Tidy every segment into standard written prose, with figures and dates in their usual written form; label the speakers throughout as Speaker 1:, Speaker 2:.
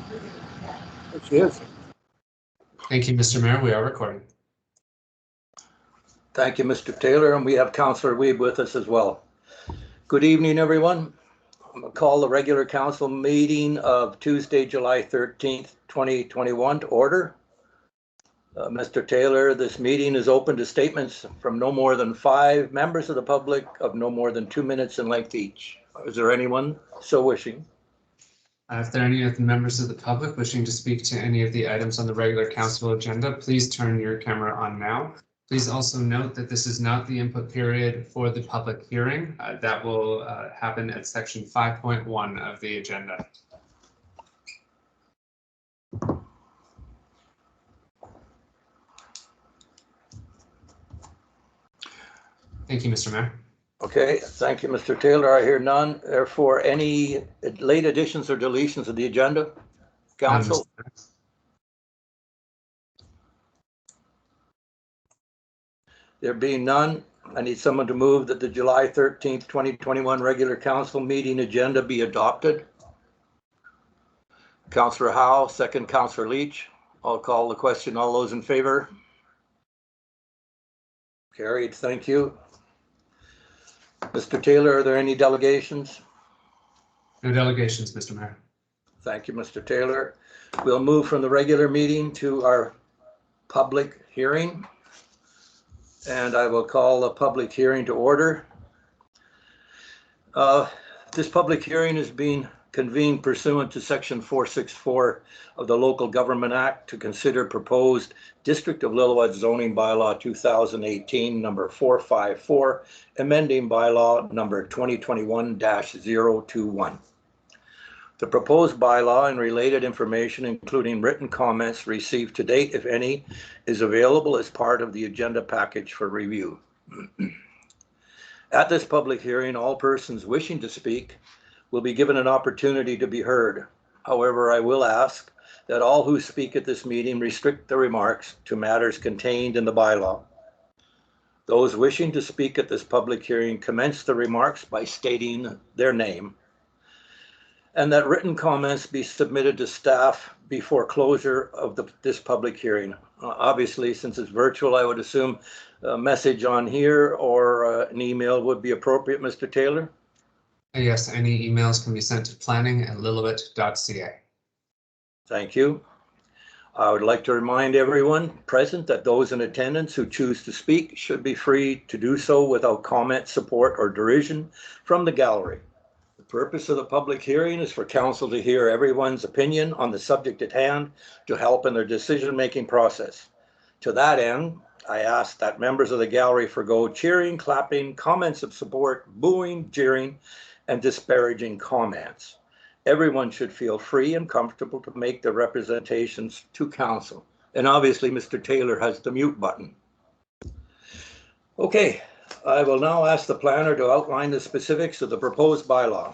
Speaker 1: There she is.
Speaker 2: Thank you, Mr. Mayor. We are recording.
Speaker 1: Thank you, Mr. Taylor, and we have Councillor Weeb with us as well. Good evening, everyone. I'm going to call the regular council meeting of Tuesday, July 13th, 2021 to order. Mr. Taylor, this meeting is open to statements from no more than 5 members of the public of no more than 2 minutes in length each. Is there anyone so wishing?
Speaker 2: If there are any of the members of the public wishing to speak to any of the items on the regular council agenda, please turn your camera on now. Please also note that this is not the input period for the public hearing. That will happen at section 5.1 of the agenda. Thank you, Mr. Mayor.
Speaker 1: Okay, thank you, Mr. Taylor. I hear none. Therefore, any late additions or deletions of the agenda? Council? There being none, I need someone to move that the July 13th, 2021 regular council meeting agenda be adopted. Councillor Howe, second Councillor Leach. I'll call the question. All those in favor? Carried, thank you. Mr. Taylor, are there any delegations?
Speaker 2: No delegations, Mr. Mayor.
Speaker 1: Thank you, Mr. Taylor. We'll move from the regular meeting to our public hearing. And I will call the public hearing to order. This public hearing is being convened pursuant to Section 464 of the Local Government Act to consider proposed District of Lillooet Zoning Bylaw 2018 number 454, amending bylaw number 2021-021. The proposed bylaw and related information, including written comments received to date, if any, is available as part of the agenda package for review. At this public hearing, all persons wishing to speak will be given an opportunity to be heard. However, I will ask that all who speak at this meeting restrict their remarks to matters contained in the bylaw. Those wishing to speak at this public hearing commence the remarks by stating their name, and that written comments be submitted to staff before closure of this public hearing. Obviously, since it's virtual, I would assume a message on here or an email would be appropriate, Mr. Taylor?
Speaker 2: Yes, any emails can be sent to planning@lillooet.ca.
Speaker 1: Thank you. I would like to remind everyone present that those in attendance who choose to speak should be free to do so without comment, support, or derision from the gallery. The purpose of the public hearing is for council to hear everyone's opinion on the subject at hand to help in their decision-making process. To that end, I ask that members of the gallery forgo cheering, clapping, comments of support, booing, jeering, and disparaging comments. Everyone should feel free and comfortable to make their representations to council. And obviously, Mr. Taylor has the mute button. Okay, I will now ask the planner to outline the specifics of the proposed bylaw.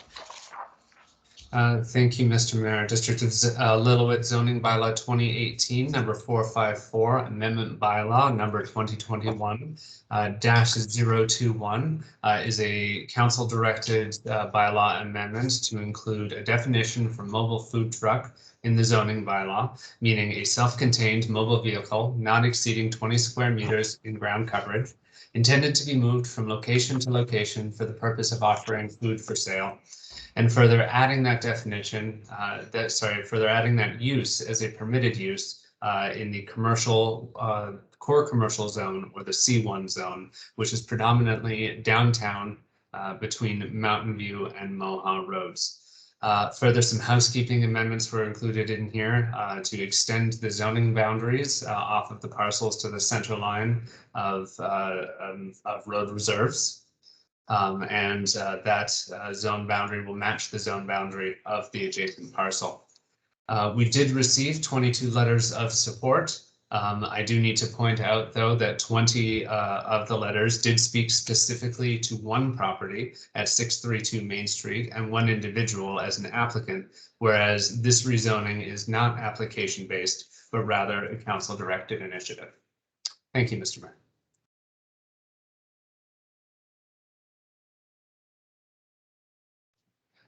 Speaker 2: Thank you, Mr. Mayor. District of Lillooet Zoning Bylaw 2018, number 454, Amendment Bylaw number 2021-021 is a council-directed bylaw amendment to include a definition for mobile food truck in the zoning bylaw, meaning a self-contained mobile vehicle not exceeding 20 square meters in ground coverage, intended to be moved from location to location for the purpose of offering food for sale. And further adding that definition, further adding that use as a permitted use in the commercial, core commercial zone, or the C1 zone, which is predominantly downtown between Mountain View and Moha roads. Further, some housekeeping amendments were included in here to extend the zoning boundaries off of the parcels to the center line of road reserves. That zone boundary will match the zone boundary of the adjacent parcel. We did receive 22 letters of support. I do need to point out, though, that 20 of the letters did speak specifically to one property at 632 Main Street and one individual as an applicant, whereas this rezoning is not application-based, but rather a council-directed initiative. Thank you, Mr. Mayor.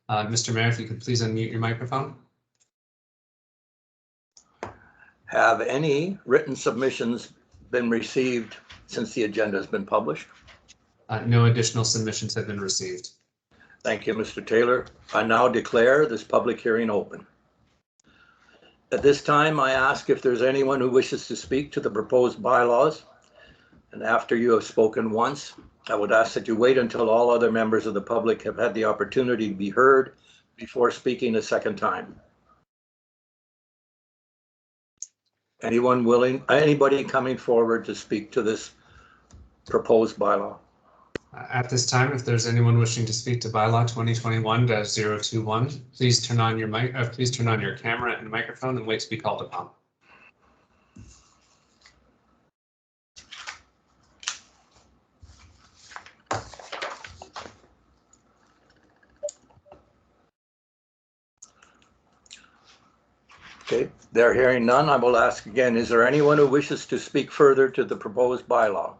Speaker 2: Mr. Mayor, if you could please unmute your microphone.
Speaker 1: Have any written submissions been received since the agenda has been published?
Speaker 2: No additional submissions have been received.
Speaker 1: Thank you, Mr. Taylor. I now declare this public hearing open. At this time, I ask if there's anyone who wishes to speak to the proposed bylaws. And after you have spoken once, I would ask that you wait until all other members of the public have had the opportunity to be heard before speaking a second time. Anybody coming forward to speak to this proposed bylaw?
Speaker 2: At this time, if there's anyone wishing to speak to bylaw 2021-021, please turn on your camera and microphone and wait to be called upon.
Speaker 1: Okay, there hearing none, I will ask again, is there anyone who wishes to speak further to the proposed bylaw?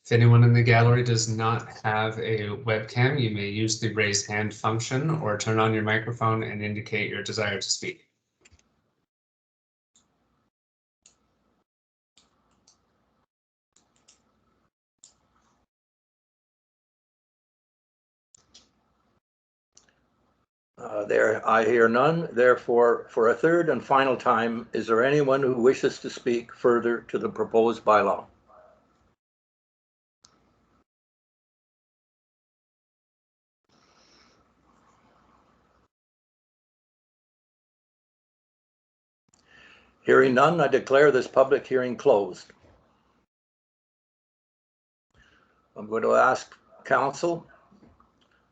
Speaker 2: If anyone in the gallery does not have a webcam, you may use the raise hand function or turn on your microphone and indicate your desire to speak.
Speaker 1: There, I hear none. Therefore, for a third and final time, is there anyone who wishes to speak further to the proposed bylaw? Hearing none, I declare this public hearing closed. I'm going to ask council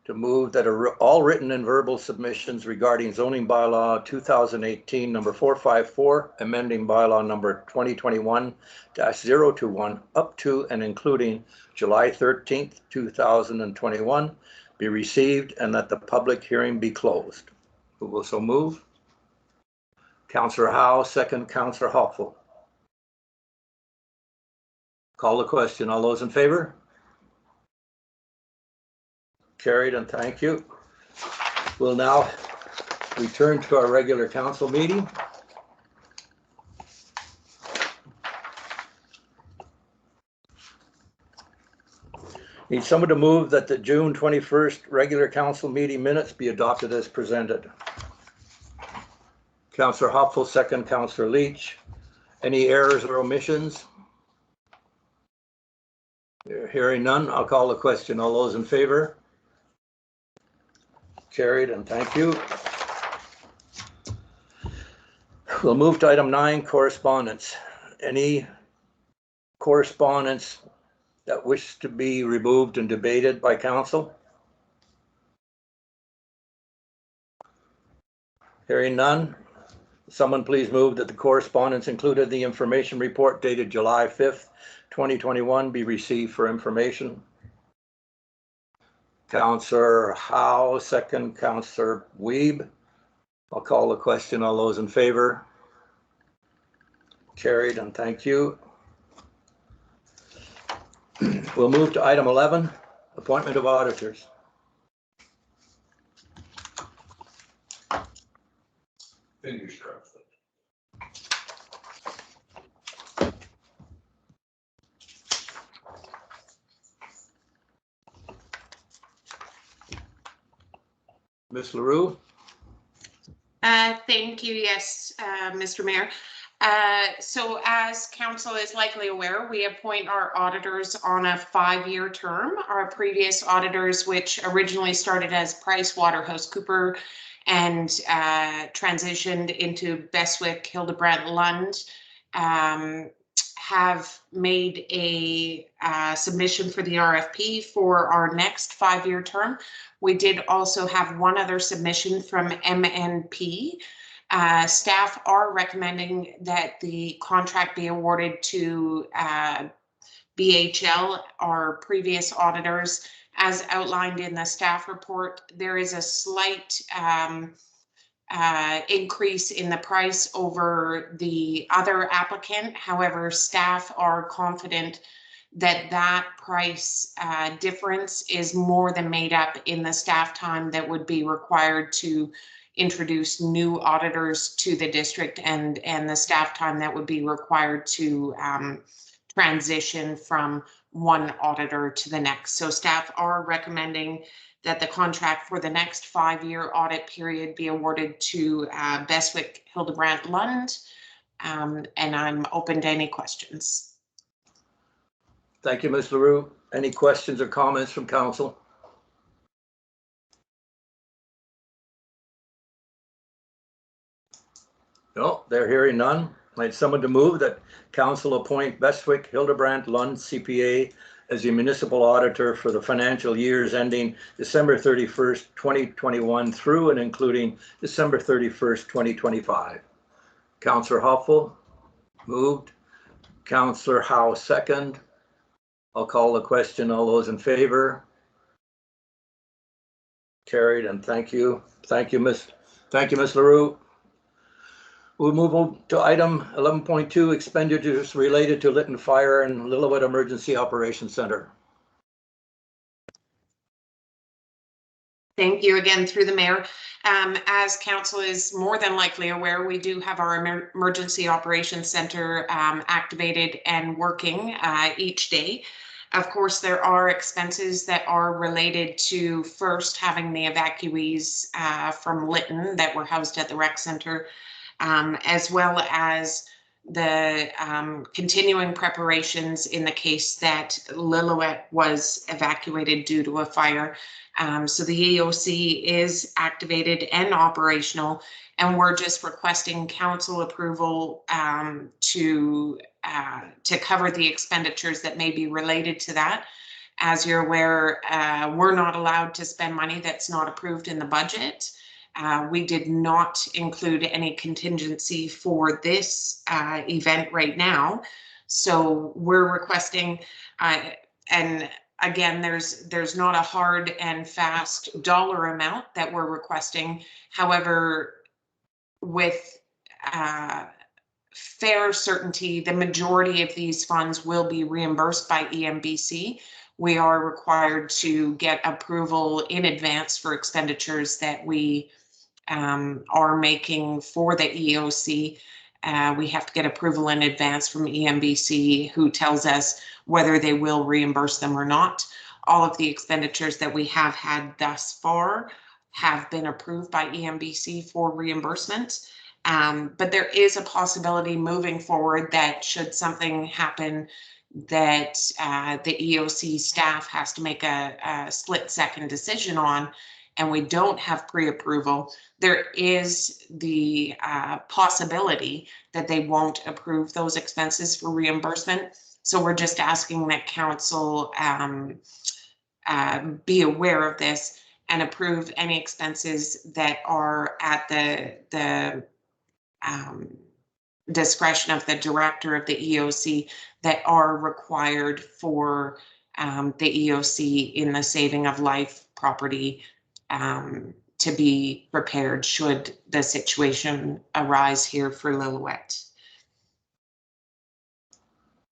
Speaker 1: to move that all written and verbal submissions regarding zoning bylaw 2018 number 454, amending bylaw number 2021-021 up to and including July 13th, 2021 be received and that the public hearing be closed. Who will so move? Councillor Howe, second Councillor Hopful. Call the question. All those in favor? Carried, and thank you. We'll now return to our regular council meeting. Need someone to move that the June 21st regular council meeting minutes be adopted as presented. Councillor Hopful, second Councillor Leach. Any errors or omissions? Hearing none, I'll call the question. All those in favor? Carried, and thank you. We'll move to item 9, correspondence. Any correspondence that wish to be removed and debated by council? Hearing none, someone please move that the correspondence included the information report dated July 5th, 2021 be received for information. Councillor Howe, second Councillor Weeb. I'll call the question. All those in favor? Carried, and thank you. We'll move to item 11, appointment of auditors.
Speaker 3: Fingers crossed.
Speaker 1: Ms. LaRue?
Speaker 4: Thank you. Yes, Mr. Mayor. So as council is likely aware, we appoint our auditors on a 5-year term. Our previous auditors, which originally started as PricewaterhouseCoopers and transitioned into Bestwick Hildebrandt Lund, have made a submission for the RFP for our next 5-year term. We did also have one other submission from MNP. Staff are recommending that the contract be awarded to BHL, our previous auditors. As outlined in the staff report, there is a slight increase in the price over the other applicant. However, staff are confident that that price difference is more than made up in the staff time that would be required to introduce new auditors to the district and the staff time that would be required to transition from one auditor to the next. So staff are recommending that the contract for the next 5-year audit period be awarded to Bestwick Hildebrandt Lund. And I'm open to any questions.
Speaker 1: Thank you, Ms. LaRue. Any questions or comments from council? No, they're hearing none. I'd like someone to move that council appoint Bestwick Hildebrandt Lund CPA as the municipal auditor for the financial years ending December 31st, 2021 through and including December 31st, 2025. Councillor Hoffel moved. Councillor Howe second. I'll call the question. All those in favor? Carried, and thank you. Thank you, Ms. LaRue. We'll move on to item 11.2, expenditures related to Lytton Fire and Lillooet Emergency Operations Center.
Speaker 4: Thank you again through the mayor. As council is more than likely aware, we do have our Emergency Operations Center activated and working each day. Of course, there are expenses that are related to first having the evacuees from Lytton that were housed at the rec center, as well as the continuing preparations in the case that Lillooet was evacuated due to a fire. So the EOC is activated and operational, and we're just requesting council approval to cover the expenditures that may be related to that. As you're aware, we're not allowed to spend money that's not approved in the budget. We did not include any contingency for this event right now. So we're requesting, and again, there's not a hard and fast dollar amount that we're requesting. However, with fair certainty, the majority of these funds will be reimbursed by EMBC. We are required to get approval in advance for expenditures that we are making for the EOC. We have to get approval in advance from EMBC, who tells us whether they will reimburse them or not. All of the expenditures that we have had thus far have been approved by EMBC for reimbursement. But there is a possibility moving forward that should something happen that the EOC staff has to make a split-second decision on, and we don't have pre-approval, there is the possibility that they won't approve those expenses for reimbursement. So we're just asking that council be aware of this and approve any expenses that are at the discretion of the director of the EOC that are required for the EOC in the saving of life property to be prepared should the situation arise here for Lillooet.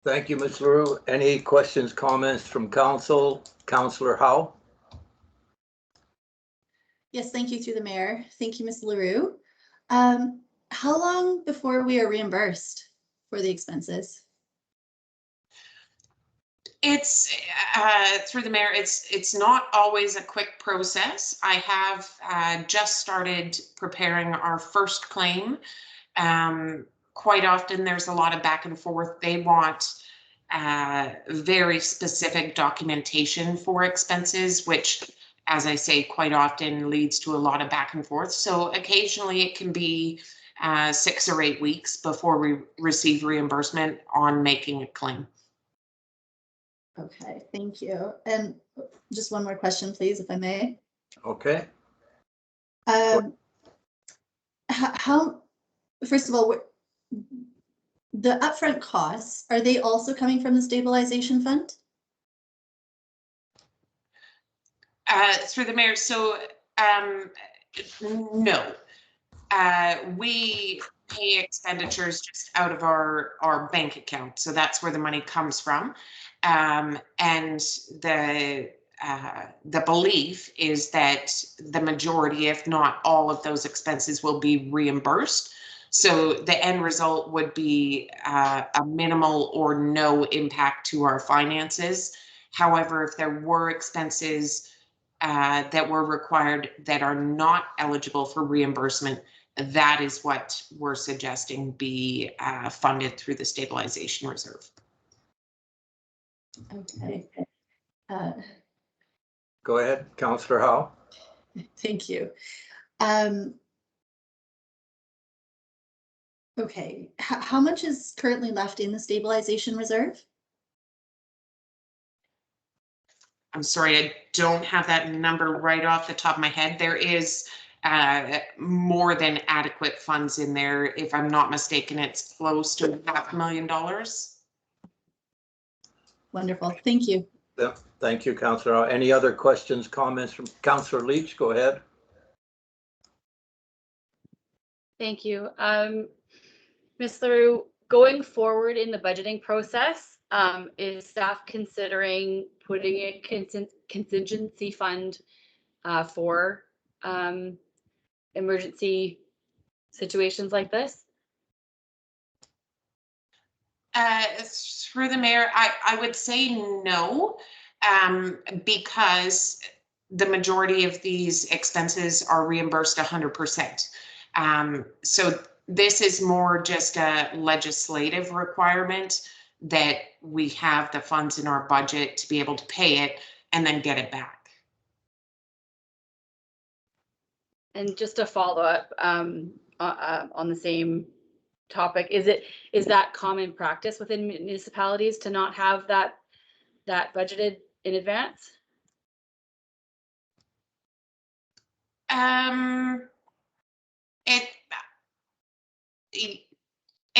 Speaker 1: Thank you, Ms. LaRue. Any questions, comments from council? Councillor Howe?
Speaker 5: Yes, thank you through the mayor. Thank you, Ms. LaRue. How long before we are reimbursed for the expenses?
Speaker 4: It's through the mayor. It's not always a quick process. I have just started preparing our first claim. Quite often there's a lot of back and forth. They want very specific documentation for expenses, which, as I say, quite often leads to a lot of back and forth. So occasionally it can be 6 or 8 weeks before we receive reimbursement on making a claim.
Speaker 5: Okay, thank you. And just one more question, please, if I may.
Speaker 1: Okay.
Speaker 5: How, first of all, the upfront costs, are they also coming from the stabilization fund?
Speaker 4: Through the mayor, so no. We pay expenditures just out of our bank account, so that's where the money comes from. And the the belief is that the majority, if not all of those expenses will be reimbursed. So the end result would be a minimal or no impact to our finances. However, if there were expenses that were required that are not eligible for reimbursement, that is what we're suggesting be funded through the stabilization reserve.
Speaker 5: Okay.
Speaker 1: Go ahead, Councillor Howe.
Speaker 5: Thank you. Okay, how much is currently left in the stabilization reserve?
Speaker 4: I'm sorry, I don't have that number right off the top of my head. There is more than adequate funds in there. If I'm not mistaken, it's close to $500,000.
Speaker 5: Wonderful, thank you.
Speaker 1: Yeah, thank you, Councillor Howe. Any other questions, comments from Councillor Leach? Go ahead.
Speaker 6: Thank you. Ms. LaRue, going forward in the budgeting process, is staff considering putting a contingency fund for emergency situations like this?
Speaker 4: Through the mayor, I would say no, because the majority of these expenses are reimbursed 100%. So this is more just a legislative requirement that we have the funds in our budget to be able to pay it and then get it back.
Speaker 6: And just to follow up on the same topic, is that common practice within municipalities to not have that budgeted in advance?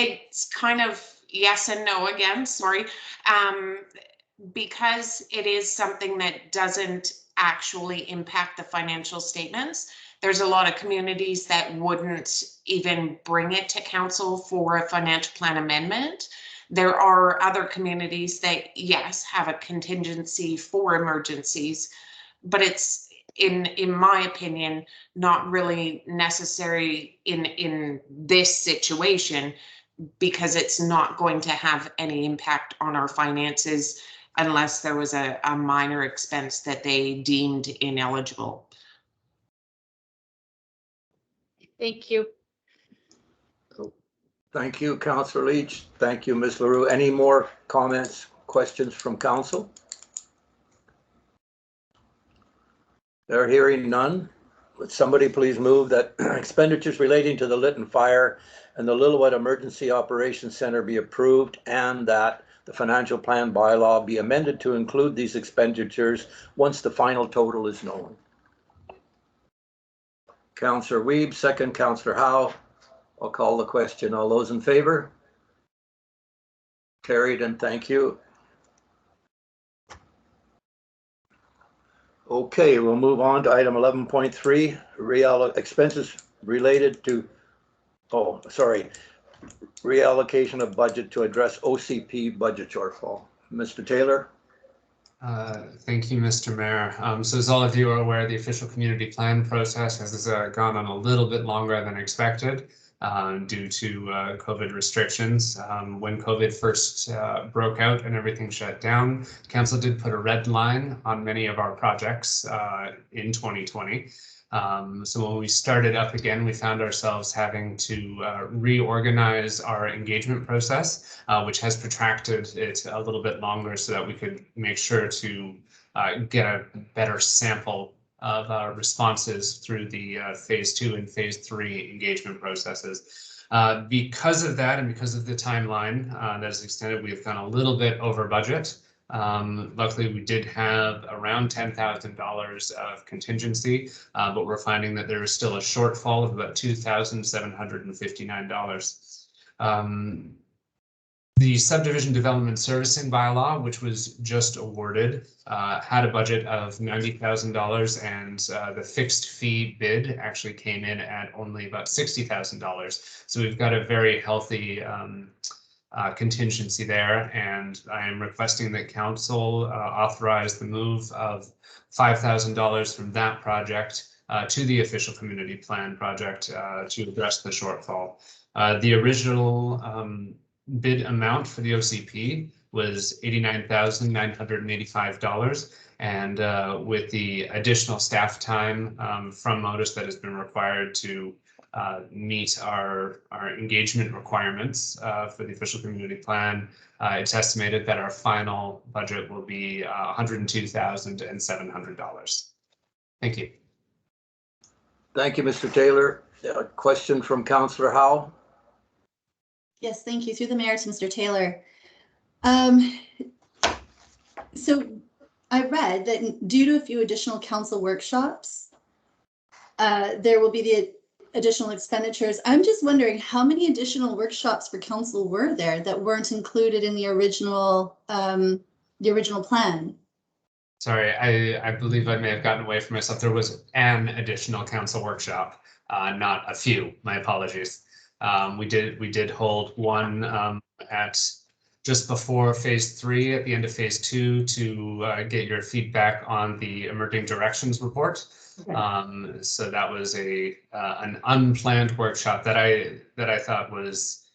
Speaker 4: It's kind of yes and no again, sorry. Because it is something that doesn't actually impact the financial statements, there's a lot of communities that wouldn't even bring it to council for a financial plan amendment. There are other communities that, yes, have a contingency for emergencies, but it's, in my opinion, not really necessary in this situation, because it's not going to have any impact on our finances unless there was a minor expense that they deemed ineligible.
Speaker 6: Thank you.
Speaker 1: Thank you, Councillor Leach. Thank you, Ms. LaRue. Any more comments, questions from council? They're hearing none. Would somebody please move that expenditures relating to the Lytton Fire and the Lillooet Emergency Operations Center be approved, and that the financial plan bylaw be amended to include these expenditures once the final total is known? Councillor Wiebe, second. Councillor Howe. I'll call the question. All those in favor? Carried, and thank you. Okay, we'll move on to item 11.3, expenses related to, reallocation of budget to address OCP budget shortfall. Mr. Taylor.
Speaker 2: Thank you, Mr. Mayor. So as all of you are aware, the official community plan process has gone on a little bit longer than expected due to COVID restrictions. When COVID first broke out and everything shut down, council did put a red line on many of our projects in 2020. So when we started up again, we found ourselves having to reorganize our engagement process, which has protracted it a little bit longer so that we could make sure to get a better sample of responses through the phase 2 and phase 3 engagement processes. Because of that, and because of the timeline that is extended, we've gone a little bit over budget. Luckily, we did have around $10,000 of contingency, but we're finding that there is still a shortfall of about $2,759. The subdivision development servicing bylaw, which was just awarded, had a budget of $90,000, and the fixed fee bid actually came in at only about $60,000. So we've got a very healthy contingency there, and I am requesting that council authorize the move of $5,000 from that project to the official community plan project to address the shortfall. The original bid amount for the OCP was $89,985, and with the additional staff time from Modus that has been required to meet our engagement requirements for the official community plan, it's estimated that our final budget will be $102,700. Thank you.
Speaker 1: Thank you, Mr. Taylor. A question from Councillor Howe.
Speaker 5: Yes, thank you. Through the mayor to Mr. Taylor. So I read that due to a few additional council workshops, there will be the additional expenditures. I'm just wondering how many additional workshops for council were there that weren't included in the original plan?
Speaker 2: Sorry, I believe I may have gotten away from myself. There was an additional council workshop, not a few. My apologies. We did hold one at just before phase 3, at the end of phase 2, to get your feedback on the emerging directions report. Okay. So that was an unplanned workshop that I thought was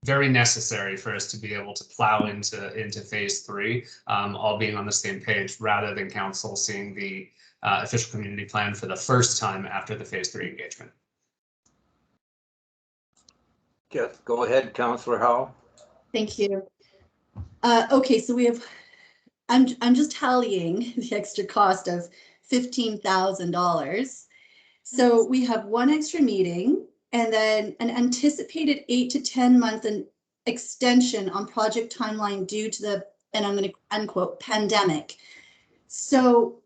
Speaker 2: very necessary for us to be able to plow into phase 3, all being on the same page, rather than council seeing the official community plan for the first time after the phase 3 engagement.
Speaker 1: Yes, go ahead, Councillor Howe.
Speaker 5: Thank you. Okay, so we have, I'm just tallying the extra cost of $15,000. So we have one extra meeting and then an anticipated 8 to 10 month extension on project timeline due to the, and I'm going to unquote, pandemic. So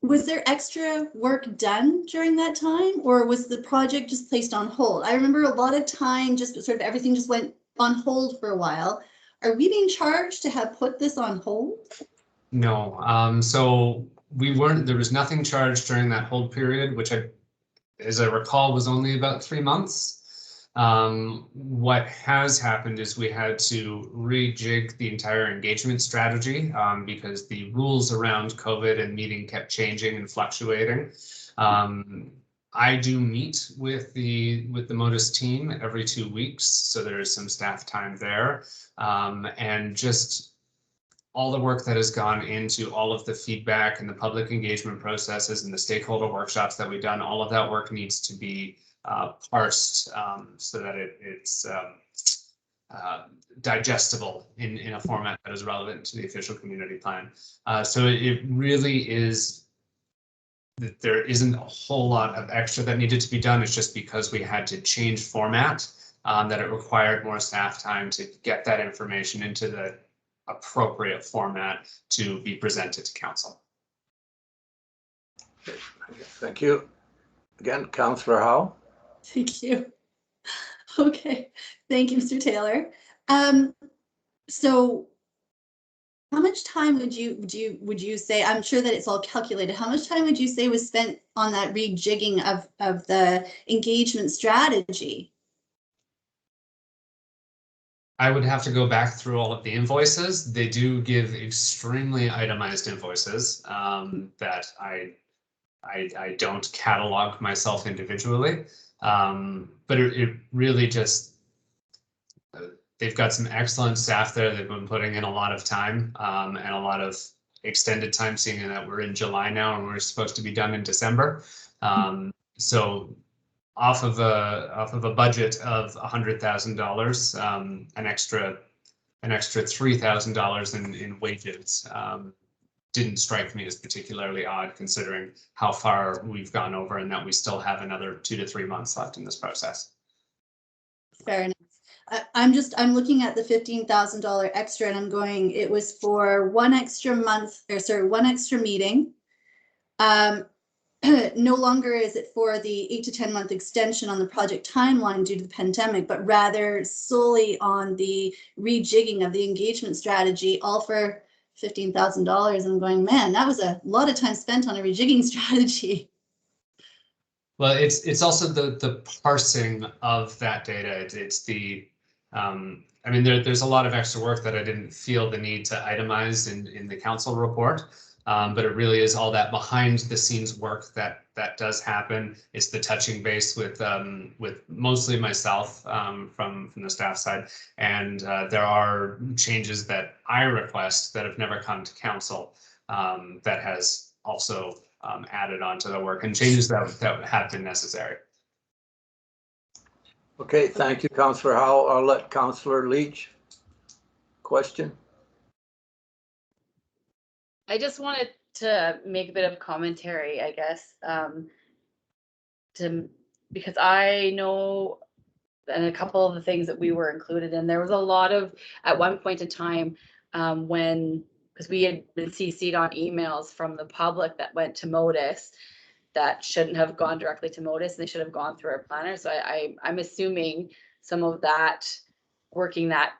Speaker 5: was there extra work done during that time, or was the project just placed on hold? I remember a lot of time, just sort of everything just went on hold for a while. Are we being charged to have put this on hold?
Speaker 2: No, so we weren't, there was nothing charged during that hold period, which as I recall, was only about 3 months. What has happened is we had to rejig the entire engagement strategy because the rules around COVID and meeting kept changing and fluctuating. I do meet with the Modus team every 2 weeks, so there is some staff time there, and just all the work that has gone into all of the feedback and the public engagement processes and the stakeholder workshops that we've done, all of that work needs to be parsed so that it's digestible in a format that is relevant to the official community plan. So it really is that there isn't a whole lot of extra that needed to be done. It's just because we had to change format that it required more staff time to get that information into the appropriate format to be presented to council.
Speaker 1: Thank you. Again, Councillor Howe.
Speaker 5: Thank you. Okay, thank you, Mr. Taylor. So how much time would you say, I'm sure that it's all calculated, how much time would you say was spent on that rejigging of the engagement strategy?
Speaker 2: I would have to go back through all of the invoices. They do give extremely itemized invoices that I don't catalog myself individually, but it really just, they've got some excellent staff there. They've been putting in a lot of time and a lot of extended time, seeing that we're in July now and we're supposed to be done in December. So off of a budget of $100,000, an extra $3,000 in wages didn't strike me as particularly odd, considering how far we've gone over and that we still have another 2 to 3 months left in this process.
Speaker 5: Fair enough. I'm looking at the $15,000 extra and I'm going, it was for one extra meeting. No longer is it for the 8 to 10 month extension on the project timeline due to the pandemic, but rather solely on the rejigging of the engagement strategy, all for $15,000. I'm going, man, that was a lot of time spent on a rejigging strategy.
Speaker 2: Well, it's also the parsing of that data. It's the I mean, there's a lot of extra work that I didn't feel the need to itemize in the council report. But it really is all that behind the scenes work that does happen. It's the touching base with mostly myself from the staff side, and there are changes that I request that have never come to council that has also added on to the work, and changes that have been necessary.
Speaker 1: Okay, thank you, Councillor Howell. I'll let Councillor Leach question.
Speaker 6: I just wanted to make a bit of commentary, I guess, because I know, and a couple of the things that we were included in, there was a lot of, at one point in time, because we had been CC'd on emails from the public that went to Modus that shouldn't have gone directly to Modus, and they should have gone through our planner. So I'm assuming some of that, working that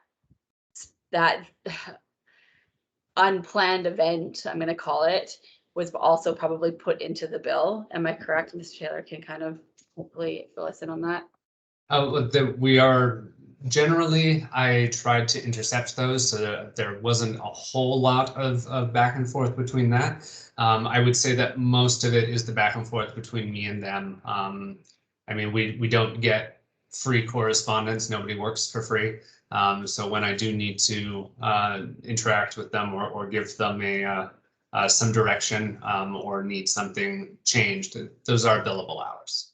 Speaker 6: unplanned event, I'm going to call it, was also probably put into the bill. Am I correct? Mr. Taylor can kind of hopefully fill us in on that.
Speaker 2: We are generally, I tried to intercept those so that there wasn't a whole lot of back and forth between that. I would say that most of it is the back and forth between me and them. I mean, we don't get free correspondence. Nobody works for free. So when I do need to interact with them or give them some direction or need something changed, those are billable hours.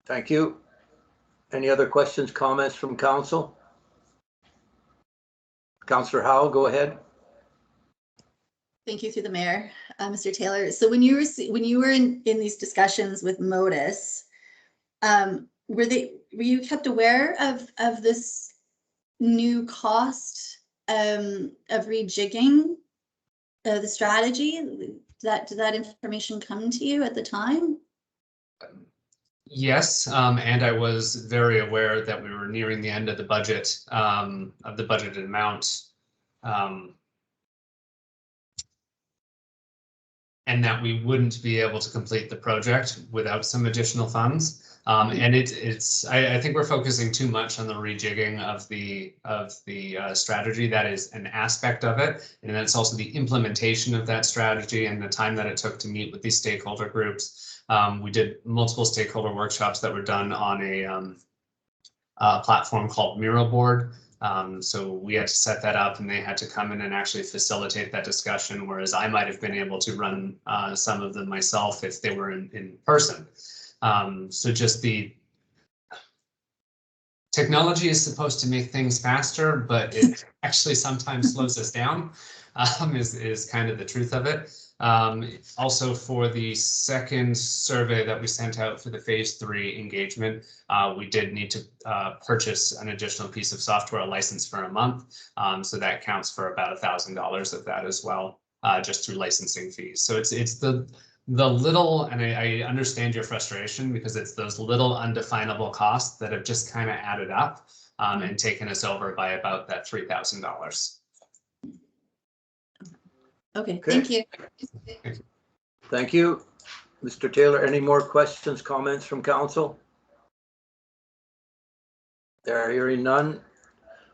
Speaker 1: Thank you. Any other questions, comments from council? Councillor Howell, go ahead.
Speaker 5: Thank you through the mayor, Mr. Taylor. So when you were in these discussions with Modus, were you kept aware of this new cost of rejigging the strategy? Did that information come to you at the time?
Speaker 2: Yes, and I was very aware that we were nearing the end of the budget, of the budgeted amount, and that we wouldn't be able to complete the project without some additional funds. And I think we're focusing too much on the rejigging of the strategy. That is an aspect of it, and that's also the implementation of that strategy and the time that it took to meet with these stakeholder groups. We did multiple stakeholder workshops that were done on a platform called Miro Board. So we had to set that up, and they had to come in and actually facilitate that discussion, whereas I might have been able to run some of them myself if they were in person. So just the technology is supposed to make things faster, but it actually sometimes slows us down, is kind of the truth of it. Also, for the second survey that we sent out for the phase 3 engagement, we did need to purchase an additional piece of software, a license for a month. So that counts for about $1,000 of that as well, just through licensing fees. So it's the little, and I understand your frustration, because it's those little undefinable costs that have just kind of added up and taken us over by about that $3,000.
Speaker 5: Okay, thank you.
Speaker 1: Thank you. Mr. Taylor, any more questions, comments from council? There, hearing none.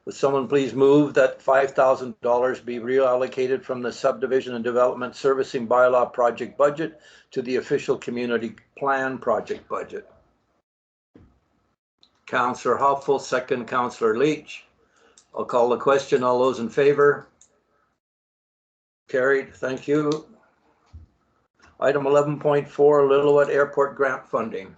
Speaker 1: Would someone please move that $5,000 be reallocated from the subdivision and development servicing bylaw project budget to the official community plan project budget? Councillor Hopeful, second Councillor Leach. I'll call the question. All those in favor? Carried. Thank you. Item 11.4, Lillooet Airport grant funding.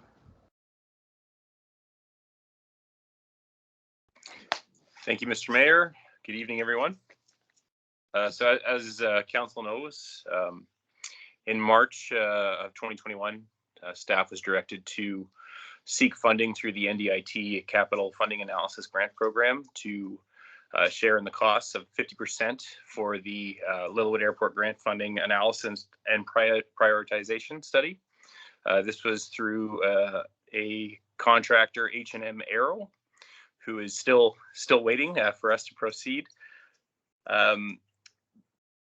Speaker 7: Thank you, Mr. Mayor. Good evening, everyone. So as council knows, in March of 2021, staff was directed to seek funding through the NDIT Capital Funding Analysis Grant Program to share in the costs of 50% for the Lillooet Airport grant funding analysis and prioritization study. This was through a contractor, H&M Aero, who is still waiting for us to proceed.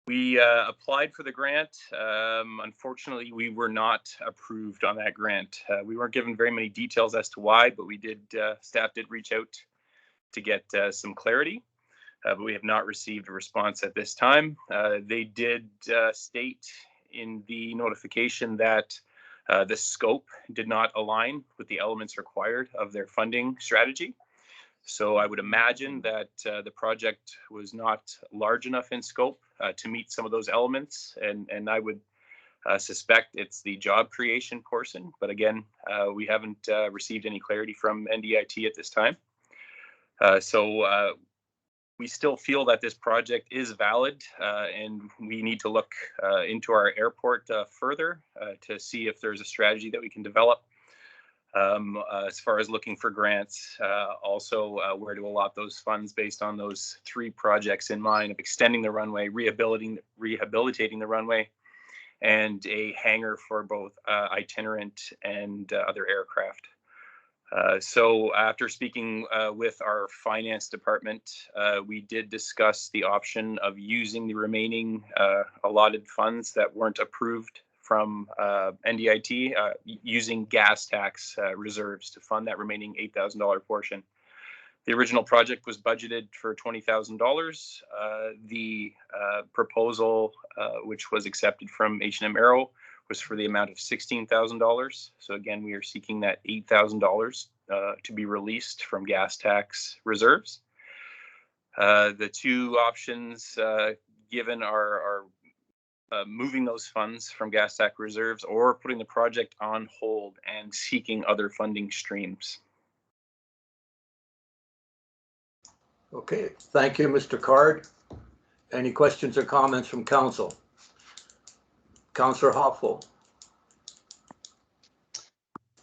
Speaker 7: We applied for the grant. Unfortunately, we were not approved on that grant. We weren't given very many details as to why, but staff did reach out to get some clarity, but we have not received a response at this time. They did state in the notification that the scope did not align with the elements required of their funding strategy. So I would imagine that the project was not large enough in scope to meet some of those elements, and I would suspect it's the job creation portion. But again, we haven't received any clarity from NDIT at this time. So we still feel that this project is valid, and we need to look into our airport further to see if there's a strategy that we can develop. As far as looking for grants, also where to allot those funds based on those 3 projects in mind of extending the runway, rehabilitating the runway, and a hangar for both itinerant and other aircraft. So after speaking with our finance department, we did discuss the option of using the remaining allotted funds that weren't approved from NDIT, using gas tax reserves to fund that remaining $8,000 portion. The original project was budgeted for $20,000. The proposal, which was accepted from H&M Aero, was for the amount of $16,000. So again, we are seeking that $8,000 to be released from gas tax reserves. The 2 options given are moving those funds from gas tax reserves or putting the project on hold and seeking other funding streams.
Speaker 1: Okay, thank you, Mr. Card. Any questions or comments from council? Councillor Hoffel.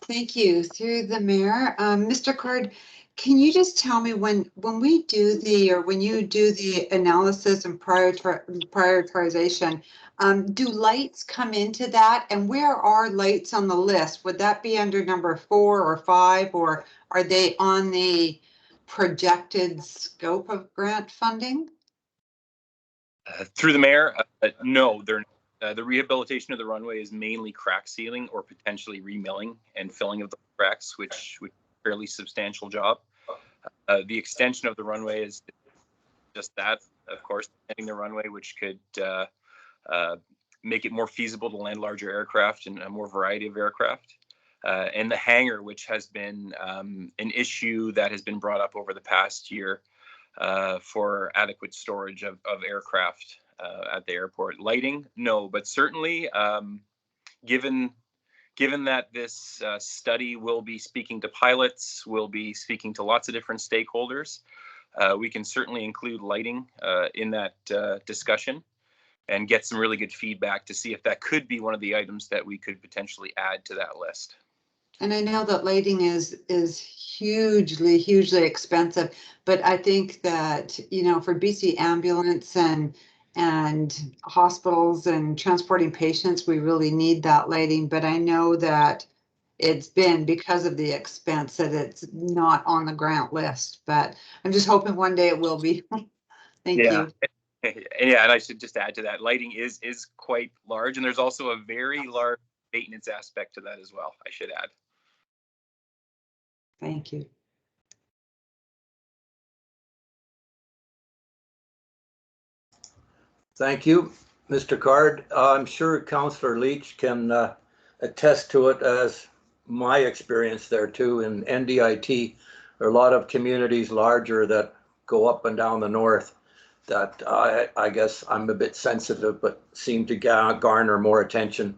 Speaker 8: Thank you. Through the mayor, Mr. Card, can you just tell me when we do when you do the analysis and prioritization, do lights come into that, and where are lights on the list? Would that be under number 4 or 5, or are they on the projected scope of grant funding?
Speaker 7: Through the mayor, no, they're the rehabilitation of the runway is mainly crack sealing or potentially remilling and filling of the cracks, which would be a fairly substantial job. The extension of the runway is just that, of course, extending the runway, which could make it more feasible to land larger aircraft and a more variety of aircraft. And the hangar, which has been an issue that has been brought up over the past year for adequate storage of aircraft at the airport. Lighting, no, but certainly given that this study will be speaking to pilots, will be speaking to lots of different stakeholders, we can certainly include lighting in that discussion and get some really good feedback to see if that could be one of the items that we could potentially add to that list.
Speaker 8: And I know that lighting is hugely expensive, but I think that, you know, for BC Ambulance and hospitals and transporting patients, we really need that lighting. But I know that it's been, because of the expense, that it's not on the grant list. But I'm just hoping one day it will be. Thank you.
Speaker 7: Yeah, and I should just add to that, lighting is quite large, and there's also a very large maintenance aspect to that as well, I should add.
Speaker 8: Thank you.
Speaker 1: Thank you, Mr. Card. I'm sure Councillor Leach can attest to it, as my experience there too in NDIT. There are a lot of communities larger that go up and down the north that I guess I'm a bit sensitive, but seem to garner more attention,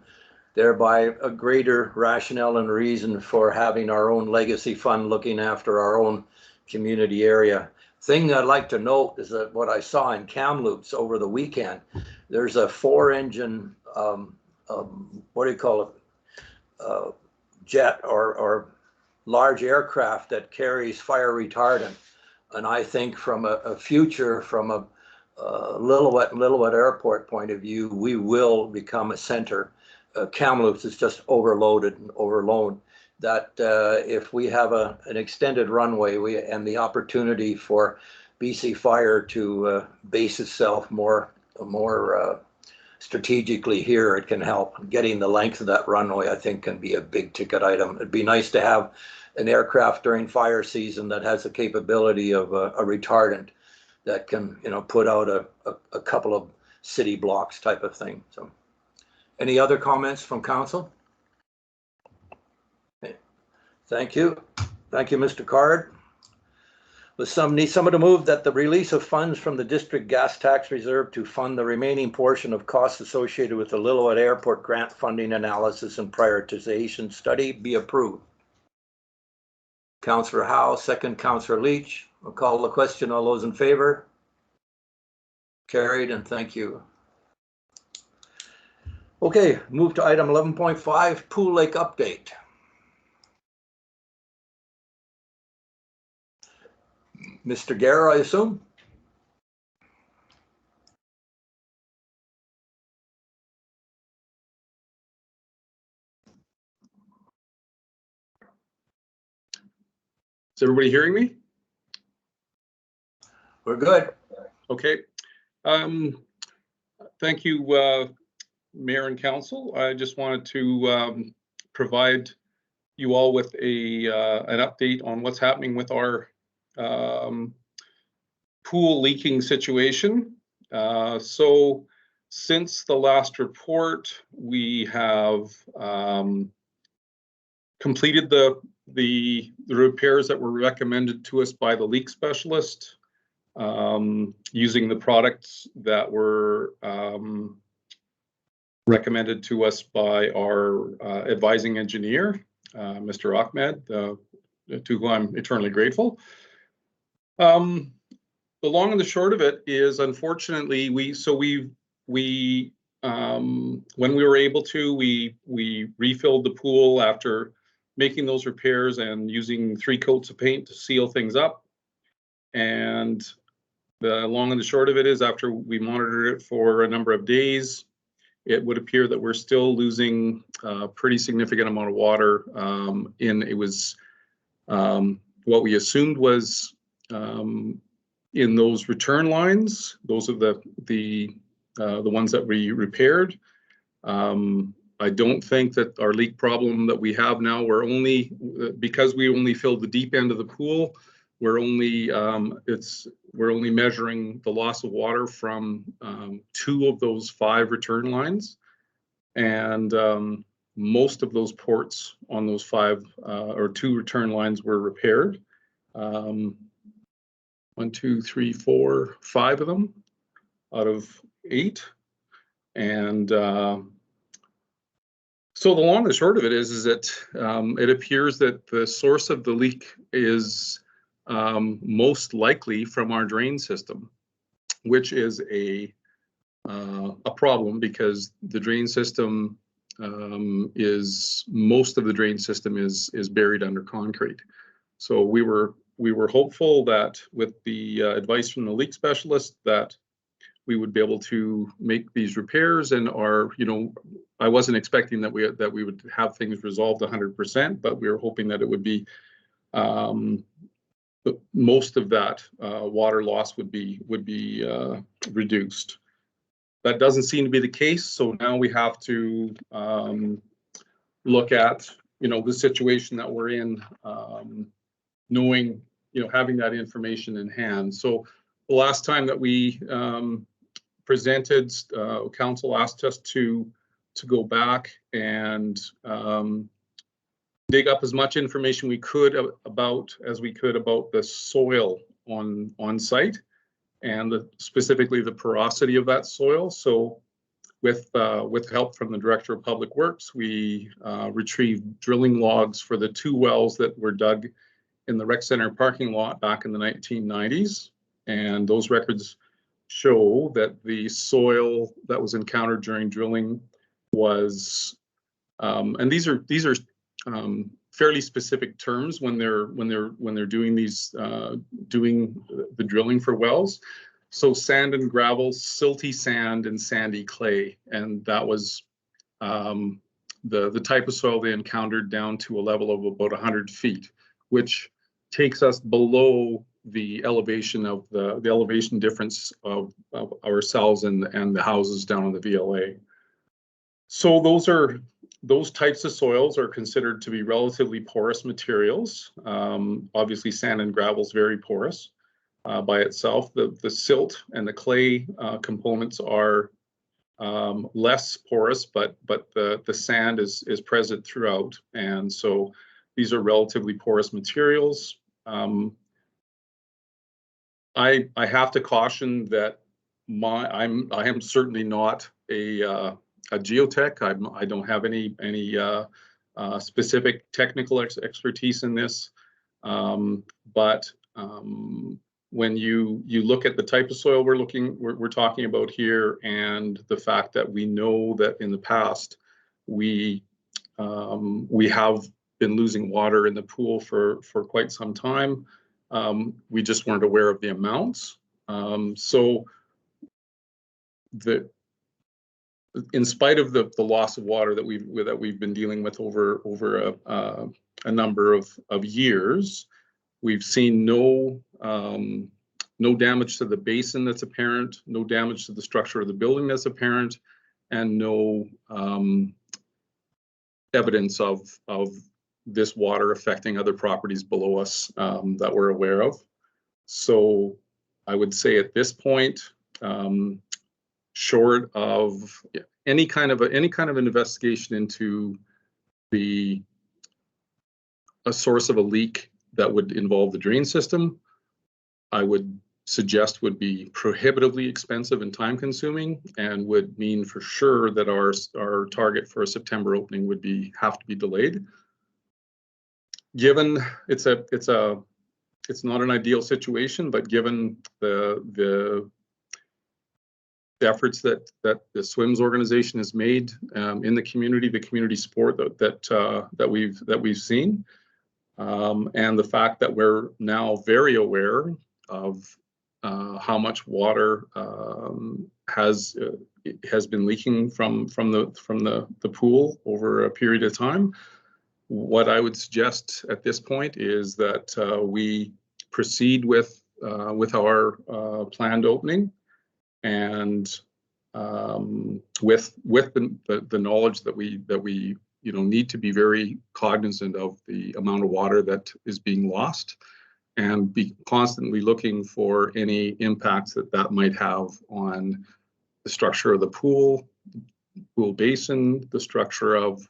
Speaker 1: thereby a greater rationale and reason for having our own legacy fund looking after our own community area. Thing I'd like to note is that what I saw in Kamloops over the weekend, there's a 4-engine, what do you call it, jet or large aircraft that carries fire retardant. And I think from a future, from a Lillooet Airport point of view, we will become a center. Kamloops is just overloaded and overloaded. That if we have an extended runway and the opportunity for BC Fire to base itself more strategically here, it can help. Getting the length of that runway, I think, can be a big ticket item. It'd be nice to have an aircraft during fire season that has the capability of a retardant that can, put out a couple of city blocks type of thing. So, any other comments from council? Okay. Thank you. Thank you, Mr. Card. Need someone to move that the release of funds from the district gas tax reserve to fund the remaining portion of costs associated with the Lillooet Airport grant funding analysis and prioritization study be approved. Councillor Howe, second Councillor Leach. I'll call the question. All those in favor? Carried, and thank you. Okay, move to item 11.5, Pool Lake update. Mr. Guerra, I assume?
Speaker 9: Is everybody hearing me?
Speaker 1: We're good.
Speaker 9: Okay. Thank you, Mayor and Council. I just wanted to provide you all with an update on what's happening with our pool leaking situation. So since the last report, we have completed the repairs that were recommended to us by the leak specialist, using the products that were recommended to us by our advising engineer, Mr. Ahmed, to whom I'm eternally grateful. The long and the short of it is, unfortunately, when we were able to, we refilled the pool after making those repairs and using 3 coats of paint to seal things up. And the long and the short of it is, after we monitored it for a number of days, it would appear that we're still losing a pretty significant amount of water. What we assumed was in those return lines. Those are the ones that we repaired. I don't think that our leak problem that we have now, because we only filled the deep end of the pool, we're only measuring the loss of water from 2 of those 5 return lines, and most of those ports on those 5 or 2 return lines were repaired. 1, 2, 3, 4, 5 of them out of 8, and so the long and short of it is that it appears that the source of the leak is most likely from our drain system, which is a problem, because the drain system most of the drain system is buried under concrete. So we were hopeful that with the advice from the leak specialist that we would be able to make these repairs, and I wasn't expecting that we would have things resolved 100%, but we were hoping that it would be most of that water loss would be reduced. That doesn't seem to be the case, so now we have to look at the situation that we're in, knowing having that information in hand. So the last time that we presented, council asked us to go back and dig up as much information we could about the soil on site, and specifically the porosity of that soil. So with help from the Director of Public Works, we retrieved drilling logs for the 2 wells that were dug in the rec center parking lot back in the 1990s. And those records show that the soil that was encountered during drilling was, and these are fairly specific terms when they're doing these doing the drilling for wells. So sand and gravel, silty sand, and sandy clay, and that was the type of soil they encountered down to a level of about 100 feet, which takes us below the elevation of the elevation difference of ourselves and the houses down on the VLA. So those are those types of soils are considered to be relatively porous materials. Obviously, sand and gravel is very porous by itself. The silt and the clay components are less porous, but the sand is present throughout, and so these are relatively porous materials. I have to caution that I am certainly not a geotech. I don't have any specific technical expertise in this, but when you look at the type of soil we're talking about here, and the fact that we know that in the past we have been losing water in the pool for quite some time, we just weren't aware of the amounts. So in spite of the loss of water that we've been dealing with over a number of years, we've seen no damage to the basin that's apparent, no damage to the structure of the building that's apparent, and no evidence of this water affecting other properties below us that we're aware of. So I would say at this point, short of any kind of an investigation into a source of a leak that would involve the drain system, I would suggest would be prohibitively expensive and time consuming, and would mean for sure that our target for a September opening would have to be delayed. Given it's not an ideal situation, but given the efforts that the SWIMS organization has made in the community support that we've seen, and the fact that we're now very aware of how much water has been leaking from the pool over a period of time, what I would suggest at this point is that we proceed with our planned opening, and with the knowledge that we need to be very cognizant of the amount of water that is being lost, and be constantly looking for any impacts that might have on the structure of the pool basin, the structure of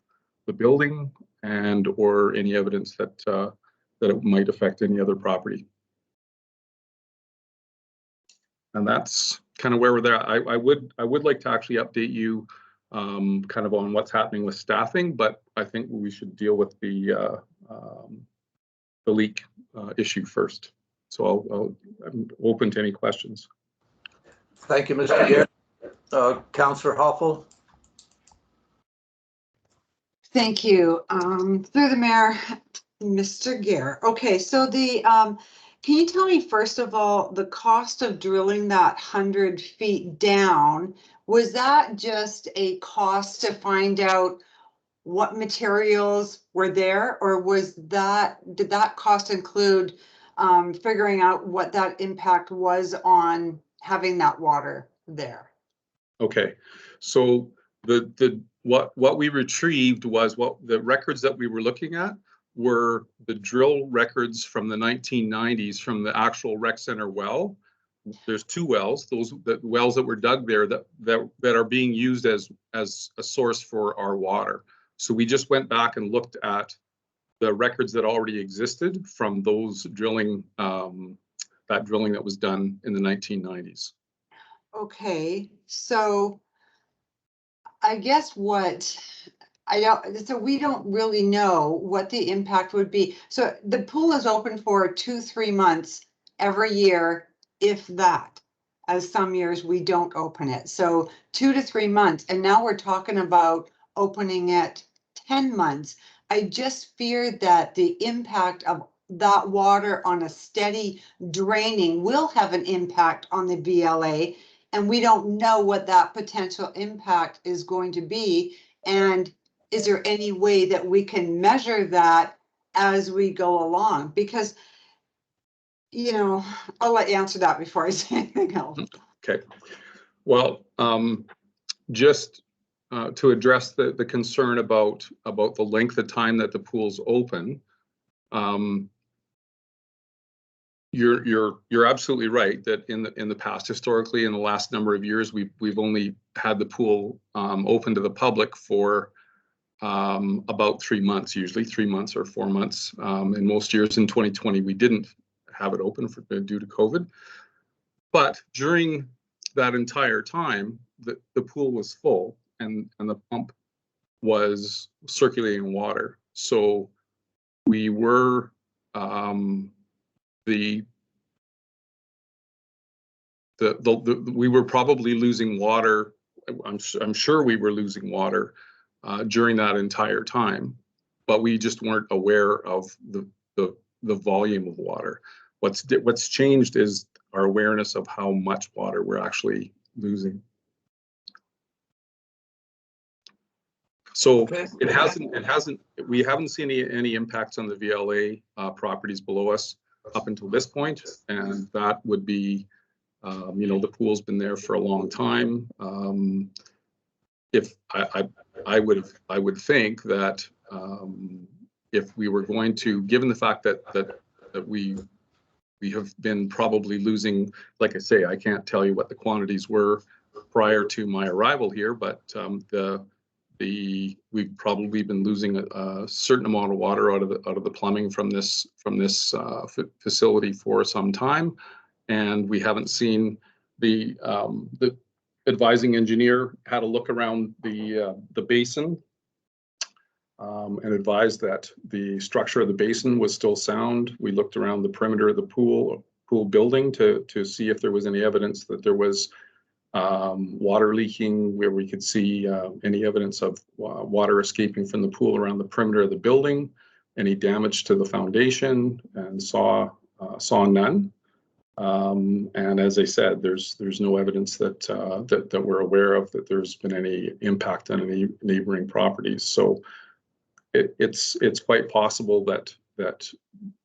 Speaker 9: the building, and or any evidence that it might affect any other property. And that's kind of where we're there. I would like to actually update you kind of on what's happening with staffing, but I think we should deal with the leak issue first. So I'm open to any questions.
Speaker 1: Thank you, Mr. Gare. Councillor Hoffel.
Speaker 8: Thank you. Through the mayor, Mr. Gare. Okay, so can you tell me first of all, the cost of drilling that 100 feet down, was that just a cost to find out what materials were there, or did that cost include figuring out what that impact was on having that water there?
Speaker 9: Okay, so what we retrieved was the records that we were looking at were the drill records from the 1990s from the actual rec center well. There's two wells, the wells that were dug there that are being used as a source for our water. So we just went back and looked at the records that already existed from those drilling, that drilling that was done in the 1990s.
Speaker 8: Okay, so I guess so we don't really know what the impact would be. So the pool is open for 2-3 months every year, if that, as some years we don't open it. So 2 to 3 months, and now we're talking about opening it 10 months. I just feared that the impact of that water on a steady draining will have an impact on the BLA, and we don't know what that potential impact is going to be. And is there any way that we can measure that as we go along? Because, I'll let you answer that before I say anything else.
Speaker 9: Okay. Well, just to address the concern about the length of time that the pool's open. You're absolutely right that in the past, historically, in the last number of years, we've only had the pool open to the public for about 3 months, usually 3 months or 4 months. In most years in 2020, we didn't have it open due to COVID. But during that entire time, the pool was full and the pump was circulating water. So we were we were probably losing water. I'm sure we were losing water during that entire time, but we just weren't aware of the volume of water. What's changed is our awareness of how much water we're actually losing. So it hasn't. We haven't seen any impacts on the VLA properties below us up until this point, and that would be, the pool's been there for a long time. If I would think that if we were going to, given the fact that we have been probably losing, like I say, I can't tell you what the quantities were prior to my arrival here, but we've probably been losing a certain amount of water out of the plumbing from this facility for some time, and we haven't seen the advising engineer had a look around the basin and advised that the structure of the basin was still sound. We looked around the perimeter of the pool building to see if there was any evidence that there was water leaking, where we could see any evidence of water escaping from the pool around the perimeter of the building, any damage to the foundation, and saw none. And as I said, there's no evidence that we're aware of that there's been any impact on any neighboring properties. So it's quite possible that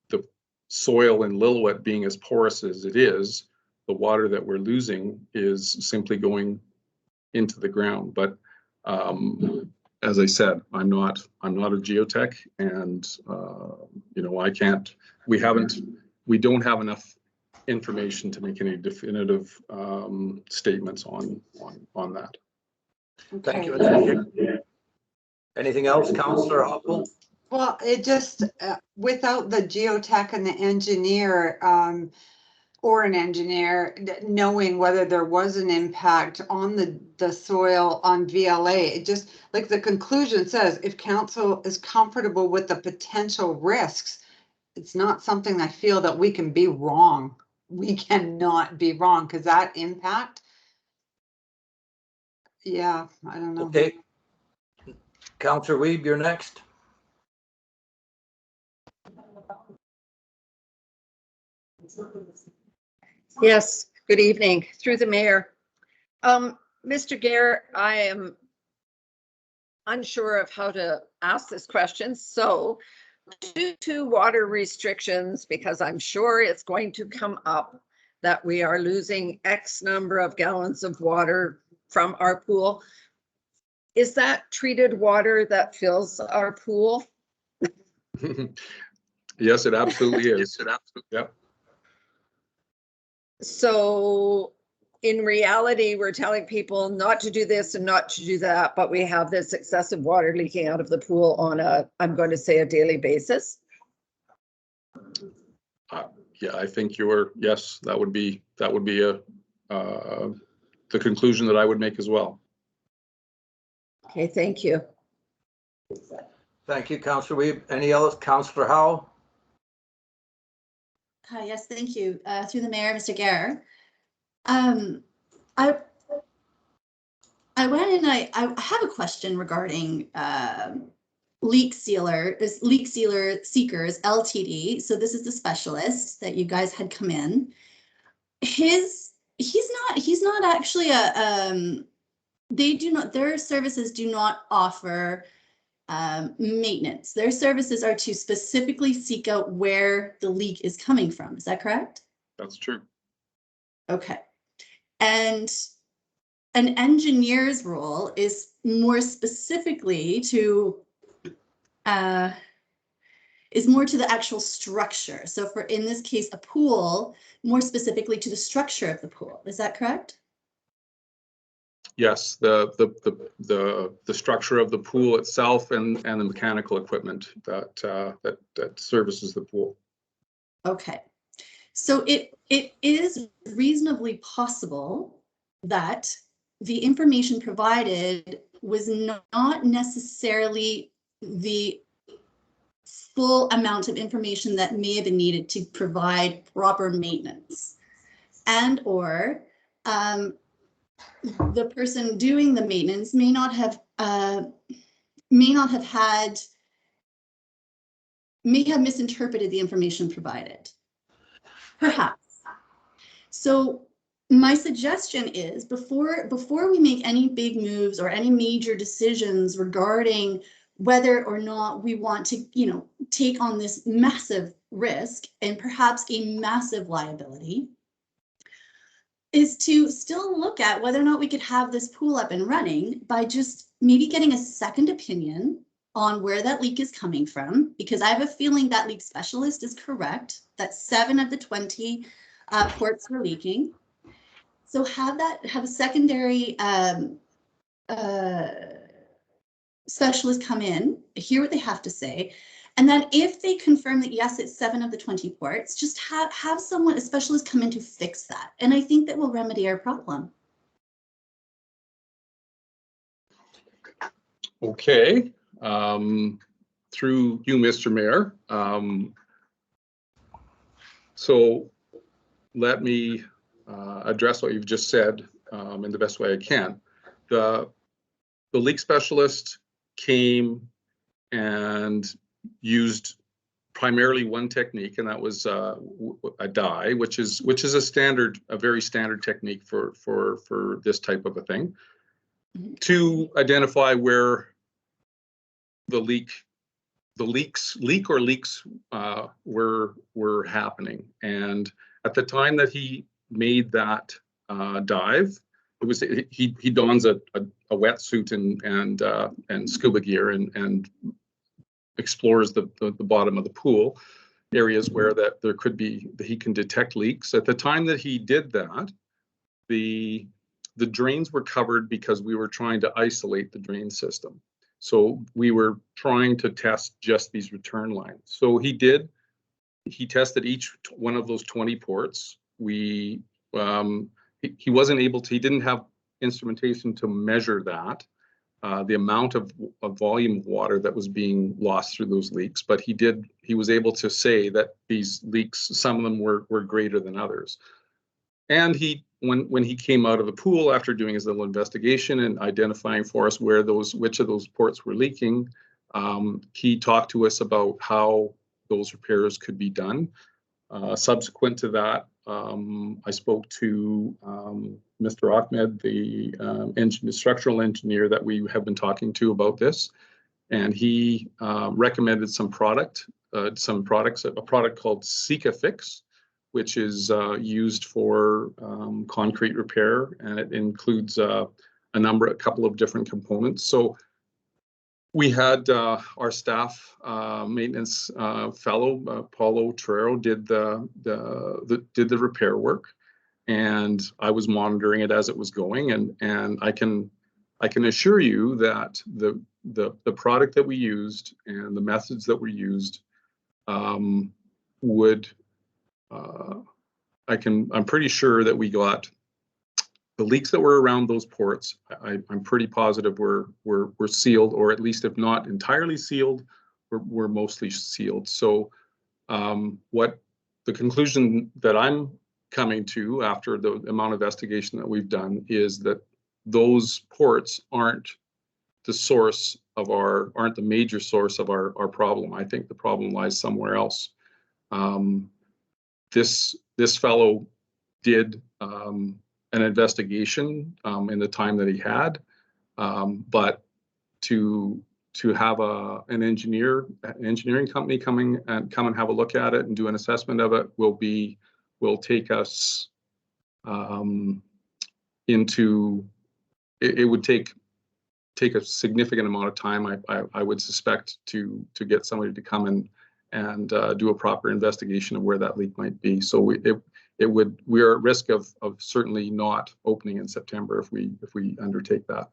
Speaker 9: the soil in Lillooet, being as porous as it is, the water that we're losing is simply going into the ground. But as I said, I'm not a geotech, and I can't. We don't have enough information to make any definitive statements on that.
Speaker 1: Thank you, Mr. Chair. Anything else, Councillor Hoppel?
Speaker 8: Well, it just without the geotech and the engineer. Or an engineer knowing whether there was an impact on the soil on VLA. It just, like the conclusion says, if council is comfortable with the potential risks, it's not something I feel that we can be wrong. We cannot be wrong, because that impact, yeah, I don't know.
Speaker 1: Okay. Councillor Weeb, you're next.
Speaker 10: Yes, good evening, through the mayor. Mr. Gare, I am unsure of how to ask this question. So due to water restrictions, because I'm sure it's going to come up that we are losing X number of gallons of water from our pool, is that treated water that fills our pool?
Speaker 9: Yes, it absolutely is. Yep.
Speaker 10: So in reality, we're telling people not to do this and not to do that, but we have this excessive water leaking out of the pool on I'm going to say a daily basis.
Speaker 9: Yeah, I think yes, that would be the conclusion that I would make as well.
Speaker 10: Okay, thank you.
Speaker 1: Thank you, Councillor Weeb. Any else? Councillor Howe?
Speaker 5: Hi, yes, thank you. Through the mayor, Mr. Gare. I went and I have a question regarding Leak Seekers Ltd. So this is the specialist that you guys had come in. He's not actually their services do not offer maintenance. Their services are to specifically seek out where the leak is coming from. Is that correct?
Speaker 9: That's true.
Speaker 5: Okay. And an engineer's role is more specifically to is more to the actual structure. So for, in this case, a pool, more specifically to the structure of the pool. Is that correct?
Speaker 9: Yes, the structure of the pool itself and the mechanical equipment that services the pool.
Speaker 5: Okay. So it is reasonably possible that the information provided was not necessarily the full amount of information that may have been needed to provide proper maintenance, and or the person doing the maintenance may not have misinterpreted the information provided, perhaps. So my suggestion is, before we make any big moves or any major decisions regarding whether or not we want to, take on this massive risk and perhaps a massive liability, is to still look at whether or not we could have this pool up and running by just maybe getting a second opinion on where that leak is coming from, because I have a feeling that leak specialist is correct, that 7 of the 20 ports were leaking. So have a secondary specialist come in, hear what they have to say, and then if they confirm that yes, it's 7 of the 20 ports, just have someone, a specialist, come in to fix that. And I think that will remedy our problem.
Speaker 9: Okay, through you, Mr. Mayor. So let me address what you've just said in the best way I can. The leak specialist came and used primarily one technique, and that was a dye, which is a very standard technique for this type of a thing, to identify where the leaks were happening. And at the time that he made that dive, it was he dons a wetsuit and scuba gear and explores the bottom of the pool, areas where that there could be, he can detect leaks. At the time that he did that, the drains were covered because we were trying to isolate the drain system. So we were trying to test just these return lines. So he tested each one of those 20 ports. He wasn't able to, he didn't have instrumentation to measure that, the amount of volume of water that was being lost through those leaks, but he was able to say that these leaks, some of them were greater than others. And when he came out of the pool after doing his little investigation and identifying for us which of those ports were leaking, he talked to us about how those repairs could be done. Subsequent to that, I spoke to Mr. Ahmed, the structural engineer that we have been talking to about this, and he recommended some products, a product called Sikafix, which is used for concrete repair, and it includes a couple of different components. So we had our staff maintenance fellow, Paulo Torero, did the repair work, and I was monitoring it as it was going. And I can assure you that the product that we used and the methods that were used I'm pretty sure that we got the leaks that were around those ports. I'm pretty positive were sealed, or at least if not entirely sealed, were mostly sealed. So what the conclusion that I'm coming to after the amount of investigation that we've done is that those ports aren't the major source of our problem. I think the problem lies somewhere else. This fellow did an investigation in the time that he had, but to have an engineering company come and have a look at it and do an assessment of it will take us into it would take a significant amount of time, I would suspect, to get somebody to come and do a proper investigation of where that leak might be. So we are at risk of certainly not opening in September if we undertake that.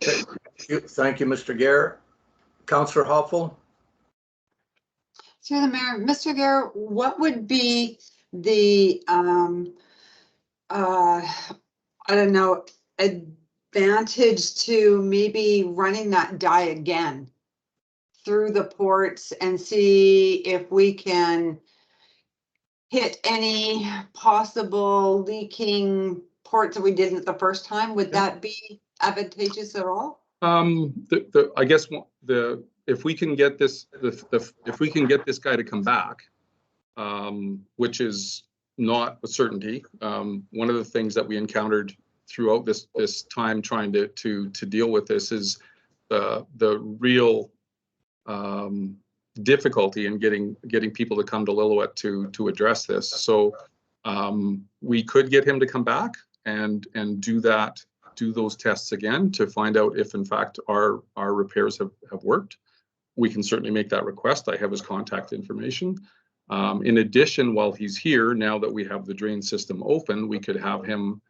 Speaker 1: Thank you, Mr. Gare. Councillor Hoffel.
Speaker 8: Through the mayor, Mr. Gare, what would be the I don't know, advantage to maybe running that dye again through the ports and see if we can hit any possible leaking ports that we didn't the first time? Would that be advantageous at all?
Speaker 9: I guess if we can get this if we can get this guy to come back, which is not a certainty. One of the things that we encountered throughout this time trying to deal with this is the real difficulty in getting people to come to Lillooet to address this. So we could get him to come back and do those tests again to find out if in fact our repairs have worked. We can certainly make that request. I have his contact information. In addition, while he's here, now that we have the drain system open, we could have him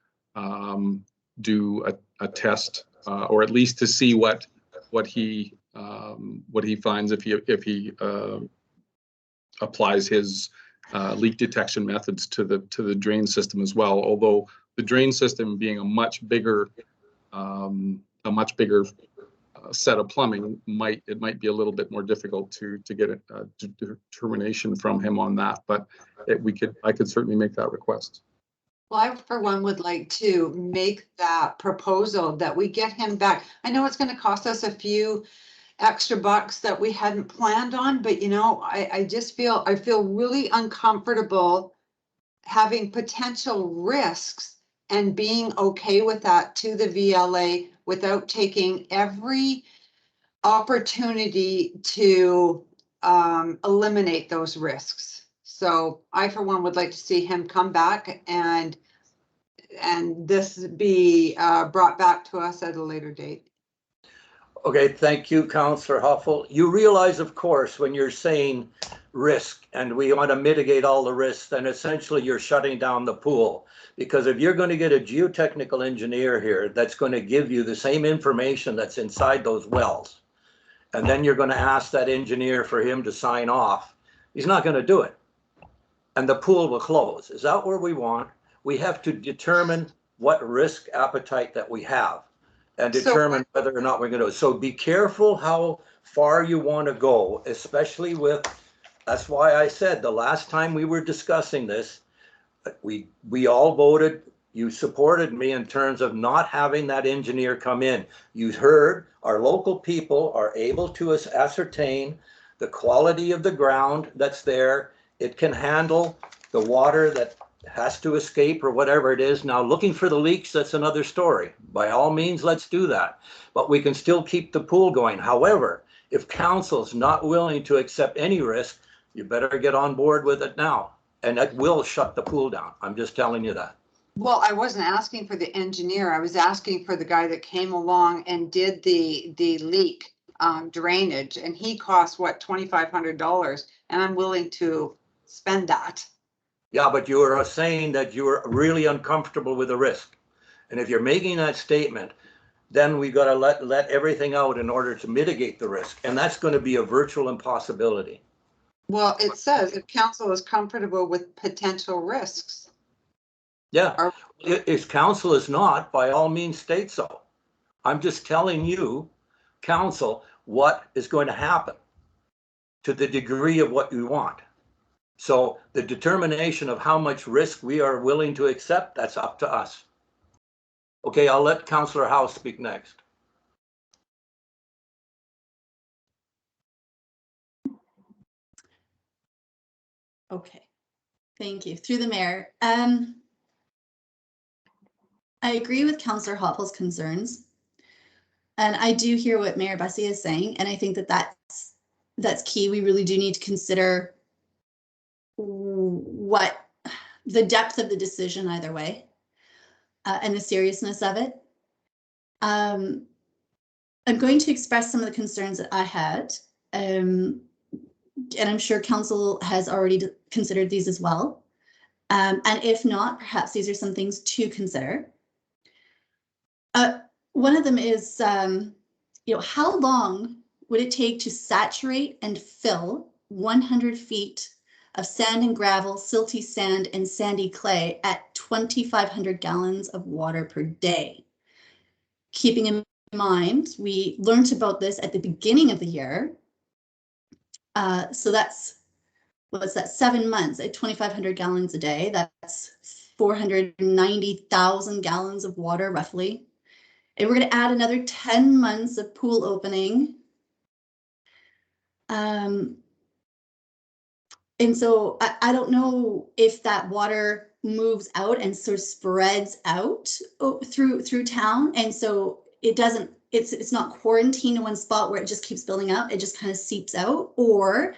Speaker 9: do a test, or at least to see what he finds if he applies his leak detection methods to the drain system as well. Although the drain system being a much bigger set of plumbing, it might be a little bit more difficult to get a determination from him on that, but I could certainly make that request.
Speaker 8: Well, I for one would like to make that proposal that we get him back. I know it's going to cost us a few extra bucks that we hadn't planned on, but you know, I feel really uncomfortable having potential risks and being okay with that to the VLA without taking every opportunity to eliminate those risks. So I, for one, would like to see him come back and this be brought back to us at a later date.
Speaker 1: Okay, thank you, Councillor Huffel. You realize, of course, when you're saying risk and we want to mitigate all the risks, then essentially you're shutting down the pool. Because if you're going to get a geotechnical engineer here that's going to give you the same information that's inside those wells, and then you're going to ask that engineer for him to sign off, he's not going to do it. And the pool will close. Is that what we want? We have to determine what risk appetite that we have and determine whether or not we're going to. So be careful how far you want to go, especially with, that's why I said the last time we were discussing this, we all voted, you supported me in terms of not having that engineer come in. You heard our local people are able to ascertain the quality of the ground that's there. It can handle the water that has to escape or whatever it is. Now, looking for the leaks, that's another story. By all means, let's do that. But we can still keep the pool going. However, if council's not willing to accept any risk, you better get on board with it now. And that will shut the pool down. I'm just telling you that.
Speaker 8: Well, I wasn't asking for the engineer. I was asking for the guy that came along and did the leak drainage, and he cost what, $2,500, and I'm willing to spend that.
Speaker 1: Yeah, but you are saying that you are really uncomfortable with the risk. And if you're making that statement, then we got to let everything out in order to mitigate the risk. And that's going to be a virtual impossibility.
Speaker 8: Well, it says if council is comfortable with potential risks.
Speaker 1: Yeah, if council is not, by all means state so. I'm just telling you, council, what is going to happen to the degree of what you want. So the determination of how much risk we are willing to accept, that's up to us. Okay, I'll let Councillor House speak next.
Speaker 5: Okay, thank you. Through the mayor. I agree with Councillor Hoffel's concerns. And I do hear what Mayor Bessie is saying. And I think that that's key. We really do need to consider what the depth of the decision either way. and the seriousness of it. I'm going to express some of the concerns that I had, and I'm sure council has already considered these as well. And if not, perhaps these are some things to consider. One of them is, how long would it take to saturate and fill 100 feet of sand and gravel, silty sand and sandy clay at 2,500 gallons of water per day? Keeping in mind, we learned about this at the beginning of the year. So that's, what's that, 7 months at 2,500 gallons a day. That's 490,000 gallons of water, roughly. And we're going to add another 10 months of pool opening. And so I don't know if that water moves out and sort of spreads out through town. And so it doesn't, it's not quarantined in one spot where it just keeps building up. It just kind of seeps out. Or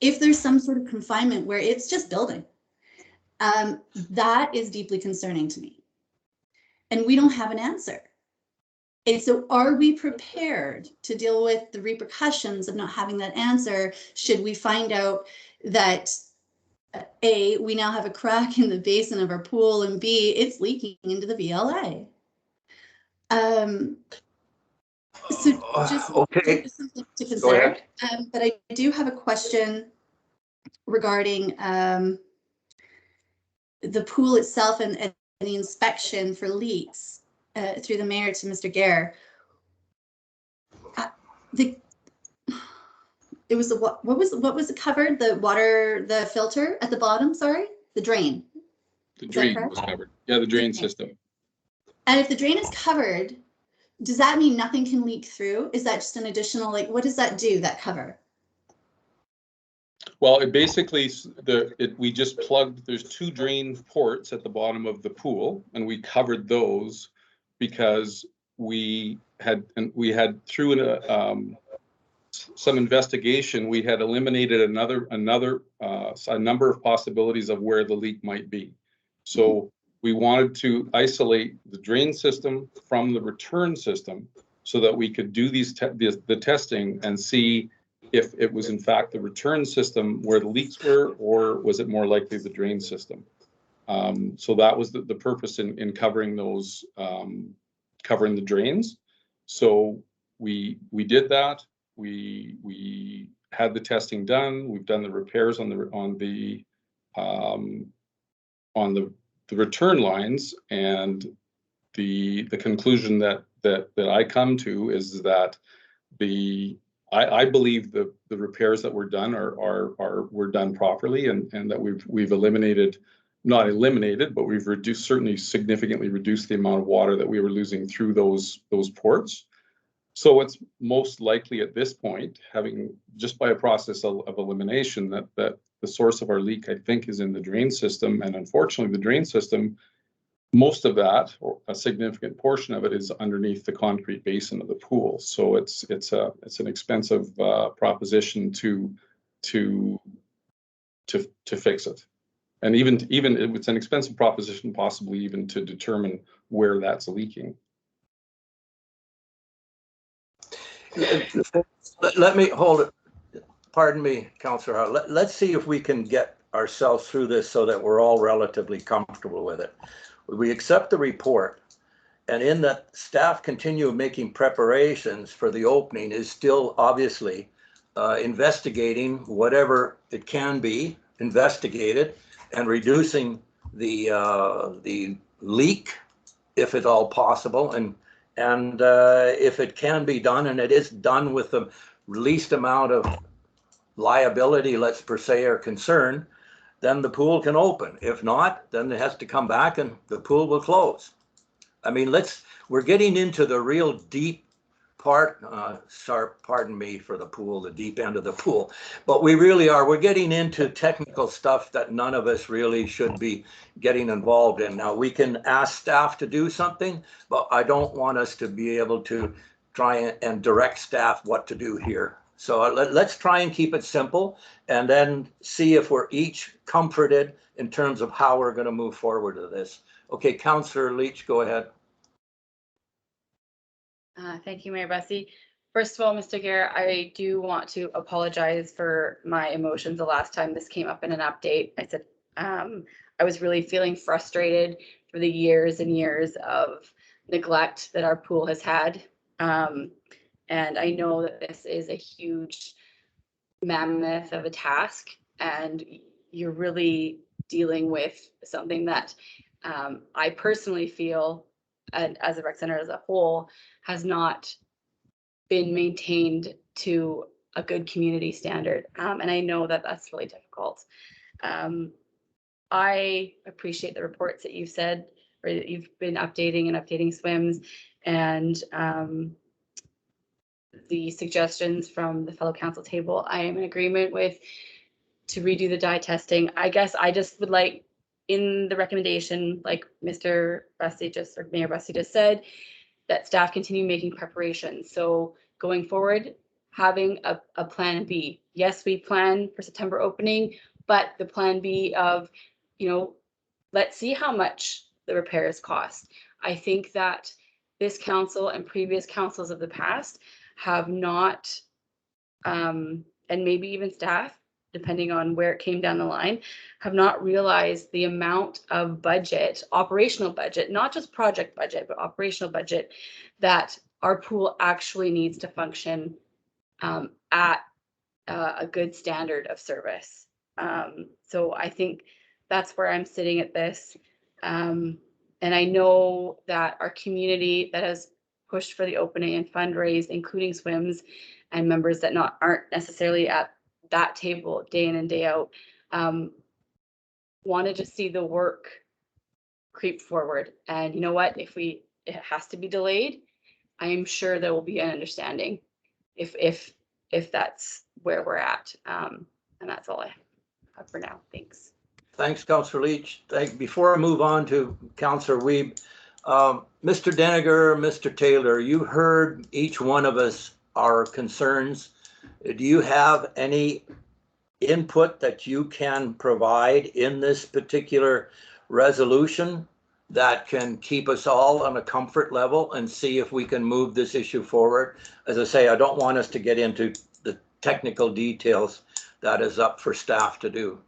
Speaker 5: if there's some sort of confinement where it's just building. That is deeply concerning to me. And we don't have an answer. And so are we prepared to deal with the repercussions of not having that answer should we find out that A, we now have a crack in the basin of our pool, and B, it's leaking into the VLA? So just
Speaker 1: okay.
Speaker 5: something to consider. But I do have a question regarding the pool itself and the inspection for leaks through the mayor to Mr. Gare. It was the what was it covered? The water, the filter at the bottom. Sorry, the drain.
Speaker 9: The drain was covered. Yeah, the drain system.
Speaker 5: And if the drain is covered, does that mean nothing can leak through? Is that just an additional, like, what does that do, that cover?
Speaker 9: Well, it basically, we just plugged, there's 2 drain ports at the bottom of the pool, and we covered those because we had through some investigation, we had eliminated a number of possibilities of where the leak might be. So we wanted to isolate the drain system from the return system so that we could do the testing and see if it was in fact the return system where the leaks were, or was it more likely the drain system. So that was the purpose in covering those, covering the drains. So we did that. We had the testing done. We've done the repairs on the return lines, and the conclusion that I come to is that I believe the repairs that were done were done properly, and that we've eliminated, not eliminated, but we've certainly significantly reduced the amount of water that we were losing through those ports. So it's most likely at this point, having just by a process of elimination, that the source of our leak, I think, is in the drain system. And unfortunately, the drain system, most of that, or a significant portion of it, is underneath the concrete basin of the pool. So it's an expensive proposition to fix it. And even it's an expensive proposition, possibly even to determine where that's leaking.
Speaker 1: Let me hold it. Pardon me, Councillor Howard. Let's see if we can get ourselves through this so that we're all relatively comfortable with it. We accept the report, and in that staff continue making preparations for the opening is still obviously investigating whatever it can be investigated and reducing the leak if at all possible, and if it can be done, and it is done with the least amount of liability, let's per se, or concern, then the pool can open. If not, then it has to come back and the pool will close. I mean, we're getting into the real deep part, pardon me for the pool, the deep end of the pool, but we're getting into technical stuff that none of us really should be getting involved in. Now, we can ask staff to do something, but I don't want us to be able to try and direct staff what to do here. So let's try and keep it simple, and then see if we're each comforted in terms of how we're going to move forward with this. Okay, Councillor Leach, go ahead.
Speaker 6: Thank you, Mayor Bessie. First of all, Mr. Gare, I do want to apologize for my emotions the last time this came up in an update. I said I was really feeling frustrated for the years and years of neglect that our pool has had. And I know that this is a huge mammoth of a task, and you're really dealing with something that I personally feel, and as a rec center as a whole, has not been maintained to a good community standard. And I know that that's really difficult. I appreciate the reports that you've said, or that you've been updating swims, and the suggestions from the fellow council table. I am in agreement with to redo the dye testing. I guess I just would like in the recommendation, like Mr. Bessie just, or Mayor Bessie just said, that staff continue making preparations. So going forward, having a plan B. Yes, we plan for September opening, but the plan B of, you know, let's see how much the repairs cost. I think that this council and previous councils of the past have not, and maybe even staff, depending on where it came down the line, have not realized the amount of budget, operational budget, not just project budget, but operational budget that our pool actually needs to function at a good standard of service. So I think that's where I'm sitting at this. And I know that our community that has pushed for the opening and fundraise, including swims and members that aren't necessarily at that table day in and day out, wanted to see the work creep forward. And you know what, if it has to be delayed, I am sure there will be an understanding if that's where we're at. And that's all I have for now. Thanks.
Speaker 1: Thanks, Councillor Leach. Before I move on to Councillor Wiebe, Mr. Deniger, Mr. Taylor, you heard each one of us, our concerns. Do you have any input that you can provide in this particular resolution that can keep us all on a comfort level and see if we can move this issue forward? As I say, I don't want us to get into the technical details. That is up for staff to do.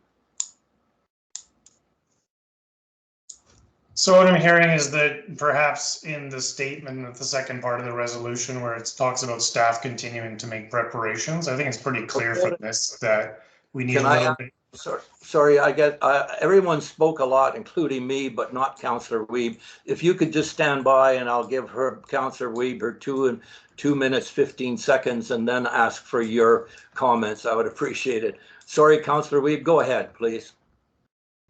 Speaker 11: So what I'm hearing is that perhaps in the statement of the second part of the resolution where it talks about staff continuing to make preparations, I think it's pretty clear from this that we need a little bit.
Speaker 1: Sorry, I get everyone spoke a lot, including me, but not Councillor Wiebe. If you could just stand by and I'll give her, Councillor Wiebe, her 2 minutes, 15 seconds, and then ask for your comments. I would appreciate it. Sorry, Councillor Wiebe, go ahead, please.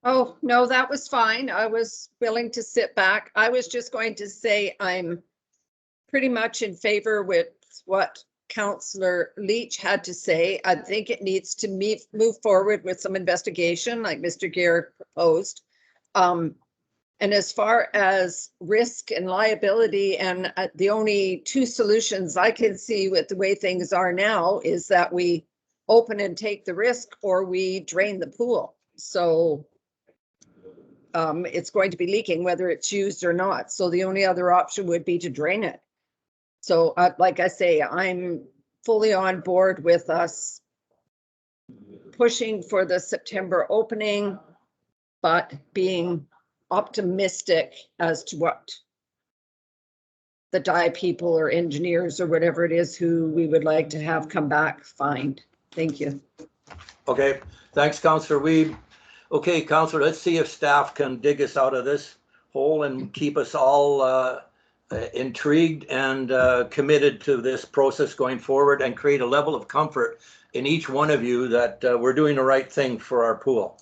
Speaker 10: Oh, no, that was fine. I was willing to sit back. I was just going to say I'm pretty much in favor with what Councillor Leach had to say. I think it needs to move forward with some investigation like Mr. Gare proposed. And as far as risk and liability, and the only two solutions I can see with the way things are now is that we open and take the risk or we drain the pool. So it's going to be leaking whether it's used or not. So the only other option would be to drain it. So like I say, I'm fully on board with us pushing for the September opening, but being optimistic as to what the dye people or engineers or whatever it is who we would like to have come back find. Thank you.
Speaker 1: Okay, thanks, Councillor Wiebe. Okay, Councillor, let's see if staff can dig us out of this hole and keep us all intrigued and committed to this process going forward and create a level of comfort in each one of you that we're doing the right thing for our pool.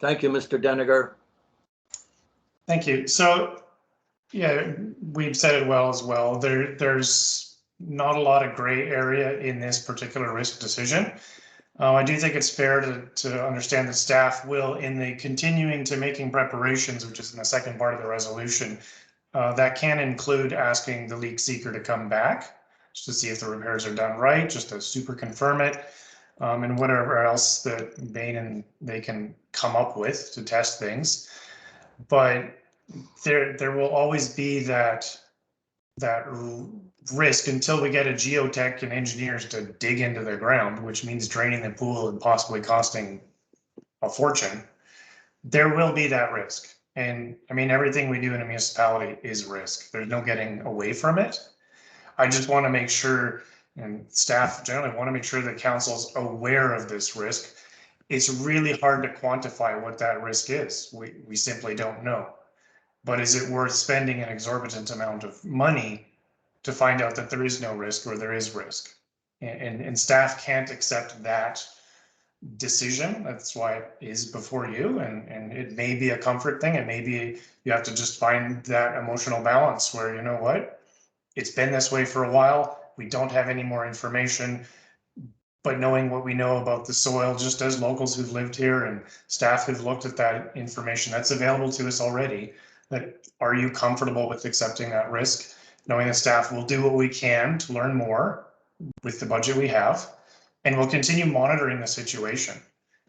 Speaker 1: Thank you, Mr. Deniger.
Speaker 11: Thank you. So, yeah, we've said it well as well. There's not a lot of gray area in this particular risk decision. I do think it's fair to understand that staff will, in the continuing to making preparations, which is in the second part of the resolution, that can include asking the leak seeker to come back just to see if the repairs are done right, just to super confirm it, and whatever else that they can come up with to test things. But there will always be that risk until we get a geotech and engineers to dig into the ground, which means draining the pool and possibly costing a fortune. There will be that risk. And I mean, everything we do in a municipality is risk. There's no getting away from it. I just want to make sure, and staff generally want to make sure that council's aware of this risk. It's really hard to quantify what that risk is. We simply don't know. But is it worth spending an exorbitant amount of money to find out that there is no risk or there is risk? And staff can't accept that decision. That's why it is before you, and it may be a comfort thing. It may be you have to just find that emotional balance where, you know what, it's been this way for a while. We don't have any more information, but knowing what we know about the soil, just as locals who've lived here and staff who've looked at that information that's available to us already, that are you comfortable with accepting that risk? Knowing that staff will do what we can to learn more with the budget we have, and we'll continue monitoring the situation.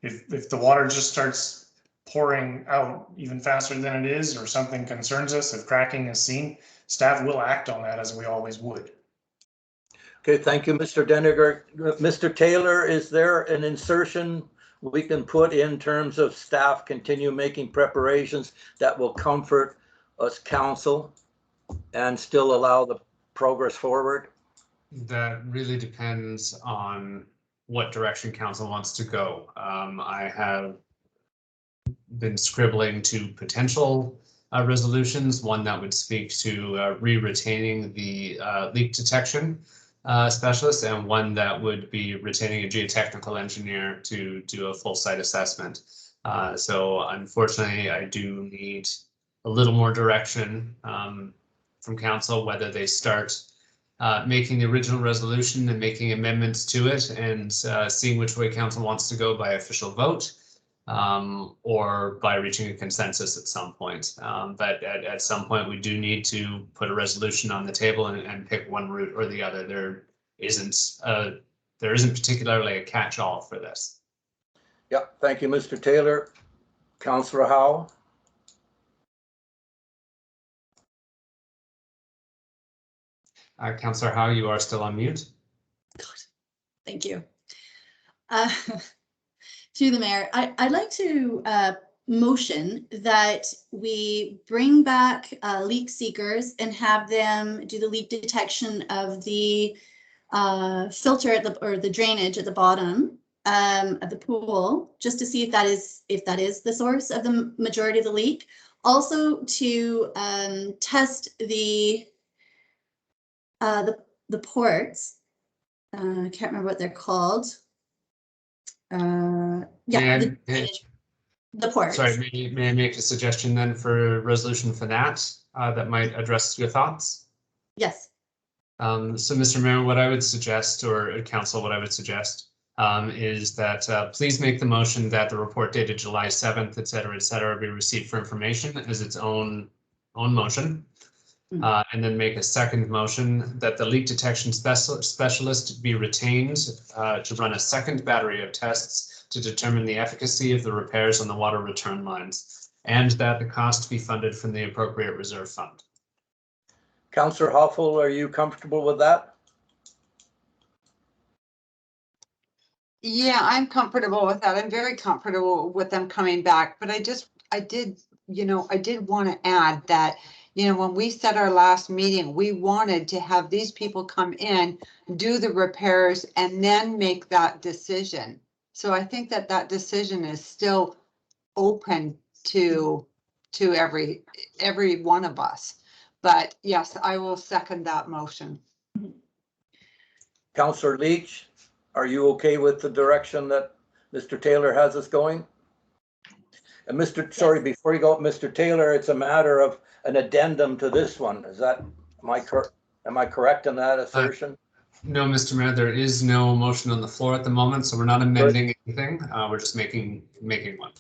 Speaker 11: If the water just starts pouring out even faster than it is, or something concerns us, if cracking is seen, staff will act on that as we always would.
Speaker 1: Okay, thank you, Mr. Deniger. Mr. Taylor, is there an insertion we can put in terms of staff continue making preparations that will comfort us council and still allow the progress forward?
Speaker 2: That really depends on what direction council wants to go. I have been scribbling to potential resolutions, one that would speak to re-retaining the leak detection specialist, and one that would be retaining a geotechnical engineer to do a full site assessment. So unfortunately, I do need a little more direction from council, whether they start making the original resolution and making amendments to it and seeing which way council wants to go by official vote, or by reaching a consensus at some point. But at some point, we do need to put a resolution on the table and pick one route or the other. There isn't particularly a catch-all for this.
Speaker 1: Yeah, thank you, Mr. Taylor. Councillor Howe.
Speaker 2: Councillor Howe, you are still on mute.
Speaker 5: Thank you. To the mayor, I'd like to motion that we bring back leak seekers and have them do the leak detection of the filter at the drainage at the bottom of the pool, just to see if that is the source of the majority of the leak. Also to test the ports. I can't remember what they're called. Yeah, the ports.
Speaker 2: Sorry, may I make a suggestion then for a resolution for that that might address your thoughts?
Speaker 5: Yes.
Speaker 2: So, Mr. Mayor, what I would suggest, or council, what I would suggest is that please make the motion that the report dated July 7th, et cetera, be received for information as its own motion. And then make a second motion that the leak detection specialist be retained to run a second battery of tests to determine the efficacy of the repairs on the water return lines, and that the cost be funded from the appropriate reserve fund.
Speaker 1: Councillor Hoffel, are you comfortable with that?
Speaker 8: Yeah, I'm comfortable with that. I'm very comfortable with them coming back, but I did want to add that, when we set our last meeting, we wanted to have these people come in, do the repairs, and then make that decision. So I think that decision is still open to every one of us. But yes, I will second that motion.
Speaker 1: Councillor Leach, are you okay with the direction that Mr. Taylor has us going? And before you go, Mr. Taylor, it's a matter of an addendum to this one. Am I correct in that assertion?
Speaker 2: No, Mr. Mayor, there is no motion on the floor at the moment, so we're not amending anything. We're just making one.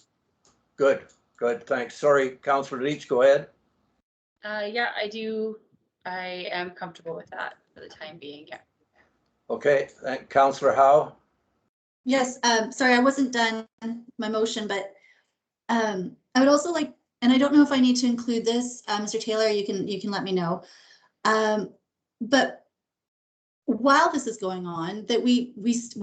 Speaker 1: Good, thanks. Sorry, Councillor Leach, go ahead.
Speaker 6: Yeah, I am comfortable with that for the time being, yeah.
Speaker 1: Okay, Councillor Howe.
Speaker 5: Yes, sorry, I wasn't done my motion, but I would also like and I don't know if I need to include this, Mr. Taylor, you can let me know. But while this is going on, that we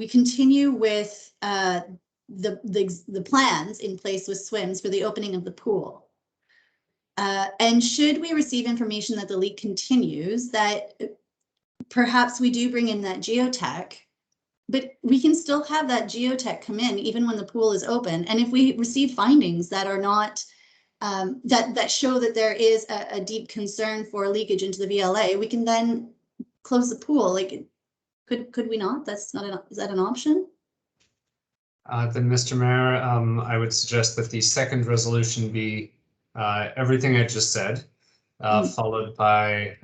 Speaker 5: continue with the plans in place with swims for the opening of the pool. And should we receive information that the leak continues, that perhaps we do bring in that geotech, but we can still have that geotech come in even when the pool is open. And if we receive findings that are not, that show that there is a deep concern for leakage into the VLA, we can then close the pool. Like, could we not? That's not is that an option?
Speaker 2: Then, Mr. Mayor, I would suggest that the second resolution be everything I just said, followed by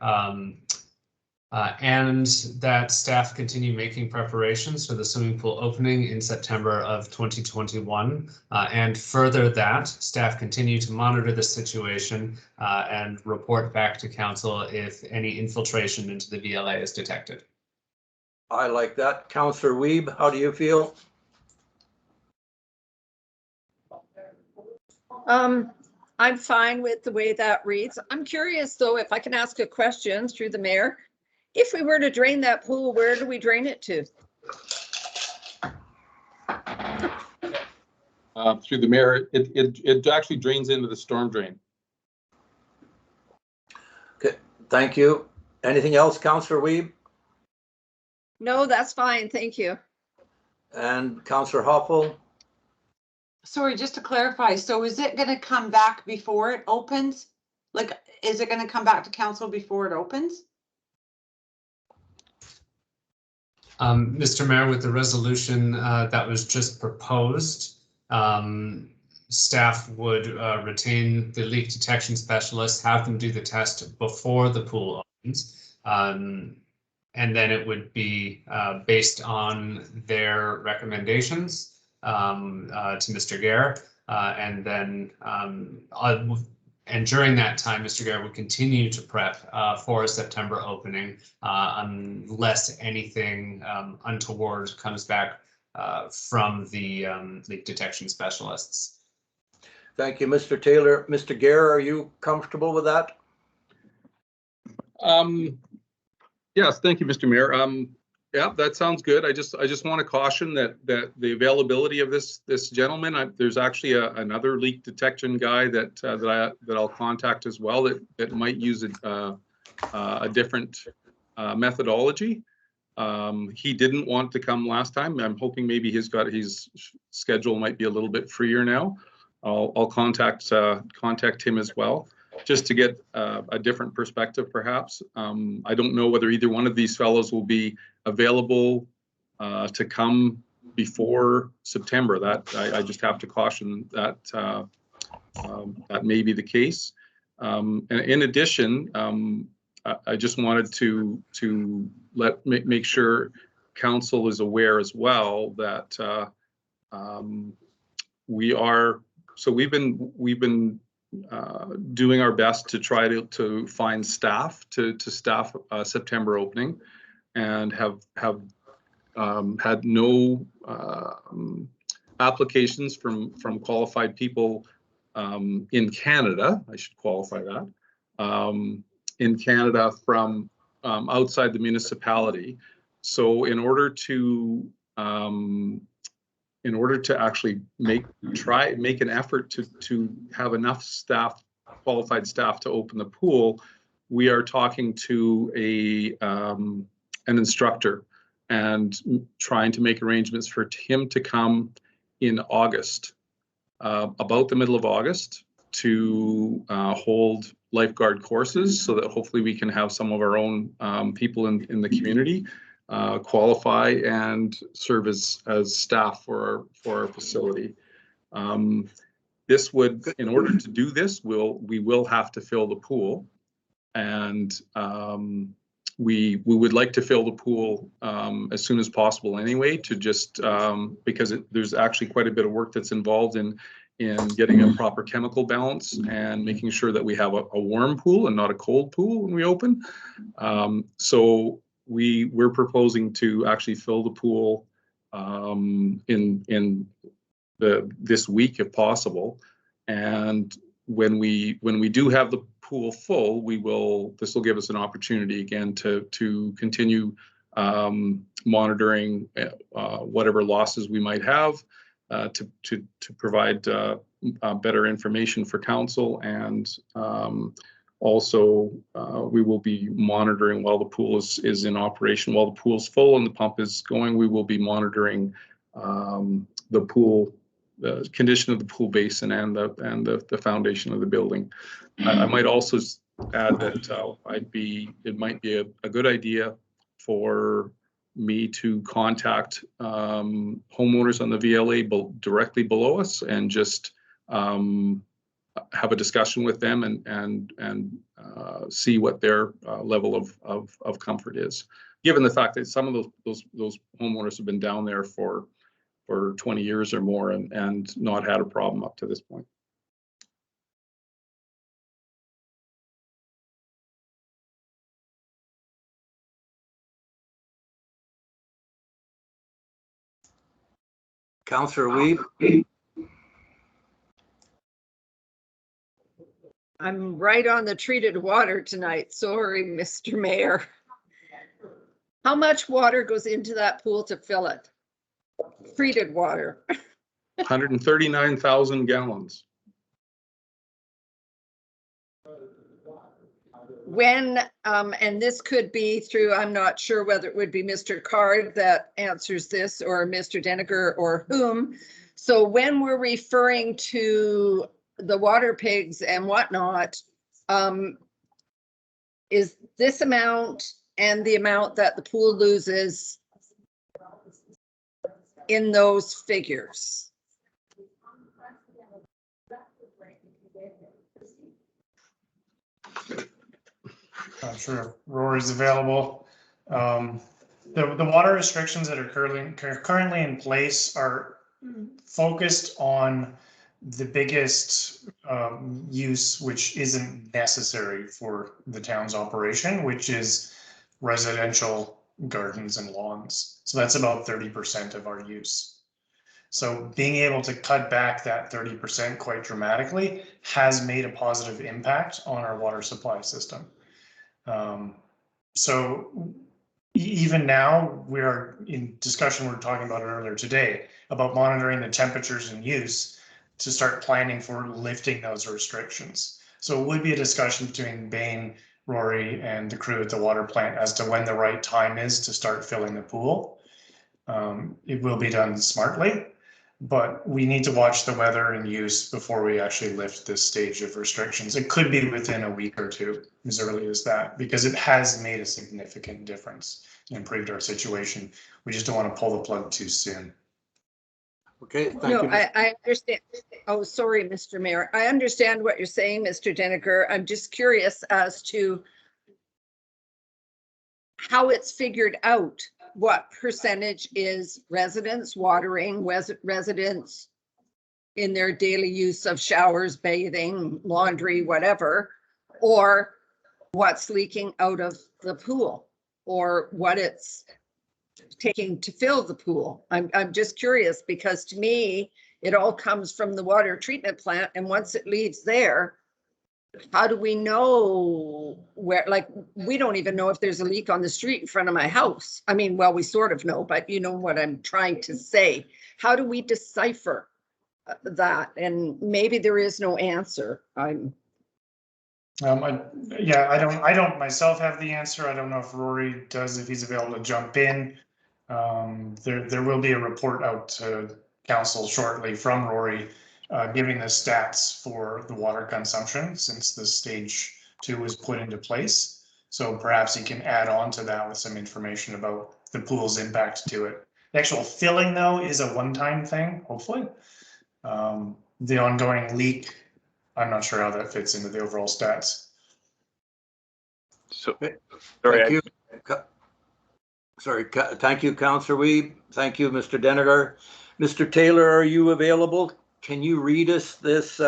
Speaker 2: and that staff continue making preparations for the swimming pool opening in September of 2021. And further that staff continue to monitor the situation and report back to council if any infiltration into the VLA is detected.
Speaker 1: I like that. Councillor Wiebe, how do you feel?
Speaker 10: I'm fine with the way that reads. I'm curious though, if I can ask a question through the mayor. If we were to drain that pool, where do we drain it to?
Speaker 9: Through the mayor, it actually drains into the storm drain.
Speaker 1: Okay, thank you. Anything else, Councillor Wiebe?
Speaker 10: No, that's fine. Thank you.
Speaker 1: And Councillor Hoppel?
Speaker 8: Sorry, just to clarify, so is it going to come back before it opens? Like, is it going to come back to council before it opens?
Speaker 2: Mr. Mayor, with the resolution that was just proposed, staff would retain the leak detection specialists, have them do the test before the pool opens. And then it would be based on their recommendations to Mr. Gare. And then and during that time, Mr. Gare would continue to prep for a September opening unless anything untoward comes back from the leak detection specialists.
Speaker 1: Thank you, Mr. Taylor. Mr. Gare, are you comfortable with that?
Speaker 9: Yes, thank you, Mr. Mayor. Yeah, that sounds good. I just want to caution that the availability of this gentleman, there's actually another leak detection guy that I'll contact as well that might use a different methodology. He didn't want to come last time. I'm hoping maybe his schedule might be a little bit freer now. I'll contact him as well, just to get a different perspective, perhaps. I don't know whether either one of these fellows will be available to come before September. That I just have to caution that that may be the case. And in addition, I just wanted to make sure council is aware as well that we've been doing our best to try to find staff to staff September opening, and have had no applications from qualified people in Canada. I should qualify that, in Canada from outside the municipality. So in order to actually make an effort to have enough staff, qualified staff, to open the pool, we are talking to an instructor and trying to make arrangements for him to come in August, about the middle of August, to hold lifeguard courses, so that hopefully we can have some of our own people in the community qualify and serve as staff for our facility. This would, in order to do this, we will have to fill the pool, and we would like to fill the pool as soon as possible anyway, to just because there's actually quite a bit of work that's involved in getting a proper chemical balance and making sure that we have a warm pool and not a cold pool when we open. So we're proposing to actually fill the pool in this week if possible, and when we do have the pool full, this will give us an opportunity again to continue monitoring whatever losses we might have, to provide better information for council, and also we will be monitoring while the pool is in operation. While the pool's full and the pump is going, we will be monitoring the pool, the condition of the pool basin and the foundation of the building. I might also add that it might be a good idea for me to contact homeowners on the VLA directly below us and just have a discussion with them and see what their level of comfort is, given the fact that some of those homeowners have been down there for 20 years or more and not had a problem up to this point.
Speaker 1: Councillor Weeb.
Speaker 10: I'm right on the treated water tonight. Sorry, Mr. Mayor. How much water goes into that pool to fill it? Treated water.
Speaker 9: 139,000 gallons.
Speaker 10: When, and this could be through, I'm not sure whether it would be Mr. Card that answers this or Mr. Deniger or whom. So when we're referring to the water pigs and whatnot, is this amount and the amount that the pool loses in those figures?
Speaker 11: I'm sure if Rory's available. The water restrictions that are currently in place are focused on the biggest use, which isn't necessary for the town's operation, which is residential gardens and lawns. So that's about 30% of our use. So being able to cut back that 30% quite dramatically has made a positive impact on our water supply system. So even now, we are in discussion, we were talking about it earlier today, about monitoring the temperatures in use to start planning for lifting those restrictions. So it would be a discussion between Bain, Rory, and the crew at the water plant as to when the right time is to start filling the pool. It will be done smartly, but we need to watch the weather and use before we actually lift this stage of restrictions. It could be within a week or two, as early as that, because it has made a significant difference and improved our situation. We just don't want to pull the plug too soon.
Speaker 1: Okay, thank
Speaker 10: No,
Speaker 1: you.
Speaker 10: I understand. Oh, sorry, Mr. Mayor. I understand what you're saying, Mr. Deniger. I'm just curious as to how it's figured out. What percentage is residents watering, residents in their daily use of showers, bathing, laundry, whatever, or what's leaking out of the pool, or what it's taking to fill the pool. I'm just curious, because to me, it all comes from the water treatment plant, and once it leaves there, how do we know where? Like, we don't even know if there's a leak on the street in front of my house. I mean, well, we sort of know, but you know what I'm trying to say. How do we decipher that? And maybe there is no answer. I
Speaker 11: don't myself have the answer. I don't know if Rory does, if he's available to jump in. There will be a report out to council shortly from Rory, giving the stats for the water consumption since the stage 2 was put into place. So perhaps he can add on to that with some information about the pool's impact to it. The actual filling, though, is a one-time thing, hopefully. The ongoing leak, I'm not sure how that fits into the overall stats.
Speaker 7: So,
Speaker 1: Thank you. Sorry, thank you, Councillor Weeb. Thank you, Mr. Deniger. Mr. Taylor, are you available? Can you read us this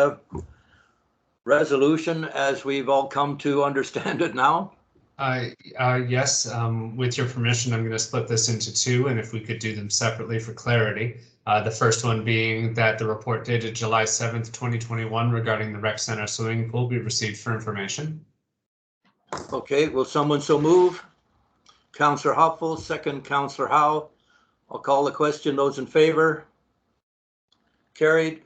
Speaker 1: resolution as we've all come to understand it now?
Speaker 2: Yes, with your permission, I'm going to split this into two, and if we could do them separately for clarity. The first one being that the report dated July 7th, 2021 regarding the rec center swimming pool be received for information.
Speaker 1: Okay, will someone so move? Councillor Hopful, second Councillor Howe. I'll call the question. Those in favor? Carried.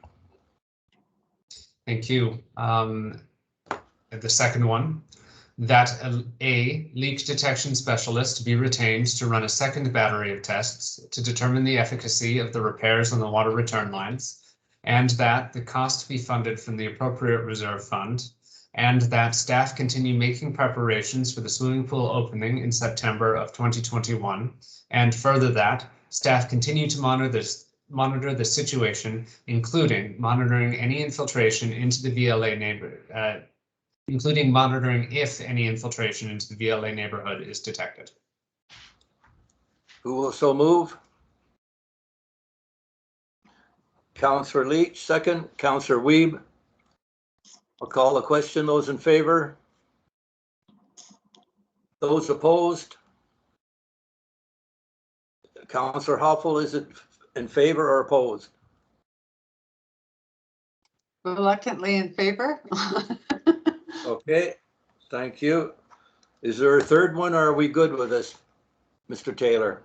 Speaker 2: Thank you. The second one, that a leak detection specialist be retained to run a second battery of tests to determine the efficacy of the repairs on the water return lines, and that the cost be funded from the appropriate reserve fund, and that staff continue making preparations for the swimming pool opening in September of 2021, and further that staff continue to monitor the situation, including monitoring any infiltration into the VLA including monitoring if any infiltration into the VLA neighborhood is detected.
Speaker 1: Who will so move? Councillor Leach, second. Councillor Wiebe. I'll call the question. Those in favor? Those opposed? Councillor Hoffel, is it in favor or opposed?
Speaker 8: Reluctantly in favor.
Speaker 1: Okay, thank you. Is there a third one, or are we good with this, Mr. Taylor?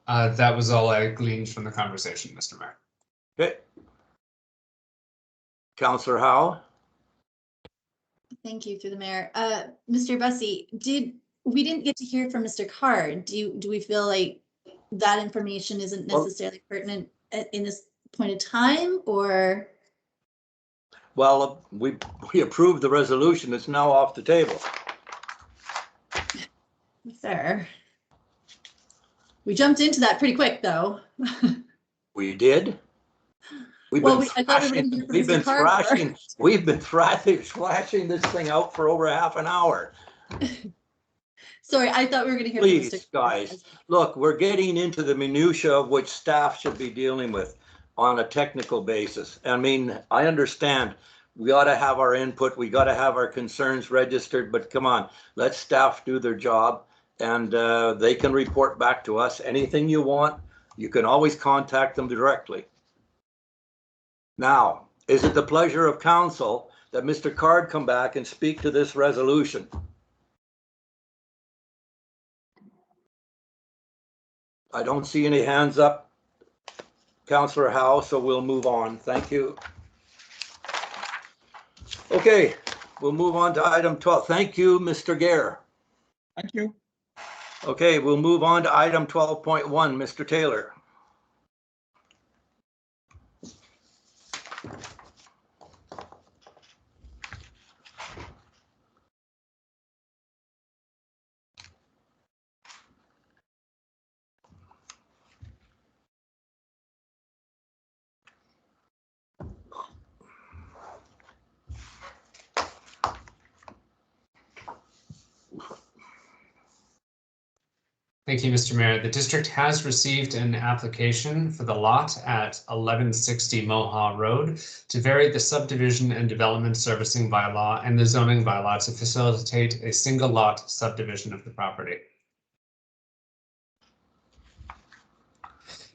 Speaker 2: That was all I gleaned from the conversation, Mr. Mayor.
Speaker 1: Okay. Councillor Howe?
Speaker 5: Thank you, through the mayor. Mr. Bussey, we didn't get to hear from Mr. Card. Do we feel like that information isn't necessarily pertinent in this point of time, or?
Speaker 1: Well, we approved the resolution. It's now off the table.
Speaker 5: Fair. We jumped into that pretty quick, though.
Speaker 1: We did. We've been thrashing this thing out for over half an hour.
Speaker 5: Sorry, I thought we were going to hear.
Speaker 1: Please, guys, look, we're getting into the minutia of which staff should be dealing with on a technical basis. I mean, I understand we ought to have our input, we got to have our concerns registered, but come on, let staff do their job, and they can report back to us. Anything you want, you can always contact them directly. Now, is it the pleasure of council that Mr. Card come back and speak to this resolution? I don't see any hands up, Councillor Howe, so we'll move on. Thank you. Okay, we'll move on to item 12. Thank you, Mr. Gare.
Speaker 9: Thank you.
Speaker 1: Okay, we'll move on to item 12.1, Mr. Taylor.
Speaker 2: Thank you, Mr. Mayor. The district has received an application for the lot at 1160 Moha Road to vary the subdivision and development servicing bylaw and the zoning bylaw to facilitate a single lot subdivision of the property.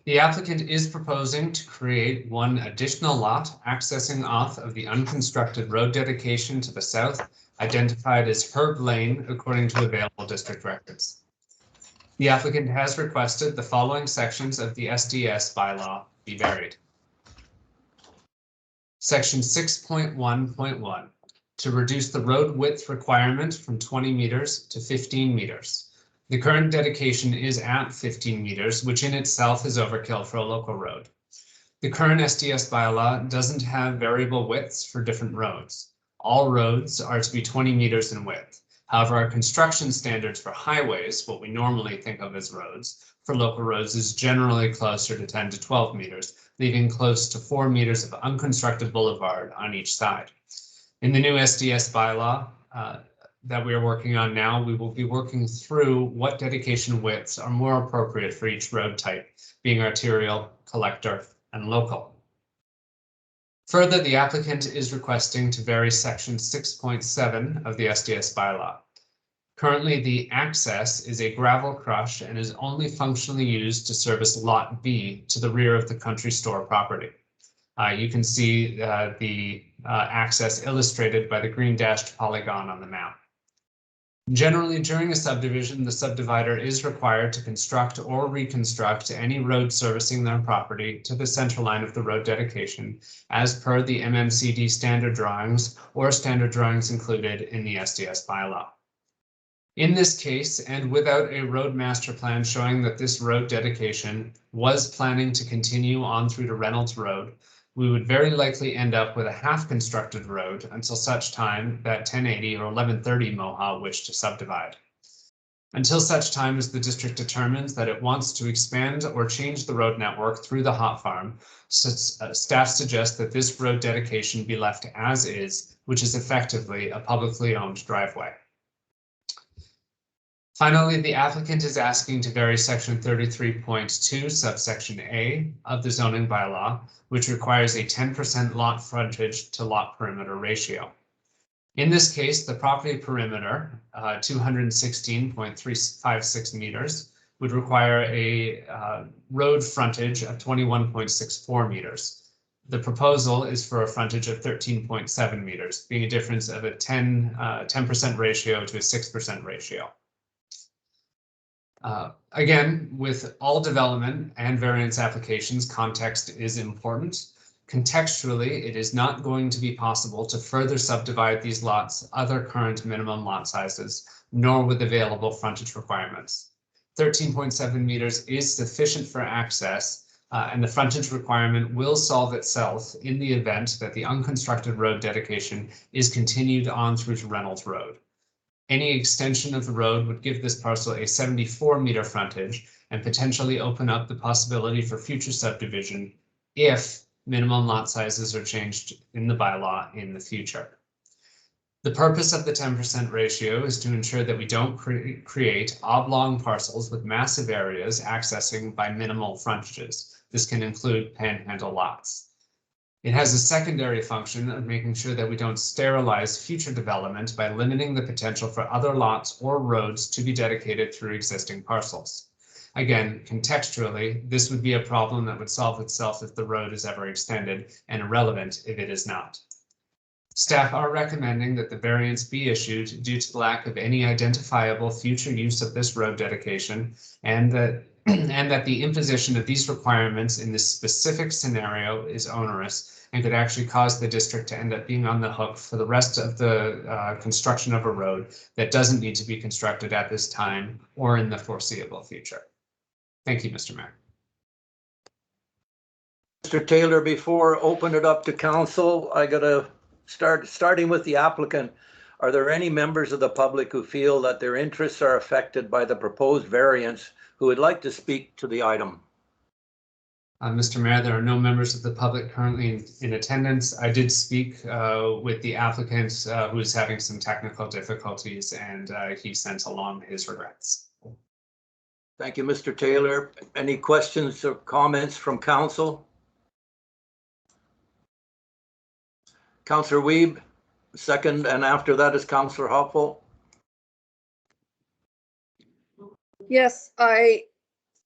Speaker 2: The applicant is proposing to create one additional lot accessing off of the unconstructed road dedication to the south, identified as Herb Lane, according to available district records. The applicant has requested the following sections of the SDS bylaw be varied. Section 6.1.1, to reduce the road width requirement from 20 meters to 15 meters. The current dedication is at 15 meters, which in itself is overkill for a local road. The current SDS bylaw doesn't have variable widths for different roads. All roads are to be 20 meters in width. However, our construction standards for highways, what we normally think of as roads, for local roads is generally closer to 10 to 12 meters, leaving close to 4 meters of unconstructed boulevard on each side. In the new SDS bylaw that we are working on now, we will be working through what dedication widths are more appropriate for each road type, being arterial, collector, and local. Further, the applicant is requesting to vary section 6.7 of the SDS bylaw. Currently, the access is a gravel crush and is only functionally used to service Lot B to the rear of the country store property. You can see the access illustrated by the green dashed polygon on the map. Generally, during a subdivision, the subdivider is required to construct or reconstruct any road servicing their property to the center line of the road dedication as per the MMCD standard drawings or standard drawings included in the SDS bylaw. In this case, and without a road master plan showing that this road dedication was planning to continue on through to Reynolds Road, we would very likely end up with a half-constructed road until such time that 1080 or 1130 MOHA wish to subdivide. Until such time as the district determines that it wants to expand or change the road network through the hot farm, staff suggests that this road dedication be left as is, which is effectively a publicly owned driveway. Finally, the applicant is asking to vary section 33.2 subsection A of the zoning bylaw, which requires a 10% lot frontage to lot perimeter ratio. In this case, the property perimeter, 216.356 meters, would require a road frontage of 21.64 meters. The proposal is for a frontage of 13.7 meters, being a difference of a 10% ratio to a 6% ratio. Again, with all development and variance applications, context is important. Contextually, it is not going to be possible to further subdivide these lots other current minimum lot sizes, nor with available frontage requirements. 13.7 meters is sufficient for access, and the frontage requirement will solve itself in the event that the unconstructed road dedication is continued on through to Reynolds Road. Any extension of the road would give this parcel a 74-meter frontage and potentially open up the possibility for future subdivision if minimum lot sizes are changed in the bylaw in the future. The purpose of the 10% ratio is to ensure that we don't create oblong parcels with massive areas accessing by minimal frontages. This can include panhandle lots. It has a secondary function of making sure that we don't sterilize future development by limiting the potential for other lots or roads to be dedicated through existing parcels. Again, contextually, this would be a problem that would solve itself if the road is ever extended, and irrelevant if it is not. Staff are recommending that the variance be issued due to the lack of any identifiable future use of this road dedication, and that the imposition of these requirements in this specific scenario is onerous and could actually cause the district to end up being on the hook for the rest of the construction of a road that doesn't need to be constructed at this time or in the foreseeable future. Thank you, Mr. Mayor.
Speaker 1: Mr. Taylor, before I open it up to council, I gotta starting with the applicant. Are there any members of the public who feel that their interests are affected by the proposed variance who would like to speak to the item?
Speaker 2: Mr. Mayor, there are no members of the public currently in attendance. I did speak with the applicant who is having some technical difficulties, and he sent along his regrets.
Speaker 1: Thank you, Mr. Taylor. Any questions or comments from council? Councillor Wiebe, second, and after that is Councillor Hoppel.
Speaker 10: Yes, I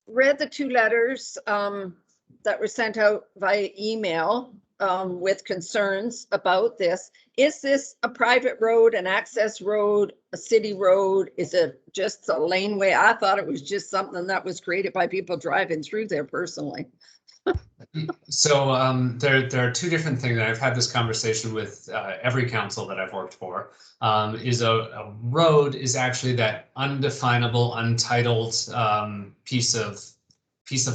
Speaker 10: read the two letters that were sent out via email with concerns about this. Is this a private road, an access road, a city road? Is it just a laneway? I thought it was just something that was created by people driving through there personally.
Speaker 2: So there are two different things. I've had this conversation with every council that I've worked for. Is a road is actually that undefinable, untitled piece of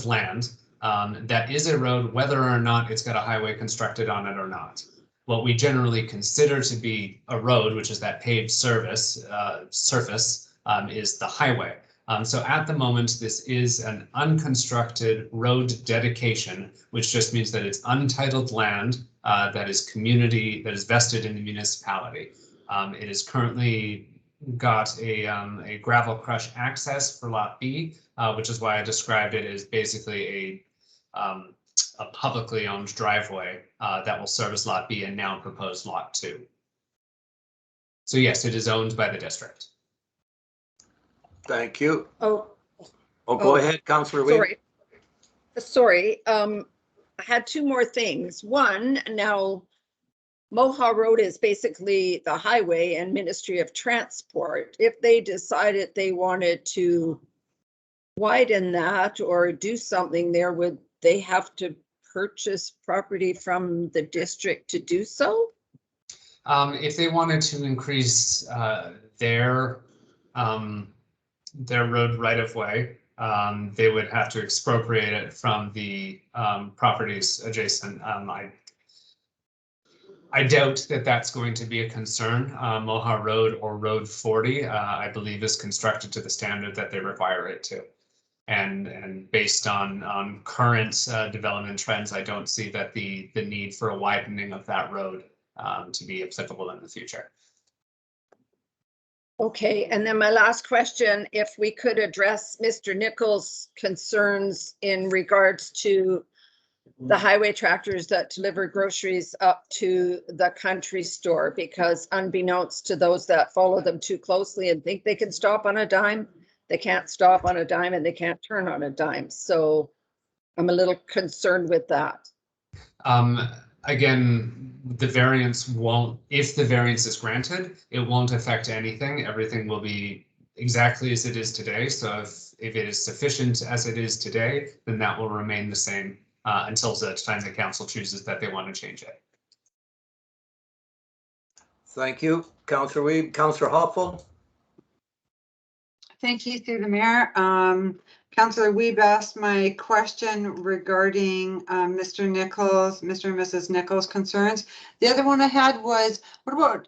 Speaker 2: land that is a road, whether or not it's got a highway constructed on it or not. What we generally consider to be a road, which is that paved surface, is the highway. So at the moment, this is an unconstructed road dedication, which just means that it's untitled land that is community, that is vested in the municipality. It is currently got a gravel crush access for Lot B, which is why I described it as basically a publicly owned driveway that will service Lot B and now proposed Lot 2. So yes, it is owned by the district.
Speaker 1: Thank you.
Speaker 10: Oh,
Speaker 1: Go ahead, Councillor Weed.
Speaker 10: sorry. I had two more things. One, now Moha Road is basically the highway and Ministry of Transport. If they decided they wanted to widen that or do something there, would they have to purchase property from the district to do so?
Speaker 2: If they wanted to increase their road right of way, they would have to expropriate it from the properties adjacent. I doubt that that's going to be a concern. Moha Road or Road 40, I believe, is constructed to the standard that they require it to. And based on current development trends, I don't see that the need for a widening of that road to be applicable in the future.
Speaker 10: Okay, and then my last question, if we could address Mr. Nichols' concerns in regards to the highway tractors that deliver groceries up to the country store, because unbeknownst to those that follow them too closely and think they can stop on a dime, they can't stop on a dime and they can't turn on a dime. So I'm a little concerned with that.
Speaker 2: Again, the variance won't, if the variance is granted, it won't affect anything. Everything will be exactly as it is today. So if it is sufficient as it is today, then that will remain the same until such time the council chooses that they want to change it.
Speaker 1: Thank you, Councillor Weed. Councillor Hoffel.
Speaker 8: Thank you, through the mayor. Councillor Weeb asked my question regarding Mr. Nichols, Mr. and Mrs. Nichols' concerns. The other one I had was, what about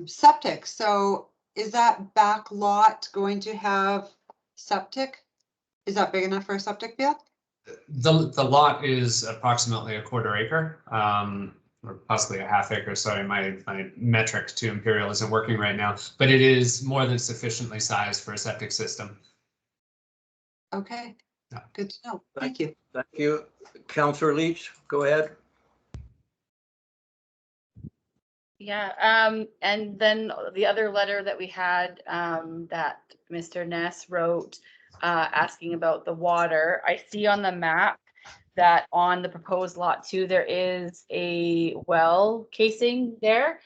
Speaker 8: septic? So is that back lot going to have septic? Is that big enough for a septic field?
Speaker 2: The lot is approximately a quarter acre, or possibly a half acre. Sorry, my metric to Imperial isn't working right now, but it is more than sufficiently sized for a septic system.
Speaker 8: Okay,
Speaker 2: Yeah.
Speaker 8: Good to know. Thank you.
Speaker 1: Thank you. Councillor Leach, go ahead.
Speaker 6: Yeah, and then the other letter that we had that Mr. Ness wrote asking about the water. I see on the map that on the proposed lot 2 there is a well casing there.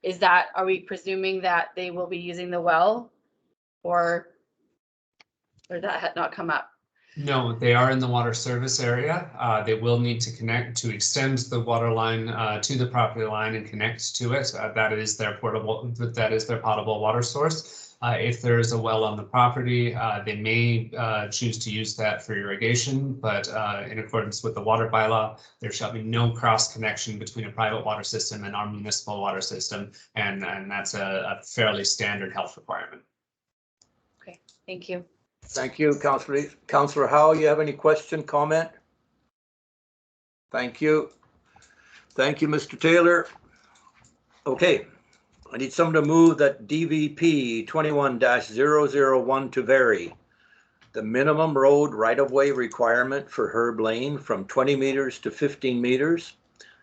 Speaker 6: Is that, are we presuming that they will be using the well, or that had not come up?
Speaker 2: No, they are in the water service area. They will need to connect to extend the water line to the property line and connect to it. That is their potable water source. If there is a well on the property, they may choose to use that for irrigation, but in accordance with the water bylaw, there shall be no cross connection between a private water system and our municipal water system, and that's a fairly standard health requirement.
Speaker 6: Okay, thank you.
Speaker 1: Thank you, Councillor Leach. Councillor Howe, you have any question, comment? Thank you. Thank you, Mr. Taylor. Okay. I need someone to move that DVP 21-001 to vary the minimum road right-of-way requirement for Herb Lane from 20 meters to 15 meters,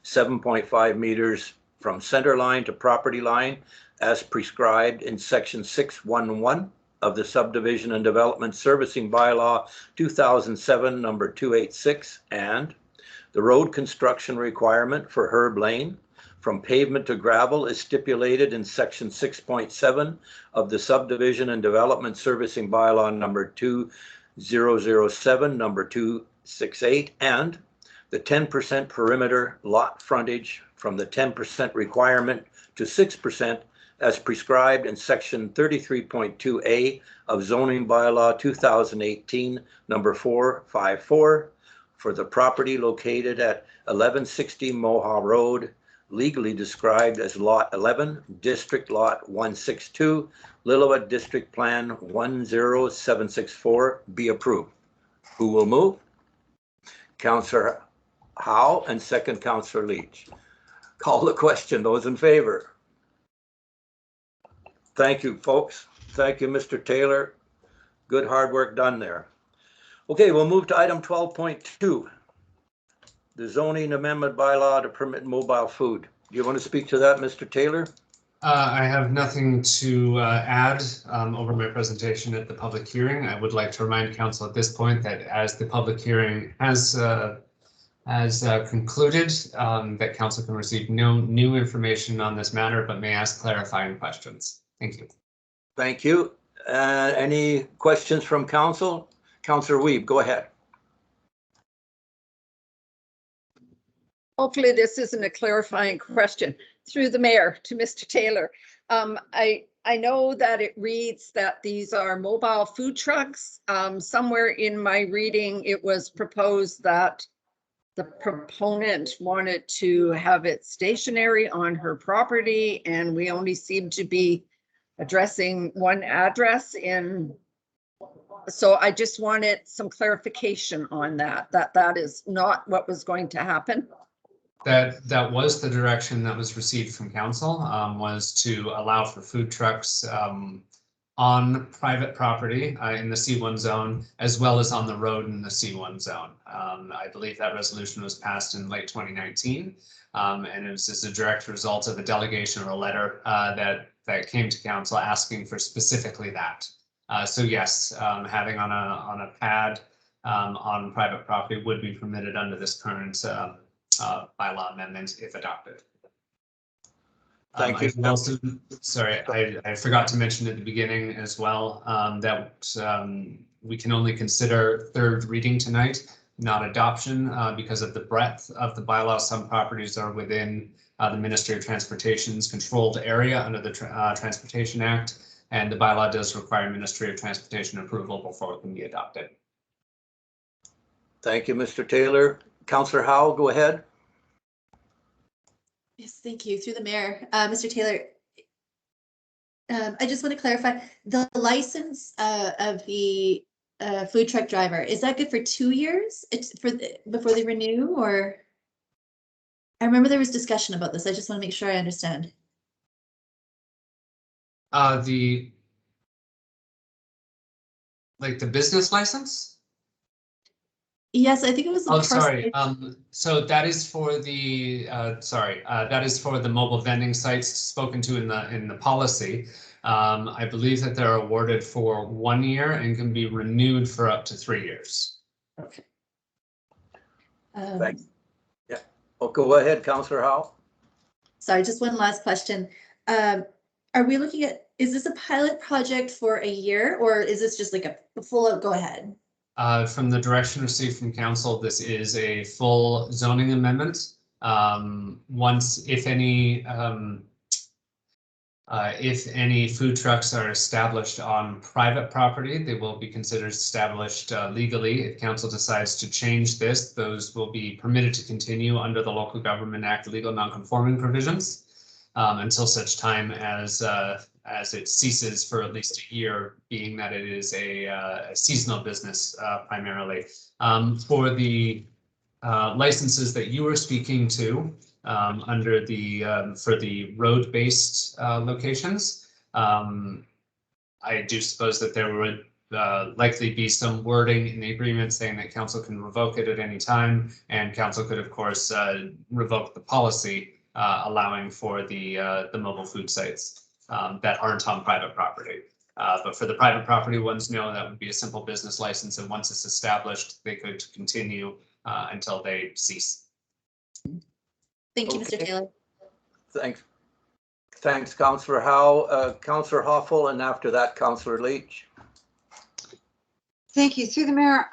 Speaker 1: 7.5 meters from center line to property line as prescribed in section 611 of the Subdivision and Development Servicing Bylaw 2007 number 286, and the road construction requirement for Herb Lane from pavement to gravel is stipulated in section 6.7 of the Subdivision and Development Servicing Bylaw number 2007, number 268, and the 10% perimeter lot frontage from the 10% requirement to 6% as prescribed in section 33.2A of Zoning Bylaw 2018, number 454, for the property located at 1160 Moha Road, legally described as Lot 11, District Lot 162, Lillooet District Plan 10764, be approved. Who will move? Councillor Howe, and second Councillor Leach. Call the question. Those in favor? Thank you, folks. Thank you, Mr. Taylor. Good hard work done there. Okay, we'll move to item 12.2. The zoning amendment bylaw to permit mobile food. Do you want to speak to that, Mr. Taylor?
Speaker 2: I have nothing to add over my presentation at the public hearing. I would like to remind council at this point that as the public hearing has concluded, that council can receive no new information on this matter, but may ask clarifying questions. Thank you.
Speaker 1: Thank you. Any questions from council? Councillor Weeb, go ahead.
Speaker 10: Hopefully this isn't a clarifying question. Through the mayor to Mr. Taylor. I know that it reads that these are mobile food trucks. Somewhere in my reading, it was proposed that the proponent wanted to have it stationary on her property, and we only seem to be addressing one address in. So I just wanted some clarification on that is not what was going to happen.
Speaker 2: That was the direction that was received from council, was to allow for food trucks on private property in the C1 zone, as well as on the road in the C1 zone. I believe that resolution was passed in late 2019, and it was as a direct result of a delegation or a letter that came to council asking for specifically that. So yes, having on a pad on private property would be permitted under this current bylaw amendment if adopted.
Speaker 1: Thank you.
Speaker 2: Also, sorry, I forgot to mention at the beginning as well that we can only consider third reading tonight, not adoption, because of the breadth of the bylaw. Some properties are within the Ministry of Transportation's controlled area under the Transportation Act, and the bylaw does require Ministry of Transportation approval before it can be adopted.
Speaker 1: Thank you, Mr. Taylor. Councillor Howe, go ahead.
Speaker 5: Yes, thank you. Through the mayor, Mr. Taylor, I just want to clarify the license of the food truck driver. Is that good for 2 years? It's for before they renew, or? I remember there was discussion about this. I just want to make sure I understand.
Speaker 2: The business license?
Speaker 5: Yes, I think it was.
Speaker 2: Oh, sorry. So that is for the that is for the mobile vending sites spoken to in the policy. I believe that they're awarded for 1 year and can be renewed for up to 3 years.
Speaker 5: Okay.
Speaker 1: Thanks. Yeah. Oh, go ahead, Councillor Howe.
Speaker 5: Sorry, just one last question. Are we looking at, is this a pilot project for a year, or is this just like a full out go ahead?
Speaker 2: From the direction received from council, this is a full zoning amendment. Once, if any food trucks are established on private property, they will be considered established legally. If council decides to change this, those will be permitted to continue under the Local Government Act legal non-conforming provisions until such time as it ceases for at least a year, being that it is a seasonal business primarily. For the licenses that you were speaking to under the for the road-based locations, I do suppose that there would likely be some wording in the agreement saying that council can revoke it at any time, and council could, of course, revoke the policy allowing for the mobile food sites that aren't on private property. But for the private property ones, no, that would be a simple business license, and once it's established, they could continue until they cease.
Speaker 5: Thank you, Mr. Taylor.
Speaker 1: Thanks. Thanks, Councillor Howe. Councillor Hoffel, and after that, Councillor Leach.
Speaker 8: Thank you. Through the mayor,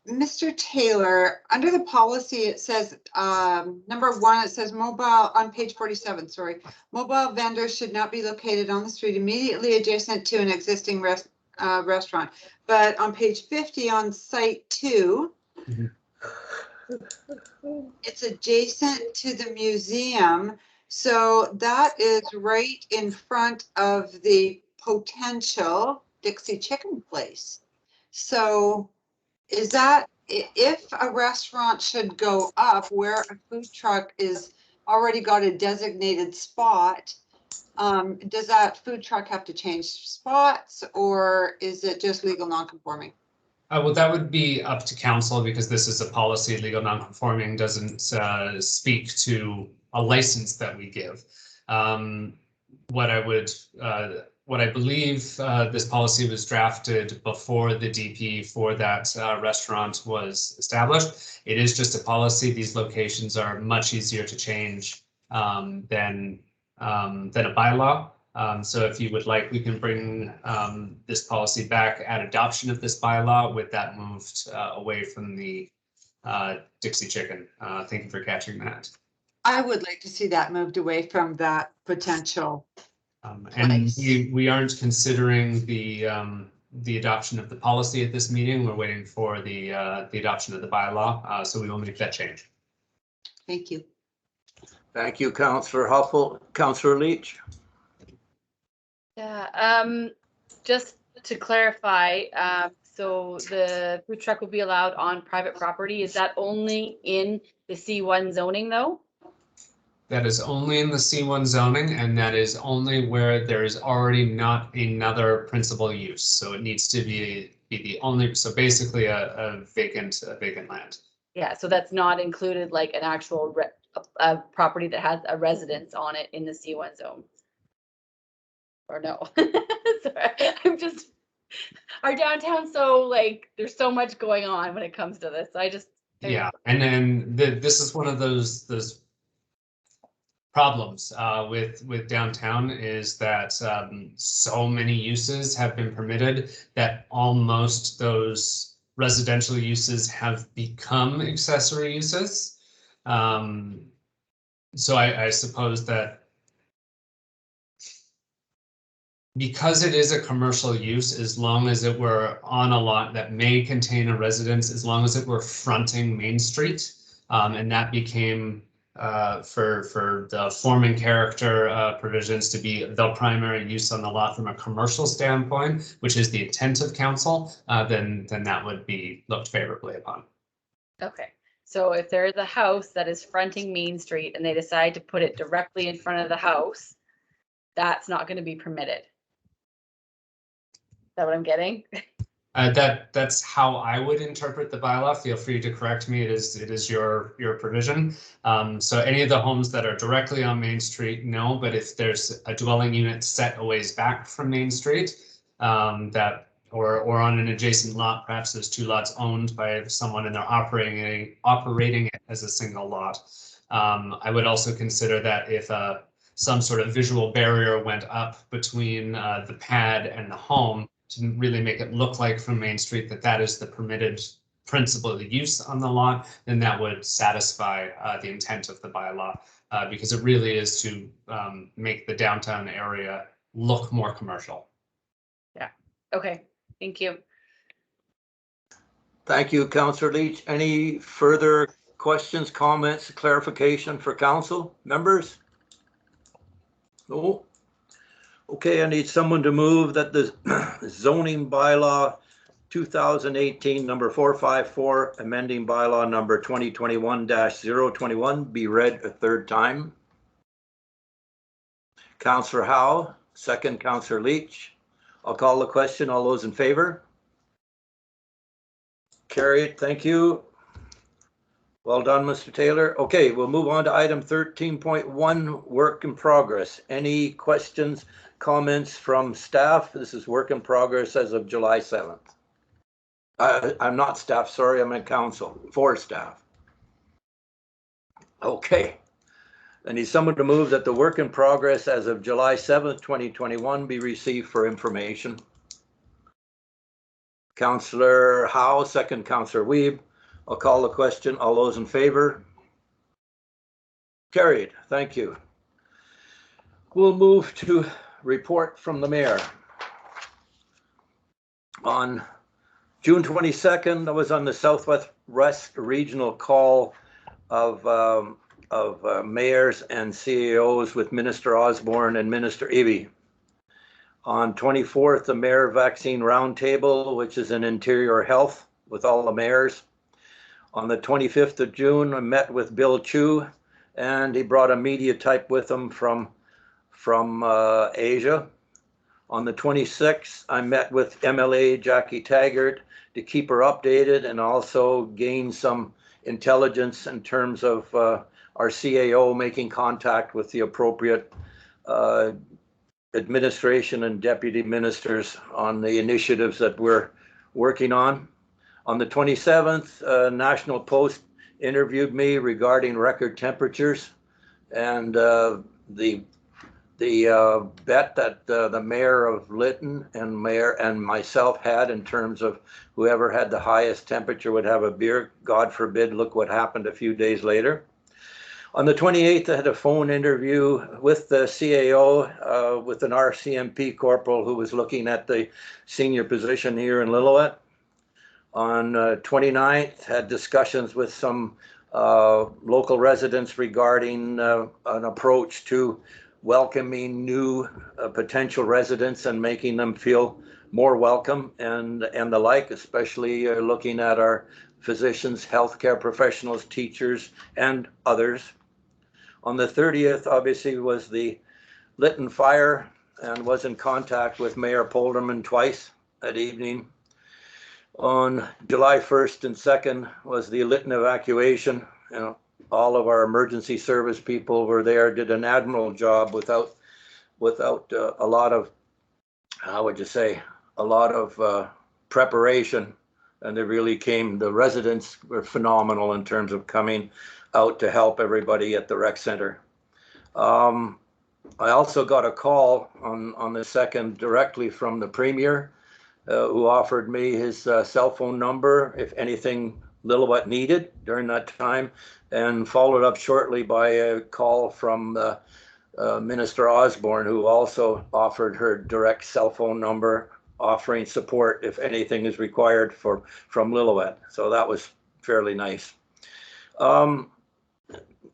Speaker 8: Mr. Taylor, under the policy, it says number 1, it says mobile on page 47, sorry. Mobile vendors should not be located on the street immediately adjacent to an existing restaurant. But on page 50 on site 2, it's adjacent to the museum. So that is right in front of the potential Dixie Chicken Place. So is that, if a restaurant should go up where a food truck is already got a designated spot, does that food truck have to change spots, or is it just legal non-conforming?
Speaker 2: Well, that would be up to council, because this is a policy. Legal non-conforming doesn't speak to a license that we give. what I believe this policy was drafted before the DP for that restaurant was established. It is just a policy. These locations are much easier to change than a bylaw. So if you would like, we can bring this policy back at adoption of this bylaw with that moved away from the Dixie Chicken. Thank you for catching that.
Speaker 8: I would like to see that moved away from that potential.
Speaker 2: And
Speaker 8: Nice.
Speaker 2: we aren't considering the adoption of the policy at this meeting. We're waiting for the adoption of the bylaw, so we will make that change.
Speaker 8: Thank you.
Speaker 1: Thank you, Councillor Huffle. Councillor Leach?
Speaker 6: Yeah, just to clarify, so the food truck will be allowed on private property. Is that only in the C1 zoning though?
Speaker 2: That is only in the C1 zoning, and that is only where there is already not another principal use. So it needs to be the only, so basically a vacant land.
Speaker 6: Yeah, so that's not included like an actual a property that has a residence on it in the C1 zone. Or no? Sorry, I'm just, our downtown, so like there's so much going on when it comes to this.
Speaker 2: Yeah, and then this is one of those problems with downtown is that so many uses have been permitted that almost those residential uses have become accessory uses. So I suppose that because it is a commercial use, as long as it were on a lot that may contain a residence, as long as it were fronting Main Street, and that became for the forming character provisions to be the primary use on the lot from a commercial standpoint, which is the intent of council, then that would be looked favorably upon.
Speaker 6: Okay, so if there is a house that is fronting Main Street and they decide to put it directly in front of the house, that's not going to be permitted. Is that what I'm getting?
Speaker 2: That's how I would interpret the bylaw. Feel free to correct me. It is your provision. So any of the homes that are directly on Main Street, no. But if there's a dwelling unit set a ways back from Main Street, that or on an adjacent lot, perhaps there's two lots owned by someone and they're operating it as a single lot. I would also consider that if some sort of visual barrier went up between the pad and the home, to really make it look like from Main Street that is the permitted principal use on the lot, then that would satisfy the intent of the bylaw, because it really is to make the downtown area look more commercial.
Speaker 6: Yeah, okay, thank you.
Speaker 1: Thank you, Councillor Leach. Any further questions, comments, clarification for council members? No? Okay, I need someone to move that the zoning bylaw 2018 number 454, amending bylaw number 2021-021 be read a third time. Councillor Howe, second Councillor Leach. I'll call the question. All those in favor? Carried, thank you. Well done, Mr. Taylor. Okay, we'll move on to item 13.1, work in progress. Any questions, comments from staff? This is work in progress as of July 7th. I'm not staff, sorry, I'm in council, for staff. Okay. I need someone to move that the work in progress as of July 7th, 2021 be received for information. Councillor Howe, second Councillor Weeb. I'll call the question. All those in favor? Carried. Thank you. We'll move to report from the mayor. On June 22nd, I was on the Southwest Regional call of mayors and CEOs with Minister Osborne and Minister Eby. On 24th, the Mayor Vaccine Roundtable, which is in Interior Health with all the mayors. On the 25th of June, I met with Bill Chu, and he brought a media type with him from Asia. On the 26th, I met with MLA Jackie Taggart to keep her updated and also gain some intelligence in terms of our CAO making contact with the appropriate administration and deputy ministers on the initiatives that we're working on. On the 27th, National Post interviewed me regarding record temperatures and the bet that the mayor of Lytton and myself had in terms of whoever had the highest temperature would have a beer. God forbid, look what happened a few days later. On the 28th, I had a phone interview with the CAO with an RCMP corporal who was looking at the senior position here in Lillooet. On 29th, had discussions with some local residents regarding an approach to welcoming new potential residents and making them feel more welcome and the like, especially looking at our physicians, healthcare professionals, teachers, and others. On the 30th, obviously, was the Lytton fire and was in contact with Mayor Polderman twice that evening. On July 1st and 2nd was the Lytton evacuation. You know, all of our emergency service people were there, did an admirable job without a lot of, how would you say, a lot of preparation. And they really came, the residents were phenomenal in terms of coming out to help everybody at the rec center. I also got a call on the 2nd directly from the Premier, who offered me his cell phone number if anything Lillooet needed during that time, and followed up shortly by a call from Minister Osborne, who also offered her direct cell phone number, offering support if anything is required from Lillooet. So that was fairly nice.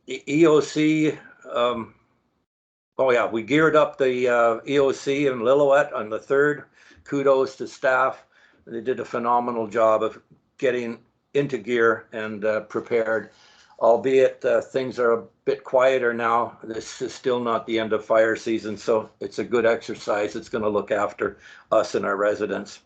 Speaker 1: EOC, oh yeah, we geared up the EOC in Lillooet on the 3rd. Kudos to staff. They did a phenomenal job of getting into gear and prepared, albeit things are a bit quieter now. This is still not the end of fire season, so it's a good exercise. It's going to look after us and our residents.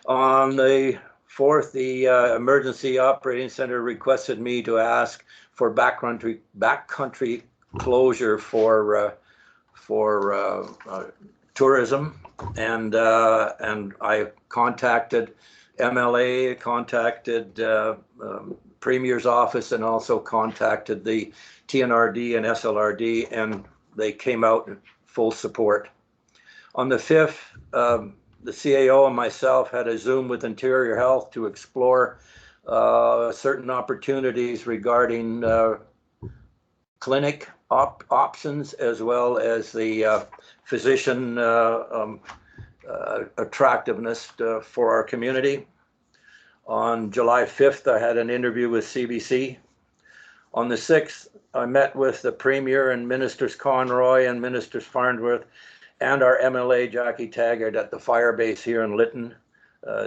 Speaker 1: On the 4th, the Emergency Operating Center requested me to ask for backcountry closure for tourism, and I contacted MLA, contacted Premier's office, and also contacted the TNRD and SLRD, and they came out in full support. On the 5th, the CAO and myself had a Zoom with Interior Health to explore certain opportunities regarding clinic options, as well as the physician attractiveness for our community. On July 5th, I had an interview with CBC. On the 6th, I met with the Premier and Ministers Conroy and Ministers Farnsworth and our MLA Jackie Taggart at the fire base here in Lytton,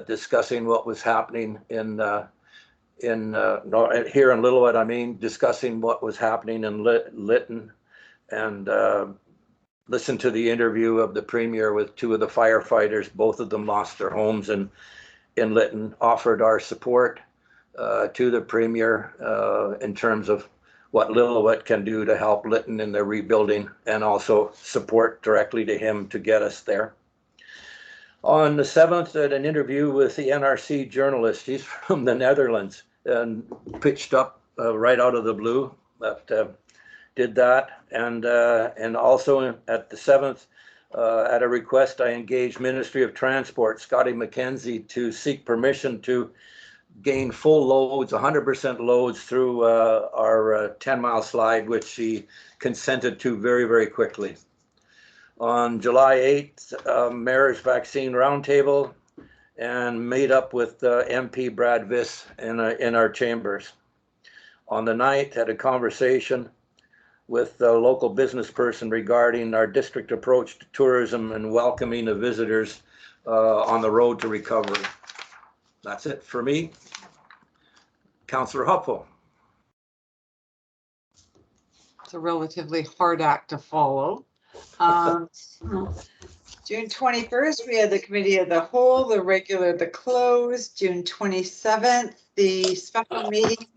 Speaker 1: discussing what was happening here in Lillooet, I mean, discussing what was happening in Lytton, and listened to the interview of the Premier with 2 of the firefighters. Both of them lost their homes in Lytton. Offered our support to the Premier in terms of what Lillooet can do to help Lytton in their rebuilding, and also support directly to him to get us there. On the 7th, at an interview with the NRC journalist, he's from the Netherlands, and pitched up right out of the blue, that did that. And also at the 7th, at a request, I engaged Ministry of Transport, Scotty McKenzie, to seek permission to gain full loads, 100% loads through our 10-mile slide, which he consented to very, very quickly. On July 8th, Mayor's Vaccine Roundtable, and made up with MP Brad Viss in our chambers. On the 9th, had a conversation with a local business person regarding our district approach to tourism and welcoming the visitors on the road to recovery. That's it for me. Councillor Hupfel.
Speaker 8: It's a relatively hard act to follow. June 21st, we had the Committee of the Whole, the regular, the closed. June 27th, the special meeting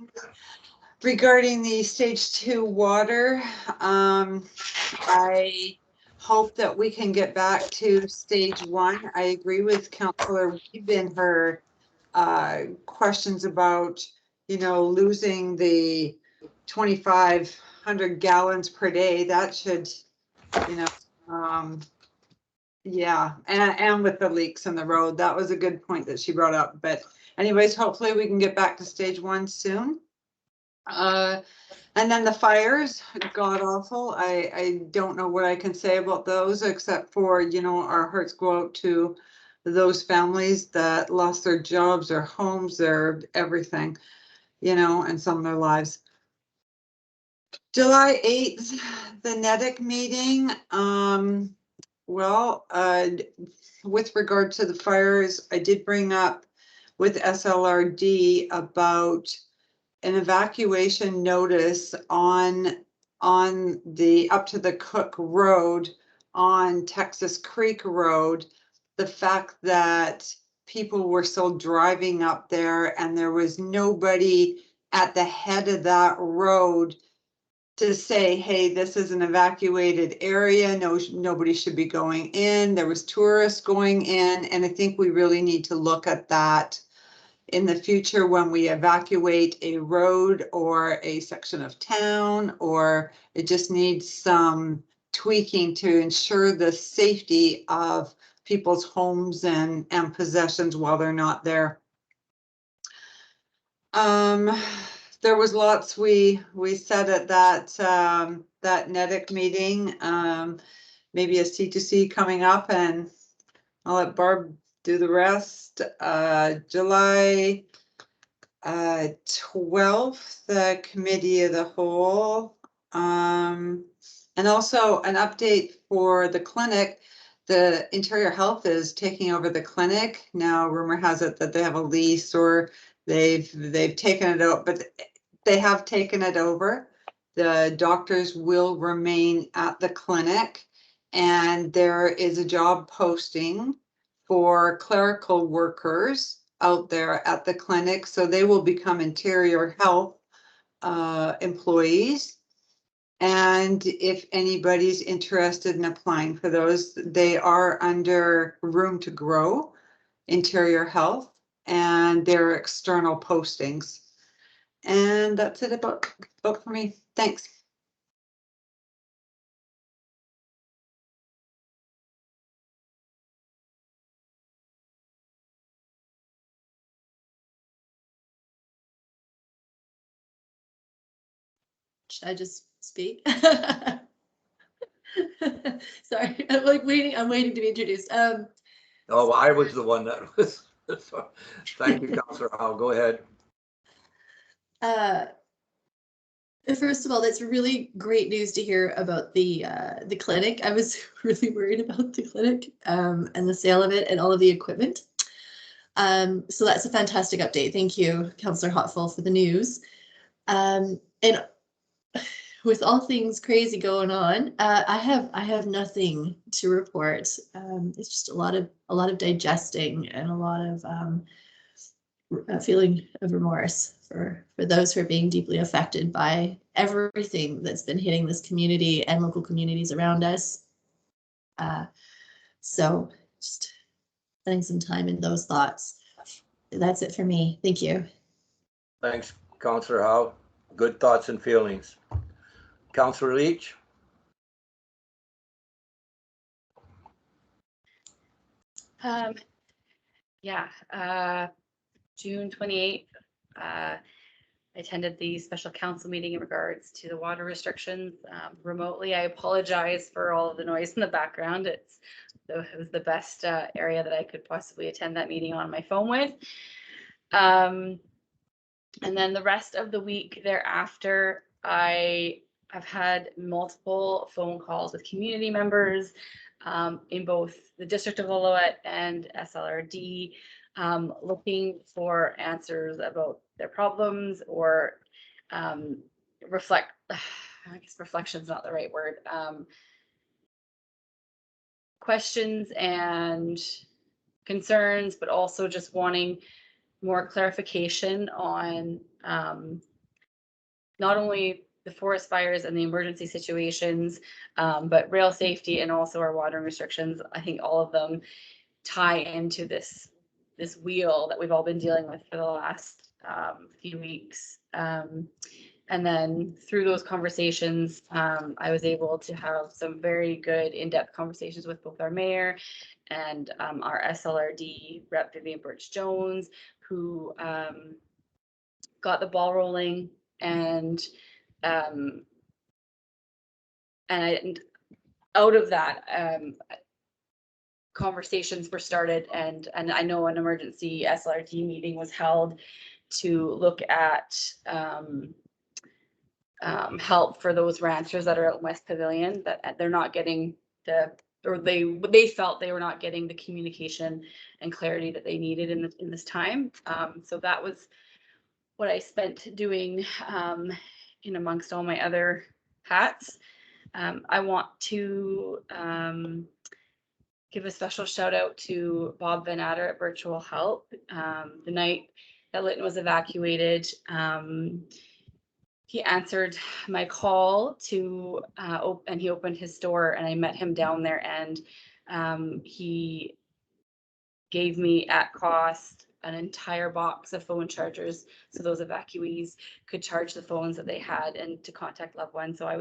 Speaker 8: regarding the stage 2 water. I hope that we can get back to stage one. I agree with Councillor Weeb in her questions about, you know, losing the 2,500 gallons per day. That should, you know, yeah, and with the leaks in the road, that was a good point that she brought up. But anyways, hopefully we can get back to stage one soon. And then the fires, god awful. I don't know what I can say about those except for, you know, our hearts go out to those families that lost their jobs, their homes, their everything, you know, and some of their lives. July 8th, the NEDIC meeting. Well, with regard to the fires, I did bring up with SLRD about an evacuation notice on the up to the Cook Road on Texas Creek Road. The fact that people were still driving up there and there was nobody at the head of that road to say, hey, this is an evacuated area. No, nobody should be going in. There was tourists going in. And I think we really need to look at that in the future when we evacuate a road or a section of town, or it just needs some tweaking to ensure the safety of people's homes and possessions while they're not there. There was lots we said at that that NEDIC meeting. Maybe a C2C coming up, and I'll let Barb do the rest. July 12th, the committee of the whole, and also an update for the clinic. The Interior Health is taking over the clinic now. Rumor has it that they have a lease or they've taken it out, but they have taken it over. The doctors will remain at the clinic, and there is a job posting for clerical workers out there at the clinic, so they will become Interior Health employees. And if anybody's interested in applying for those, they are under Room to Grow, Interior Health, and their external postings. And that's it about for me. Thanks.
Speaker 5: Should I just speak? Sorry, I'm like waiting. I'm waiting to be introduced.
Speaker 1: Oh, I was the one that was. Thank you, Councillor Howe. Go ahead.
Speaker 5: First of all, that's really great news to hear about the clinic. I was really worried about the clinic and the sale of it and all of the equipment. So that's a fantastic update. Thank you, Councillor Hotfull, for the news. And with all things crazy going on, I have nothing to report. It's just a lot of digesting and a lot of a feeling of remorse for those who are being deeply affected by everything that's been hitting this community and local communities around us. So just spending some time in those thoughts. That's it for me. Thank you.
Speaker 1: Thanks, Councillor Howe. Good thoughts and feelings. Councillor Leach.
Speaker 6: June 28th, I attended the special council meeting in regards to the water restrictions remotely. I apologize for all of the noise in the background. It was the best area that I could possibly attend that meeting on my phone with. And then the rest of the week thereafter, I have had multiple phone calls with community members in both the District of Lillooet and SLRD, looking for answers about their problems or I guess reflection is not the right word, questions and concerns, but also just wanting more clarification on not only the forest fires and the emergency situations, but rail safety and also our watering restrictions, I think all of them tie into this wheel that we've all been dealing with for the last few weeks. And then through those conversations, I was able to have some very good in-depth conversations with both our mayor and our SLRD rep Vivian Birch-Jones, who got the ball rolling, and out of that, conversations were started, and I know an emergency SLRD meeting was held to look at help for those ranchers that are at West Pavilion, that they're not getting they felt they were not getting the communication and clarity that they needed in this time. So that was what I spent doing in amongst all my other hats. I want to give a special shout out to Bob Van Adder at Virtual Help. The night that Lytton was evacuated, he answered my call to and he opened his store, and I met him down there, and he gave me at cost an entire box of phone chargers so those evacuees could charge the phones that they had and to contact loved ones. So it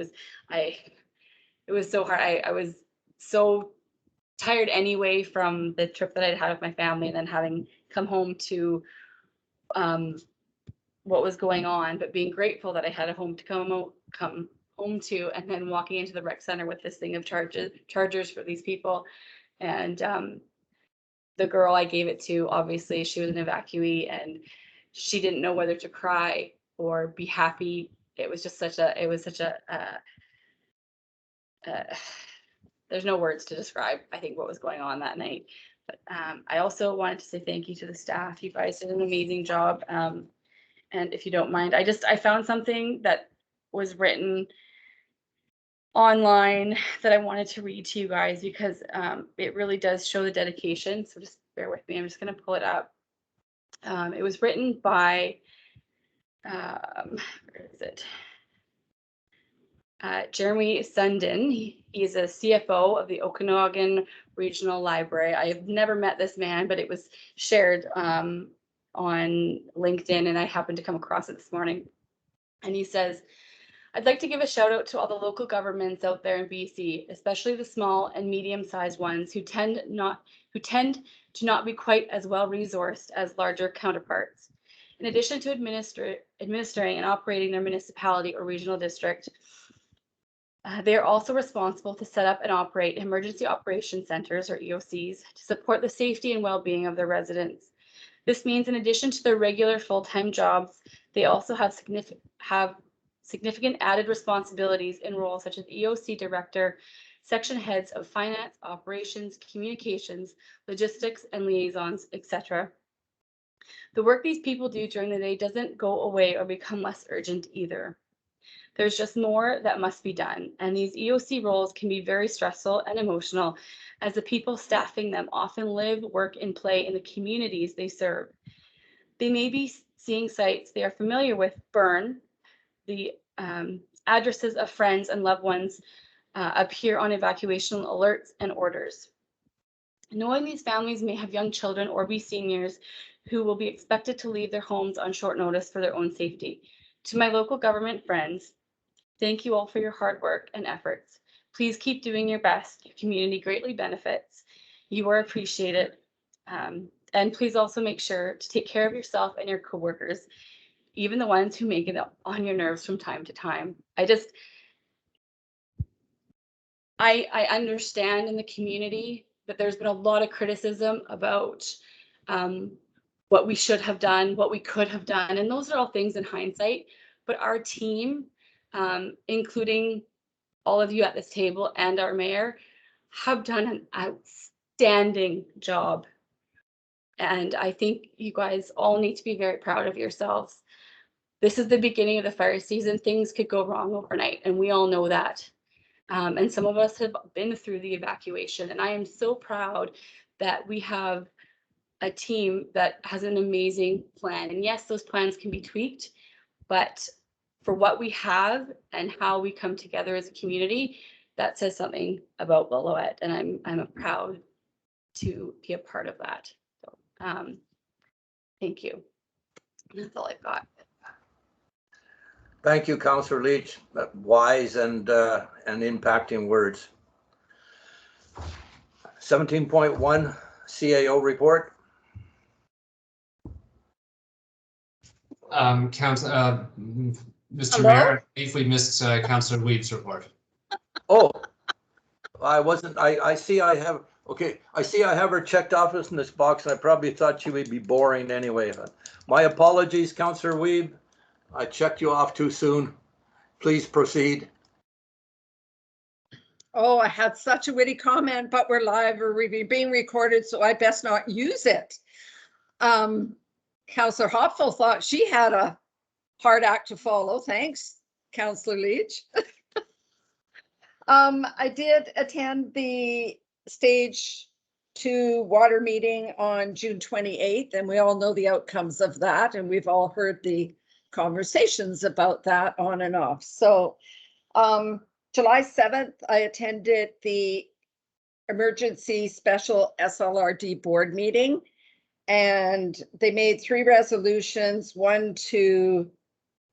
Speaker 6: was so hard. I was so tired anyway from the trip that I'd had with my family, and then having come home to what was going on, but being grateful that I had a home to come home to, and then walking into the rec center with this thing of chargers for these people. And the girl I gave it to, obviously she was an evacuee, and she didn't know whether to cry or be happy. It was just such a there's no words to describe, I think, what was going on that night. But I also wanted to say thank you to the staff. You guys did an amazing job. And if you don't mind, I found something that was written online that I wanted to read to you guys, because it really does show the dedication. So just bear with me. I'm just going to pull it up. It was written by, where is it? Jeremy Sundin. He's a CFO of the Okanagan Regional Library. I have never met this man, but it was shared on LinkedIn, and I happened to come across it this morning. And he says, I'd like to give a shout out to all the local governments out there in BC, especially the small and medium-sized ones who tend to not be quite as well resourced as larger counterparts. In addition to administering and operating their municipality or regional district, they are also responsible to set up and operate emergency operation centers, or EOCs, to support the safety and well-being of their residents. This means in addition to their regular full-time jobs, they also have significant added responsibilities in roles such as EOC director, section heads of finance, operations, communications, logistics, and liaisons, etc. The work these people do during the day doesn't go away or become less urgent either. There's just more that must be done, and these EOC roles can be very stressful and emotional, as the people staffing them often live, work, and play in the communities they serve. They may be seeing sites they are familiar with burn, the addresses of friends and loved ones appear on evacuation alerts and orders. Knowing these families may have young children or be seniors who will be expected to leave their homes on short notice for their own safety. To my local government friends, thank you all for your hard work and efforts. Please keep doing your best. Your community greatly benefits. You are appreciated. And please also make sure to take care of yourself and your coworkers, even the ones who may get on your nerves from time to time. I understand in the community that there's been a lot of criticism about what we should have done, what we could have done, and those are all things in hindsight. But our team, including all of you at this table and our mayor, have done an outstanding job. And I think you guys all need to be very proud of yourselves. This is the beginning of the fire season. Things could go wrong overnight, and we all know that. And some of us have been through the evacuation, and I am so proud that we have a team that has an amazing plan. And yes, those plans can be tweaked, but for what we have and how we come together as a community, that says something about Willowatt, and I'm proud to be a part of that. So, thank you. That's all I've got.
Speaker 1: Thank you, Councillor Leach. Wise and impacting words. 17.1 CAO report.
Speaker 2: Mr.
Speaker 10: Hello?
Speaker 2: Mayor, if we missed Councillor Weed's report.
Speaker 1: Oh, I wasn't, I see I have, okay, I see I have her checked off in this box, and I probably thought she would be boring anyway. My apologies, Councillor Weeb. I checked you off too soon. Please proceed.
Speaker 10: Oh, I had such a witty comment, but we're live or we're being recorded, so I best not use it. Councillor Hopful thought she had a hard act to follow. Thanks, Councillor Leach. I did attend the Stage 2 water meeting on June 28th, and we all know the outcomes of that, and we've all heard the conversations about that on and off. So July 7th, I attended the emergency special SLRD board meeting, and they made 3 resolutions, one to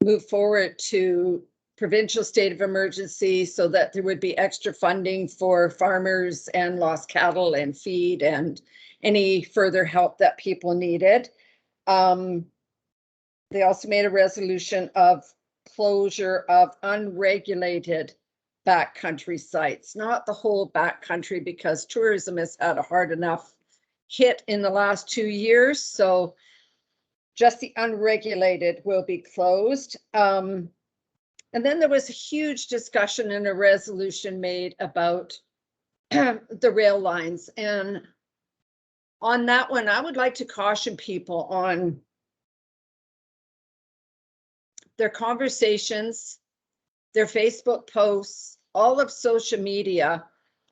Speaker 10: move forward to provincial state of emergency so that there would be extra funding for farmers and lost cattle and feed and any further help that people needed. They also made a resolution of closure of unregulated backcountry sites, not the whole backcountry, because tourism has had a hard enough hit in the last 2 years. So just the unregulated will be closed. And then there was a huge discussion and a resolution made about the rail lines. And on that one, I would like to caution people on their conversations, their Facebook posts, all of social media,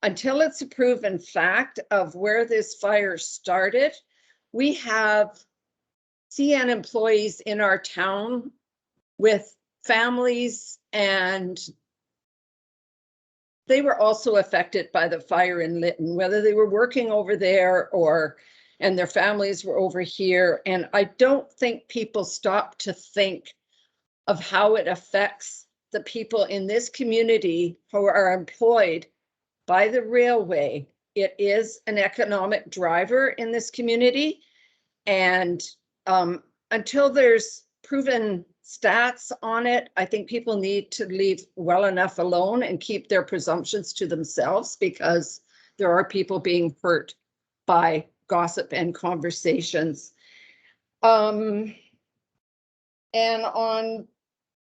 Speaker 10: until it's a proven fact of where this fire started. We have CN employees in our town with families, and they were also affected by the fire in Lytton, whether they were working over there and their families were over here. And I don't think people stop to think of how it affects the people in this community who are employed by the railway. It is an economic driver in this community. And until there's proven stats on it, I think people need to leave well enough alone and keep their presumptions to themselves, because there are people being hurt by gossip and conversations. And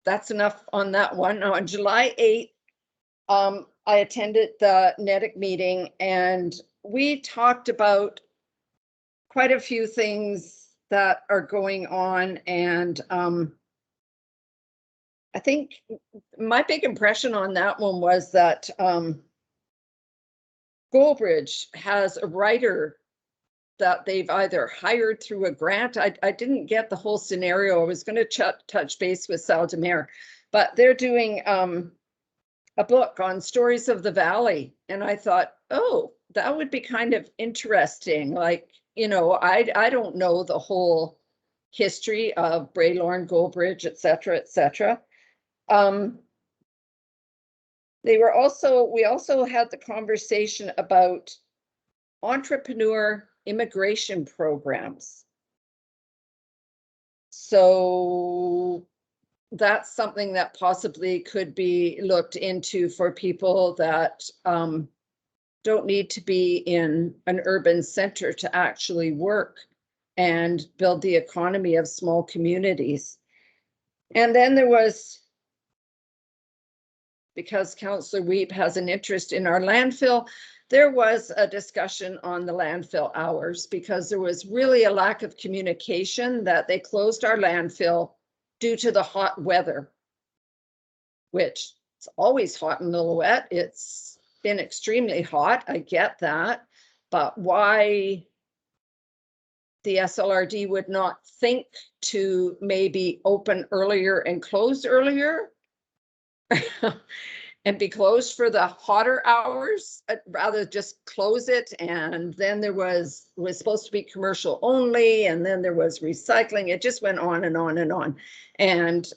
Speaker 10: that's enough on that one. Now, on July 8th, I attended the NEDIC meeting, and we talked about quite a few things that are going on. And I think my big impression on that one was that Goldbridge has a writer that they've either hired through a grant. I didn't get the whole scenario. I was going to touch base with Sal Demare, but they're doing a book on stories of the valley. And I thought, oh, that would be kind of interesting. Like, you know, I don't know the whole history of Braylorn, Goldbridge, et cetera, et cetera. We also had the conversation about entrepreneur immigration programs. So that's something that possibly could be looked into for people that don't need to be in an urban center to actually work and build the economy of small communities. And then there was, because Councillor Weep has an interest in our landfill, there was a discussion on the landfill hours, because there was really a lack of communication that they closed our landfill due to the hot weather, which it's always hot in Lillooet. It's been extremely hot, I get that, but why the SLRD would not think to maybe open earlier and close earlier and be closed for the hotter hours, rather just close it. And then there was supposed to be commercial only, and then there was recycling. It just went on and on and on. And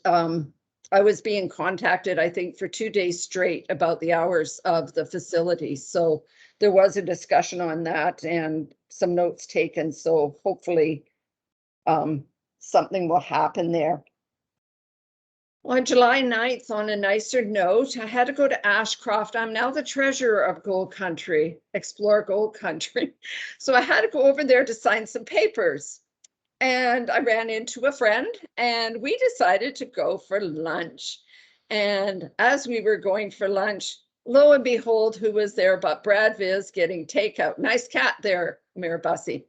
Speaker 10: I was being contacted, I think, for 2 days straight about the hours of the facility. So there was a discussion on that and some notes taken. So hopefully something will happen there. On July 9th, on a nicer note, I had to go to Ashcroft. I'm now the treasurer of Gold Country, Explore Gold Country. So I had to go over there to sign some papers. And I ran into a friend and we decided to go for lunch. And as we were going for lunch, lo and behold, who was there but Brad Viz getting takeout. Nice cat there, Mayor Bussey.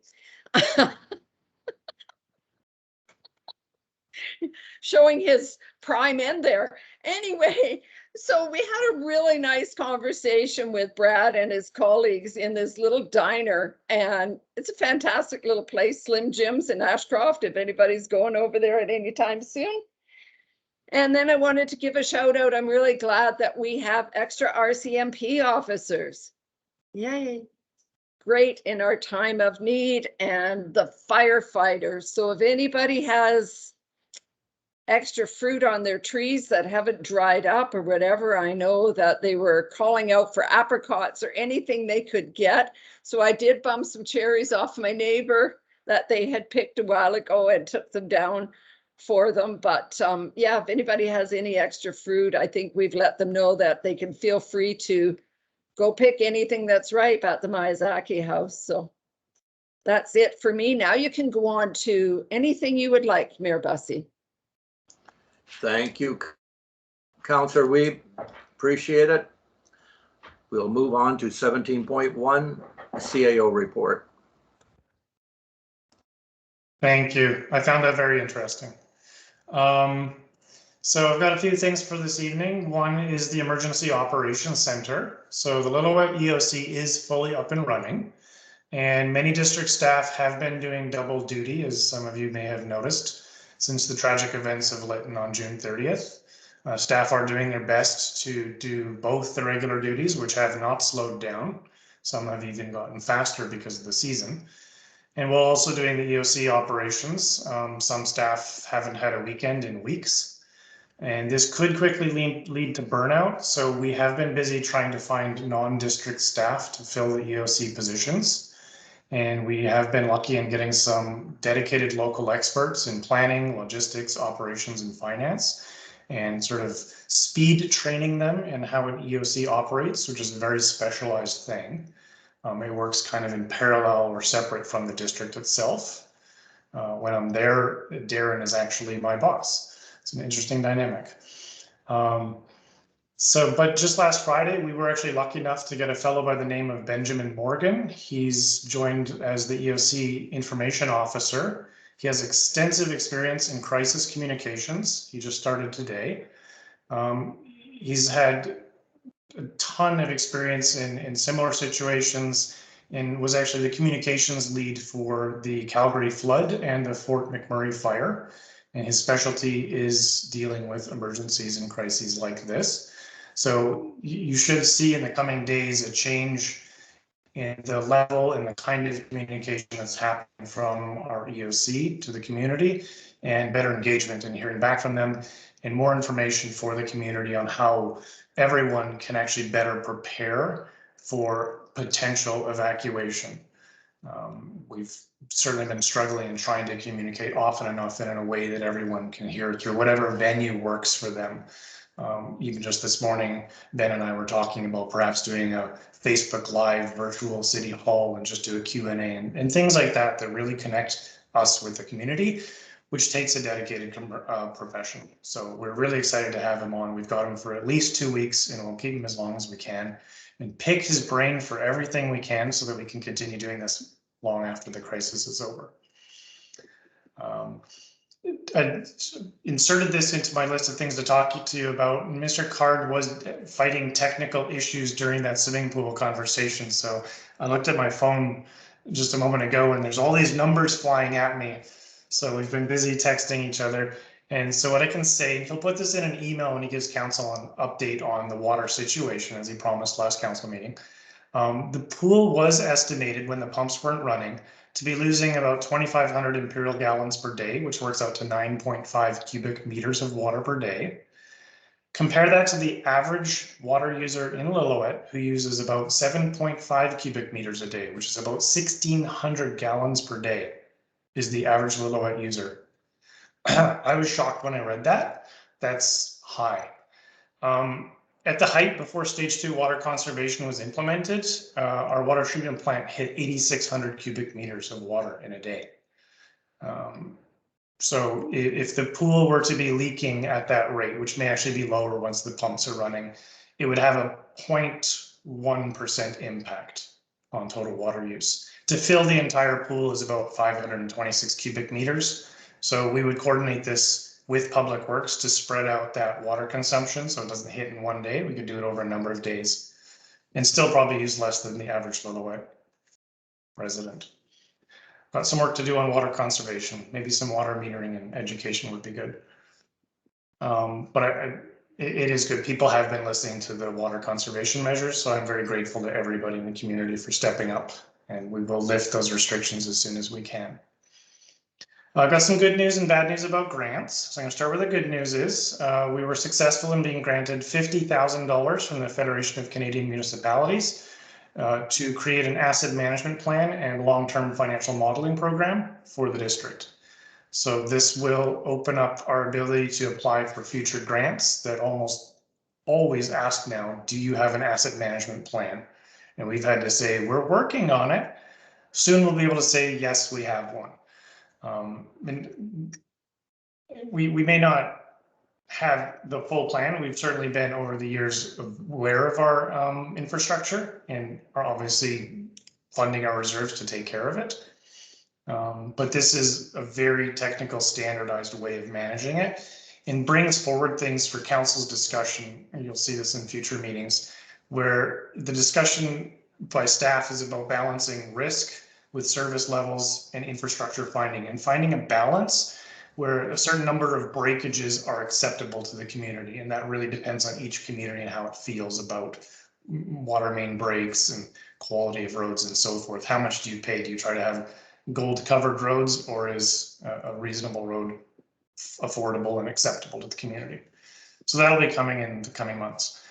Speaker 10: Showing his prime end there. Anyway, so we had a really nice conversation with Brad and his colleagues in this little diner, and it's a fantastic little place, Slim Jim's in Ashcroft, if anybody's going over there at any time soon. And then I wanted to give a shout out. I'm really glad that we have extra RCMP officers. Yay. Great in our time of need, and the firefighters. So if anybody has extra fruit on their trees that haven't dried up or whatever, I know that they were calling out for apricots or anything they could get. So I did bump some cherries off my neighbor that they had picked a while ago and took them down for them. But yeah, if anybody has any extra fruit, I think we've let them know that they can feel free to go pick anything that's ripe at the Miyazaki house. So that's it for me. Now you can go on to anything you would like, Mayor Bussey.
Speaker 1: Thank you, Councillor Weeb. Appreciate it. We'll move on to 17.1, CAO report.
Speaker 11: Thank you. I found that very interesting. So I've got a few things for this evening. One is the Emergency Operations Center. So the Lillooet EOC is fully up and running, and many district staff have been doing double duty, as some of you may have noticed, since the tragic events of Lytton on June 30th. Staff are doing their best to do both the regular duties, which have not slowed down. Some have even gotten faster because of the season. And we're also doing the EOC operations. Some staff haven't had a weekend in weeks. And this could quickly lead to burnout. So we have been busy trying to find non-district staff to fill the EOC positions. And we have been lucky in getting some dedicated local experts in planning, logistics, operations, and finance, and sort of speed training them in how an EOC operates, which is a very specialized thing. It works kind of in parallel or separate from the district itself. When I'm there, Darren is actually my boss. It's an interesting dynamic. But just last Friday, we were actually lucky enough to get a fellow by the name of Benjamin Morgan. He's joined as the EOC Information Officer. He has extensive experience in crisis communications. He just started today. He's had a ton of experience in similar situations and was actually the communications lead for the Calgary flood and the Fort McMurray fire. And his specialty is dealing with emergencies and crises like this. So you should see in the coming days a change in the level and the kind of communication that's happening from our EOC to the community, and better engagement and hearing back from them, and more information for the community on how everyone can actually better prepare for potential evacuation. We've certainly been struggling and trying to communicate often enough and in a way that everyone can hear through whatever venue works for them. Even just this morning, Ben and I were talking about perhaps doing a Facebook Live virtual City Hall and just do a Q&A and things like that that really connect us with the community, which takes a dedicated profession. So we're really excited to have him on. We've got him for at least 2 weeks, and we'll keep him as long as we can and pick his brain for everything we can so that we can continue doing this long after the crisis is over. I inserted this into my list of things to talk to you about. Mr. Card was fighting technical issues during that swimming pool conversation. So I looked at my phone just a moment ago, and there's all these numbers flying at me. So we've been busy texting each other. And so what I can say, he'll put this in an email when he gives council an update on the water situation, as he promised last council meeting. The pool was estimated when the pumps weren't running to be losing about 2,500 imperial gallons per day, which works out to 9.5 cubic meters of water per day. Compare that to the average water user in Lillooet, who uses about 7.5 cubic meters a day, which is about 1,600 gallons per day, is the average Lillooet user. I was shocked when I read that. That's high. At the height before stage 2 water conservation was implemented, our water treatment plant hit 8,600 cubic meters of water in a day. So if the pool were to be leaking at that rate, which may actually be lower once the pumps are running, it would have a 0.1% impact on total water use. To fill the entire pool is about 526 cubic meters. So we would coordinate this with Public Works to spread out that water consumption so it doesn't hit in one day. We could do it over a number of days and still probably use less than the average Lillooet resident. Got some work to do on water conservation. Maybe some water metering and education would be good. But it is good. People have been listening to the water conservation measures, so I'm very grateful to everybody in the community for stepping up, and we will lift those restrictions as soon as we can. I've got some good news and bad news about grants. So I'm going to start with the good news is we were successful in being granted $50,000 from the Federation of Canadian Municipalities to create an asset management plan and long-term financial modeling program for the district. So this will open up our ability to apply for future grants that almost always ask now, do you have an asset management plan? And we've had to say, we're working on it. Soon we'll be able to say, yes, we have one. And we may not have the full plan. We've certainly been over the years aware of our infrastructure and are obviously funding our reserves to take care of it. But this is a very technical, standardized way of managing it and brings forward things for council's discussion. And you'll see this in future meetings where the discussion by staff is about balancing risk with service levels and infrastructure and finding a balance where a certain number of breakages are acceptable to the community. And that really depends on each community and how it feels about water main breaks and quality of roads and so forth. How much do you pay? Do you try to have gold covered roads, or is a reasonable road affordable and acceptable to the community? So that'll be coming in the coming months.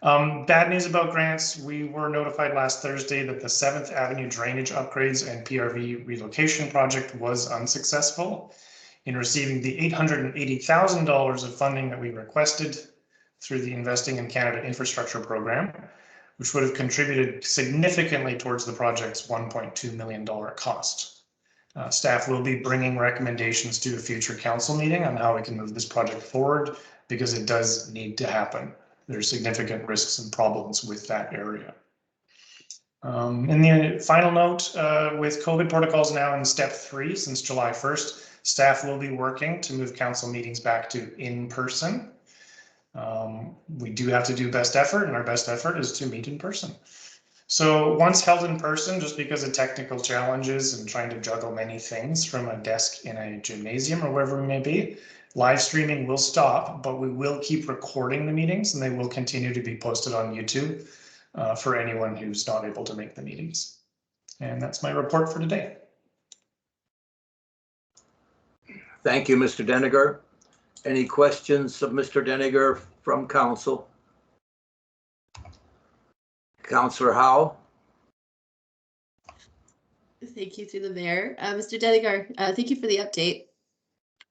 Speaker 11: Bad news about grants. We were notified last Thursday that the 7th Avenue drainage upgrades and PRV relocation project was unsuccessful in receiving the $880,000 of funding that we requested through the Investing in Canada Infrastructure Program, which would have contributed significantly towards the project's $1.2 million cost. Staff will be bringing recommendations to a future council meeting on how we can move this project forward because it does need to happen. There's significant risks and problems with that area. And the final note, with COVID protocols now in step 3 since July 1st, staff will be working to move council meetings back to in person. We do have to do best effort, and our best effort is to meet in person. So once held in person, just because of technical challenges and trying to juggle many things from a desk in a gymnasium or wherever we may be, live streaming will stop, but we will keep recording the meetings and they will continue to be posted on YouTube for anyone who's not able to make the meetings. And that's my report for today.
Speaker 1: Thank you, Mr. Deniger. Any questions of Mr. Deniger from council? Councillor Howe?
Speaker 5: Thank you through the mayor. Mr. Deniger, thank you for the update.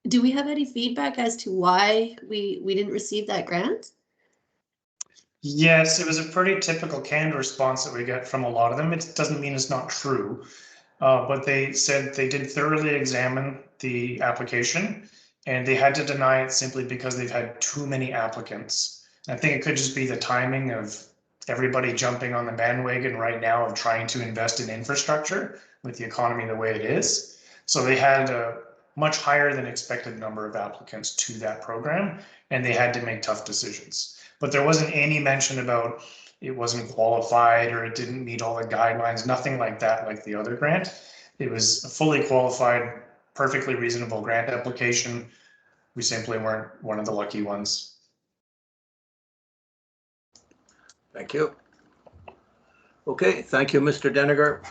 Speaker 5: Do we have any feedback as to why we didn't receive that grant?
Speaker 11: Yes, it was a pretty typical canned response that we get from a lot of them. It doesn't mean it's not true, but they said they did thoroughly examine the application and they had to deny it simply because they've had too many applicants. I think it could just be the timing of everybody jumping on the bandwagon right now of trying to invest in infrastructure with the economy the way it is. So they had a much higher than expected number of applicants to that program, and they had to make tough decisions. But there wasn't any mention about it wasn't qualified or it didn't meet all the guidelines, nothing like that, like the other grant. It was a fully qualified, perfectly reasonable grant application. We simply weren't one of the lucky ones.
Speaker 1: Thank you. Okay, thank you, Mr. Deniger.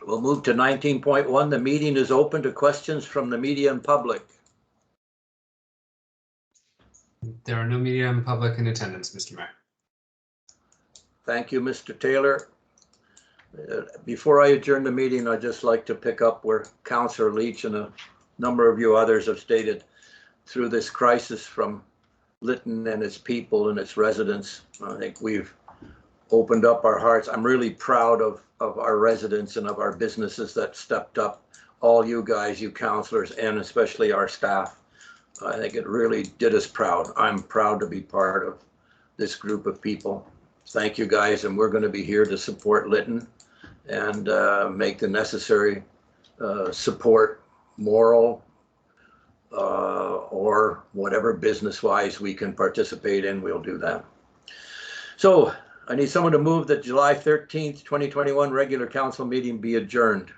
Speaker 1: We'll move to 19.1. The meeting is open to questions from the media and public.
Speaker 2: There are no media and public in attendance, Mr. Mayor.
Speaker 1: Thank you, Mr. Taylor. Before I adjourn the meeting, I'd just like to pick up where Councillor Leach and a number of you others have stated. Through this crisis from Lytton and its people and its residents, I think we've opened up our hearts. I'm really proud of our residents and of our businesses that stepped up. All you guys, you councillors, and especially our staff. I think it really did us proud. I'm proud to be part of this group of people. Thank you guys, and we're going to be here to support Lytton and make the necessary support, moral, or whatever business-wise we can participate in, we'll do that. So I need someone to move that July 13th, 2021 regular council meeting be adjourned.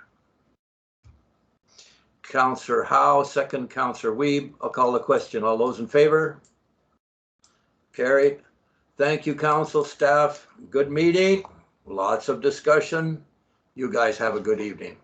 Speaker 1: Councillor Howe, second Councillor Wiebe. I'll call the question. All those in favor? Carried. Thank you, council staff. Good meeting. Lots of discussion. You guys have a good evening.